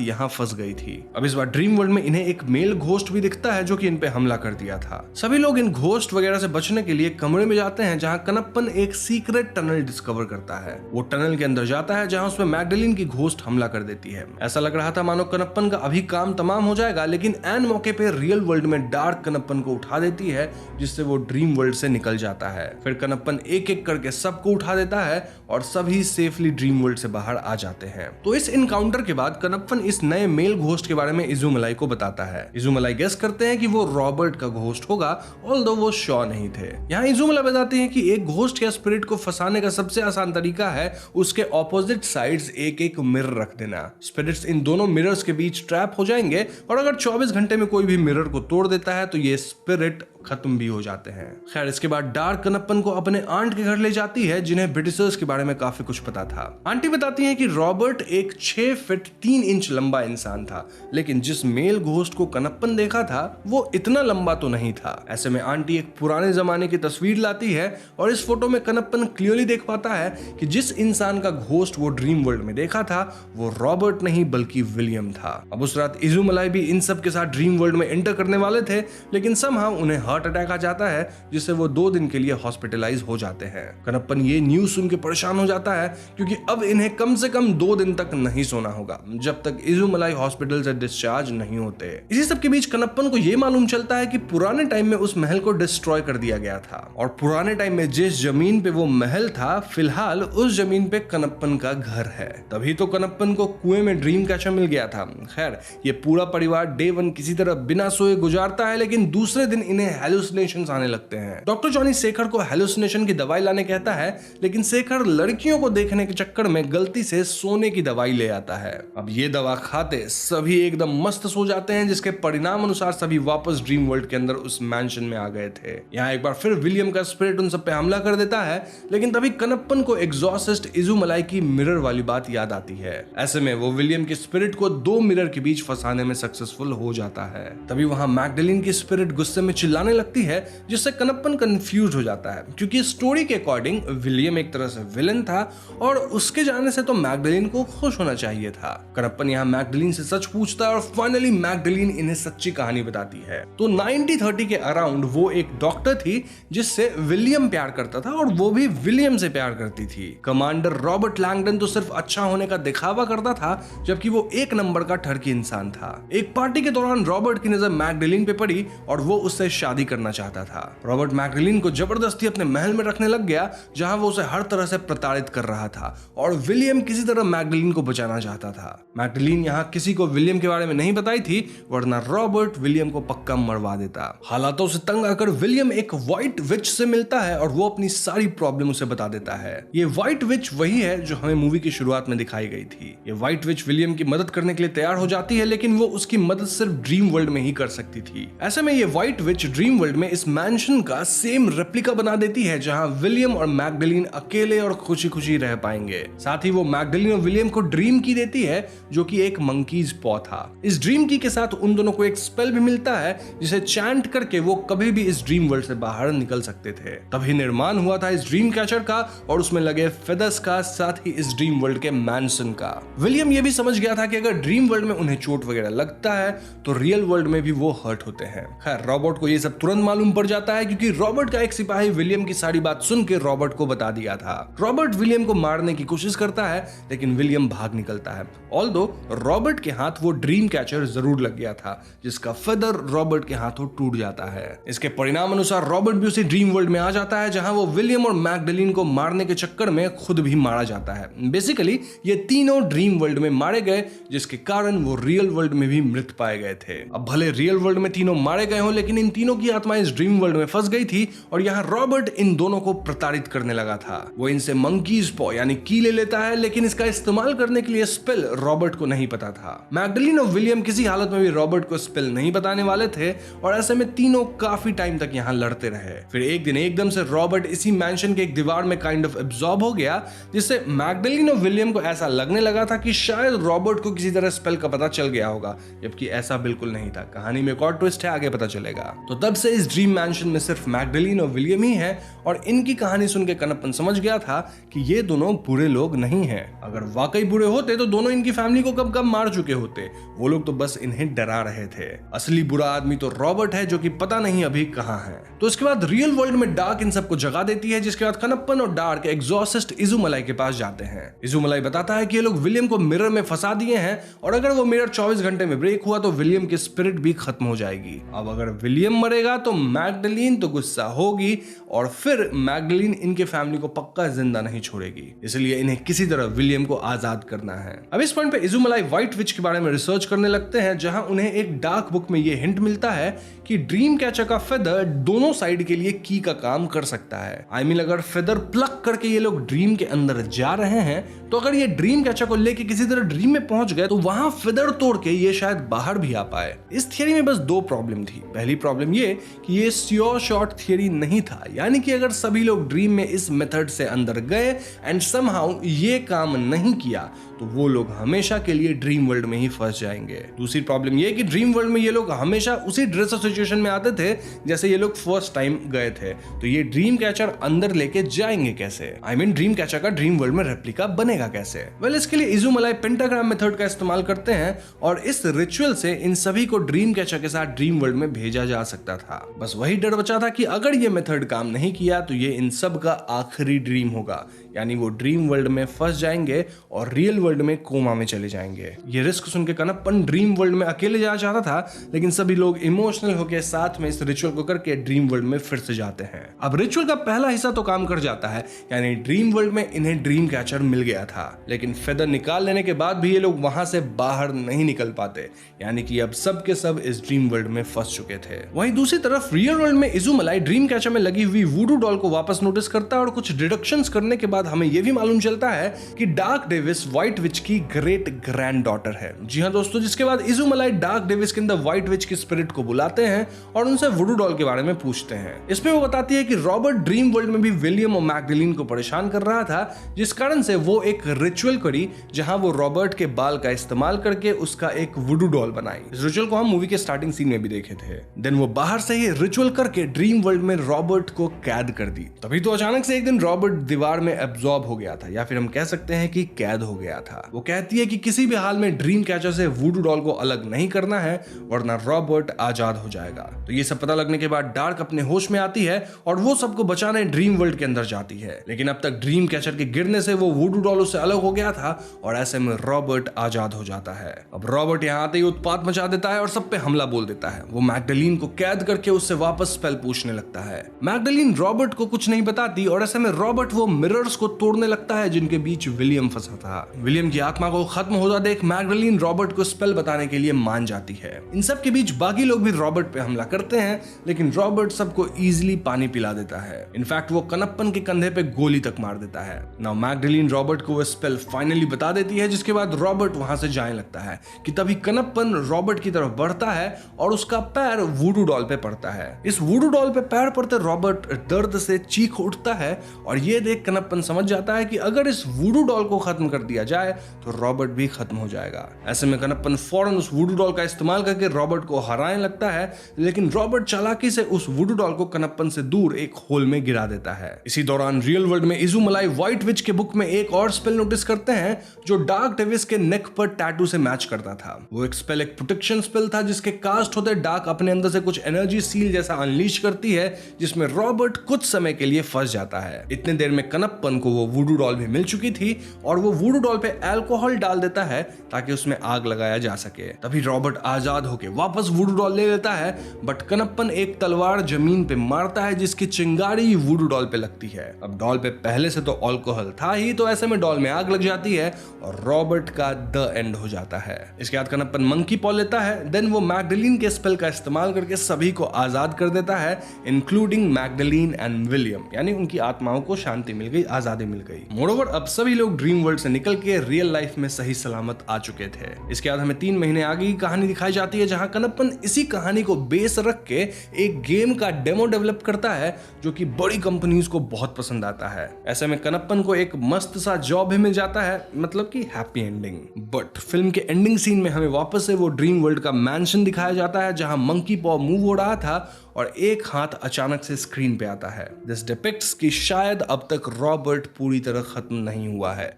यहाँ फंस गई थी। अब इस बार ड्रीम वर्ल्ड में इन्हें एक मेल घोस्ट भी दिखता है जो कि इन पे हमला कर दिया था। सभी लोग इन घोस्ट वगैरह से बचने के लिए कमरे में जाते हैं जहाँ कनप्पन एक सीक्रेट टनल डिस्कवर करता है। वो टनल के अंदर जाता है जहाँ उसमें मैगडलीन की घोस्ट हमला कर देती है। ऐसा लग रहा था मानो कनप्पन का अभी काम तमाम हो जाएगा, लेकिन एन मौके पे रियल वर्ल्ड में डार्क कनप्पन को उठा देती है, जिससे वो ड्रीम वर्ल्ड से निकल जाता है। फिर कनप्पन एक एक करके सबको उठा देता है और सभी सेफली ड्रीम वर्ल्ड से बाहर आ जाते हैं। तो इस इनकाउंटर के बाद कनप्पन इस नए मेल घोस्ट के बारे में इजुमलाई को बताता है। इजुमलाई गेस करते हैं कि वो रॉबर्ट का घोस्ट होगा, ऑल्दो वो श्योर नहीं थे। यहाँ इजुमलाई बताते हैं कि एक घोस्ट या स्पिरिट को फंसाने का सबसे आसान तरीका है उसके ऑपोजिट साइड्स एक एक मिरर रख देना। स्पिरिट्स इन दोनों मिरर्स के बीच ट्रैप हो जाएंगे और अगर 24 घंटे में कोई भी मिरर को तोड़ देता है तो ये स्पिरिट खत्म भी हो जाते हैं। खैर, इसके बाद डार्क कनप्पन को अपने आंट के घर ले जाती है जिन्हें ब्रिटिशर्स के बारे में काफी कुछ पता था। आंटी बताती हैं कि रॉबर्ट एक 6 फीट 3 इंच लंबा इंसान था, लेकिन जिस मेल घोस्ट को कनप्पन देखा था वो इतना लंबा तो नहीं था। ऐसे में आंटी एक पुराने जमाने की तस्वीर लाती है और इस फोटो में कनप्पन क्लियरली देख पाता है कि जिस इंसान का घोस्ट वो ड्रीम वर्ल्ड में देखा था वो रॉबर्ट नहीं बल्कि विलियम था। अब उस रात इजुमलाई भी इन सब के साथ ड्रीम वर्ल्ड में एंटर करने वाले थे, लेकिन समहाउ उन्हें हार्ट अटैक आ जाता है जिससे वो 2 दिन के लिए हॉस्पिटलाइज हो जाते हैं। कनप्पन ये न्यूज सुन के परेशान हो जाता है क्योंकि अब इन्हें कम से कम 2 दिन तक नहीं सोना होगा जब तक इजुमलाई हॉस्पिटल से डिस्चार्ज नहीं होते। इसी सब के बीच कनप्पन को यह मालूम चलता है कि पुराने टाइम में उस महल को डिस्ट्रॉय कर दिया गया था और पुराने टाइम में जिस जमीन पे वो महल था फिलहाल उस जमीन पे कनप्पन का घर है। तभी तो कनप्पन को कुएं में ड्रीम कैचर मिल गया था। खैर ये पूरा परिवार डे 1 किसी तरह बिना सोए गुजारता है, लेकिन दूसरे दिन इन्हें हेलुसिनेशंस आने लगते हैं। डॉक्टर जॉनी शेखर को हेलुसिनेशन की दवाई लाने कहता है, लेकिन शेखर लड़कियों को देखने के चक्कर में गलती से सोने की दवाई ले आता है। अब ये दवा खाते सभी एकदम मस्त सो जाते हैं, जिसके परिणाम अनुसार सभी वापस ड्रीम वर्ल्ड के अंदर उस मैंशन में आ गए थे। यहाँ एक बार फिर विलियम का स्पिरिट उन सब पे हमला कर देता है, लेकिन तभी कनप्पन को एग्जॉर्सिस्ट इजुमलाई की मिरर वाली बात याद आती है। ऐसे में वो विलियम के स्पिरिट को 2 मिरर के बीच फंसाने में सक्सेसफुल हो जाता है। तभी वहां मैग्डलिन की स्पिरिट गुस्से में चिल्लाने लगती है, जिससे कनप्पन कंफ्यूज हो जाता है, क्योंकि स्टोरी के अकॉर्डिंग विलियम एक तरह से विलन था और उसके जाने से तो मैग्डलिन को खुश होना चाहिए था। कनप्पन यहाँ मैग्डलिन से सच पूछता है और फाइनली मैग्डलिन इन्हें सच्ची कहानी बताती है। तो 1930 के अराउंड वो एक डॉक्टर थी जिससे विलियम प्यार करता था और वो भी विलियम से प्यार करती थी। कमांडर रॉबर्ट लैंगडन तो सिर्फ अच्छा होने का दिखावा करता था, जबकि वो 1 नंबर का ठरकी इंसान था। एक पार्टी के दौरान रॉबर्ट की नजर मैग्डलिन पे पड़ी और वो उससे शादी करना चाहता था। रॉबर्ट मैग्डलिन को जबरदस्ती अपने महल में रखने लग गया, जहां वो उसे हर तरह से प्रताड़ित कर रहा था और विलियम किसी तरह मैग्डलिन को बचाना चाहता था। मैग्डलिन यहाँ किसी को विलियम के बारे में नहीं बताई थी, वरना रॉबर्ट विलियम को पक्का मरवा देता। हालातों से तंग आकर विलियम एक व्हाइट विच से मिलता है और वो अपनी सारी प्रॉब्लम उसे बता देता है। ये व्हाइट विच वही है जो हमें मूवी की शुरुआत में दिखाई गई थी। ये व्हाइट विच विलियम की मदद करने के लिए तैयार हो जाती है, लेकिन वो उसकी मदद सिर्फ ड्रीम वर्ल्ड में ही कर सकती थी। ऐसे में ये व्हाइट विच ड्रीम वर्ल्ड में इस मैंशन का सेम रेप्लिका बना देती है, जहां विलियम और मैग्डलिन अकेले और खुशी खुशी रह पाएंगे। साथ ही वो मैग्डलिन और विलियम को ड्रीम की देती है, जो कि एक मंकीज पॉ था। इस ड्रीम की के साथ उन दोनों को एक स्पेल भी मिलता है, जिसे चैंट करके वो कभी भी इस ड्रीम वर्ल्ड से बाहर निकल सकते थे। तभी निर्माण हुआ था इस ड्रीम कैचर का और उसमें लगे फेदर्स का, साथ ही इस ड्रीम वर्ल्ड के मैंशन का। विलियम ये भी समझ गया था कि अगर ड्रीम वर्ल्ड में उन्हें चोट वगैरह लगता है तो रियल वर्ल्ड में भी वो हर्ट होते हैं। खैर रॉबर्ट को ये सब तुरंत मालूम पड़ जाता है, क्योंकि रॉबर्ट का एक सिपाही विलियम की सारी बात सुन के रॉबर्ट को बता दिया था। रॉबर्ट विलियम को मारने की कोशिश करता है, लेकिन विलियम भाग निकलता है। ऑल्दो रॉबर्ट के हाथ वो ड्रीम कैचर जरूर लग गया था, जिसका फेदर रॉबर्ट के हाथों टूट जाता है। इसके परिणाम अनुसार रॉबर्ट भी उसी ड्रीम वर्ल्ड में आ जाता है, जहां वो विलियम और मैग्डलिन को मारने के चक्कर में खुद भी मारा जाता है। बेसिकली ये तीनों ड्रीम वर्ल्ड में मारे गए, जिसके कारण वो रियल वर्ल्ड में भी मृत पाए गए थे। अब भले रियल वर्ल्ड में तीनों मारे गए हो, लेकिन इन तीनों की आत्मा इस ड्रीम वर्ल्ड में फंस गई थी और यहाँ रॉबर्ट इन दोनों को प्रताड़ित करने लगा था। वो इनसे मंकीज पॉ यानी की ले लेता है, लेकिन इसका इस्तेमाल करने के लिए स्पेल रॉबर्ट को नहीं पता था। मैग्डलिन और विलियम किसी हालत में भी रॉबर्ट को स्पेल नहीं बताने वाले थे और ऐसे में तीनों काफी टाइम तक यहाँ लड़ते रहे। फिर एक दिन एकदम से रॉबर्ट इसी मैंशन के एक दीवार में काइंड ऑफ एब्जॉर्ब हो गया, जिससे मैग्डलिन और विलियम को ऐसा लगने लगा था कि शायद रॉबर्ट को किसी तरह स्पेल का पता चल गया होगा, जबकि ऐसा बिल्कुल नहीं था। कहानी में एक और ट्विस्ट है, आगे पता चलेगा। तो तब से इस ड्रीम मैंशन में सिर्फ मैग्डलिन और विलियम ही है और इनकी कहानी सुन के कनप्पन समझ गया था कि ये दोनों बुरे लोग नहीं हैं। अगर वाकई बुरे होते तो दोनों इनकी फैमिली को कब कब मार चुके होते। वो लोग तो बस इन्हें डरा रहे थे। असली बुरा आदमी तो रॉबर्ट है, जो कि पता नहीं अभी कहां है। तो इसके बाद रियल वर्ल्ड में डार्क इन सबको जगा देती है, जिसके बाद कनप्पन और डार्क एग्जॉर्सिस्ट इजुमलाई के पास जाते हैं। इजुमलाई बताता है कि ये लोग विलियम को मिरर में फंसा दिए हैं और अगर वो मिरर 24 घंटे में ब्रेक हुआ तो विलियम की स्पिरिट भी खत्म हो जाएगी। अब अगर विलियम मरेगा तो मैग्डलिन तो गुस्सा होगी और फिर मैग्डलिन इनके फैमिली को पक्का जिंदा नहीं छोड़ेगी, इसलिए इन्हें किसी तरह विलियम को आजाद करना है। अब इस पॉइंट पे इजुमलाई व्हाइट विच के बारे में रिसर्च करने लगते हैं, जहां उन्हें एक डार्क बुक में ये हिंट मिलता है कि ड्रीम कैचर का फेदर दोनों साइड के लिए की का काम कर सकता है। आई मीन अगर फेदर प्लग करके ये लोग ड्रीम के अंदर जा रहे हैं, तो अगर ये ड्रीम कैचर को लेके किसी तरह ड्रीम में पहुंच गए तो वहां फेदर तोड़ के ये शायद बाहर भी आ पाए। इस थियरी में बस 2 प्रॉब्लम थी। पहली प्रॉब्लम ये कि ये श्योर शॉट थियरी नहीं था, यानी कि अगर सभी लोग ड्रीम में इस मेथड से अंदर गए एंड समहाउ ये काम नहीं किया तो वो लोग हमेशा के लिए ड्रीम वर्ल्ड में ही फंस जाएंगे। दूसरी प्रॉब्लम ये कि ड्रीम वर्ल्ड में ये लोग हमेशा उसी ड्रेस और सिचुएशन में आते थे जैसे ये लोग फर्स्ट टाइम गए थे। तो ये ड्रीम कैचर अंदर लेके जाएंगे कैसे? आई मीन ड्रीम कैचर का ड्रीम वर्ल्ड में रेप्लिका बनेगा कैसे? वेल इसके लिए इजुमलाई पेंटाग्राम मेथड का इस्तेमाल करते हैं और इस रिचुअल से इन सभी को ड्रीम कैचर के साथ ड्रीम वर्ल्ड में भेजा जा सकता था। बस वही डर बचा था कि अगर ये मेथड काम नहीं किया तो ये इन सब का आखिरी ड्रीम होगा, यानी वो ड्रीम वर्ल्ड में फंस जाएंगे और रियल वर्ल्ड में कोमा में चले जाएंगे। ये रिस्क सुन के कनप्पन ड्रीम वर्ल्ड में अकेले जाना चाहता था, लेकिन सभी लोग इमोशनल होकर साथ में इस रिचुअल को करके ड्रीम वर्ल्ड में फिर से जाते हैं। अब रिचुअल का पहला हिस्सा तो काम कर जाता है, यानी ड्रीम वर्ल्ड में इन्हें ड्रीम कैचर मिल गया था, लेकिन फेदर निकाल लेने के बाद भी ये लोग वहां से बाहर नहीं निकल पाते, यानी कि अब सब के सब इस ड्रीम वर्ल्ड में फंस चुके थे। वहीं दूसरी तरफ रियल वर्ल्ड में इजुमलाई ड्रीम कैचर में लगी हुई वुडू डॉल को वापस नोटिस करता है और कुछ डिडक्शंस करने के बाद हमें यह भी मालूम चलता है कि डार्क डेविस व्हाइट विच की ग्रेट ग्रैंड डॉटर है। जी हाँ दोस्तों, जिसके बाद इजुमलाई डार्क डेविस के अंदर व्हाइट विच की स्पिरिट को बुलाते हैं और उनसे वुडू डॉल के बारे में पूछते हैं। इसमें वो बताती है कि रॉबर्ट ड्रीम वर्ल्ड में भी विलियम और मैगडलीन को परेशान कर रहा था, जिस कारण से वो एक रिचुअल करी जहां वो रॉबर्ट के बाल का इस्तेमाल करके उसका एक वुडू डॉल बनाई। इस रिचुअल को हम मूवी के स्टार्टिंग सीन में भी देखे थे। देन वो बाहर से ही रिचुअल करके ड्रीम वर्ल्ड में रॉबर्ट को कैद कर दी। तभी तो अचानक से एक दिन रॉबर्ट दीवार में एब्जॉर्ब हो गया था, या फिर हम कह सकते हैं कि कैद हो गया था। वो कहती है कि किसी भी हाल में ड्रीम कैचर से वुडू डॉल को अलग नहीं करना है वरना रॉबर्ट आजाद हो जाएगा। तो ये सब पता लगने के बाद डार्क अपने होश में आती है और वो सबको बचाने ड्रीम वर्ल्ड के अंदर जाती है, लेकिन अब तक ड्रीम कैचर के गिरने से वो वुडू डॉल उससे अलग हो गया था और ऐसे में रॉबर्ट आजाद हो जाता है। अब रॉबर्ट यहाँ आते ही उत्पात मचा देता है और सब पे हमला बोल देता है। वो मैगडलीन को कैद करके उससे वापस स्पेल पूछने लगता है। मैगडलीन रॉबर्ट को कुछ नहीं बताती और ऐसे में रॉबर्ट वो मिरर्स को तोड़ने लगता है जिनके बीच विलियम फंसा था। विलियम की आत्मा को खत्म होता देख मैगडलीन रॉबर्ट को स्पेल बताने के लिए मान जाती है। इन सब के बीच बाकी लोग भी रॉबर्ट पे हमला करते हैं, लेकिन रॉबर्ट सबको इजीली पानी पिला देता है। इनफैक्ट वो कनप्पन के कंधे पे गोली तक मार देता है। नाउ मैगडलीन रॉबर्ट को वो स्पेल फाइनली बता देती है, जिसके बाद रॉबर्ट वहां से जाने लगता है कि तभी कनप्पन रॉबर्ट की तरफ बढ़ता है और उसका पैर वुडू डॉल पे पड़ता है। इस वुडू डॉल पे पैर पड़ते रॉबर्ट दर्द से चीख उठता है और ये देख कनप्पन समझ जाता है कि अगर इस वुडू डॉल को खत्म कर दिया जाए तो रॉबर्ट भी खत्म हो जाएगा। ऐसे में कनप्पन फौरन उस वुडू डॉल का इस्तेमाल करके रॉबर्ट को हराने लगता है, लेकिन रॉबर्ट चालाकी से उस वुडू डॉल को कनप्पन से दूर एक होल में गिरा देता है। इसी दौरान रियल वर्ल्ड में इजुमलाई व्हाइट विच के बुक में एक और स्पेल नोटिस करते हैं जो डार्क डेविस के नेक पर टैटू से मैच करता था। वो एक स्पेल एक प्रोटेक्शन स्पेल था जिसके कास्ट होते डार्क अपने अंदर से कुछ एनर्जी सील जैसा अनलीश करती है, जिसमें रॉबर्ट कुछ समय के लिए फंस जाता है। इतने देर में कनप्पन को वो वुडू डॉल भी मिल चुकी थी और वो वुडू डॉल पे अल्कोहल डाल देता है ताकि उसमें आग लगाया जा सके। तभी रॉबर्ट आजाद होके वापस वुडू डॉल ले लेता है, बट कनप्पन एक तलवार जमीन पे मारता है जिसकी चिंगारी वुडू डॉल पे लगती है। अब डॉल पे पहले से तो अल्कोहल था ही, तो ऐसे में डॉल में आग लग जाती है और रॉबर्ट का द एंड हो जाता है। इसके बाद कनप्पन मंकी पॉ लेता है। देन वो मैगडलीन के स्पेल का इस्तेमाल करके सभी को आजाद कर देता है, इंक्लूडिंग मैगडलीन एंड विलियम, यानी उनकी आत्माओं को शांति मिल गई, आजादी मिल गई। मोरओवर अब सभी लोग ड्रीम वर्ल्ड से निकल के रियल लाइफ में सही सलामत आ चुके थे। इसके बाद हमें 3 महीने आगे की कहानी दिखाई जाती है जहां कनप्पन इसी कहानी को बेस रख के एक गेम का डेमो डेवलप करता है जो कि बड़ी कंपनीज को बहुत पसंद आता है। ऐसे में कनप्पन को एक मस्त सा जॉब भी मिल जाता है, मतलब कि हैप्पी एंडिंग। बट फिल्म के एंडिंग सीन में हमें वापस से वो ड्रीम वर्ल्ड का मैंशन दिखाया जाता है जहां मंकी पॉ मूव हो रहा था और एक हाथ अचानक से स्क्रीन पे आता है। दिस डिपिक्ट्स कि शायद अब तक रॉबर्ट पूरी तरह खत्म नहीं हुआ है।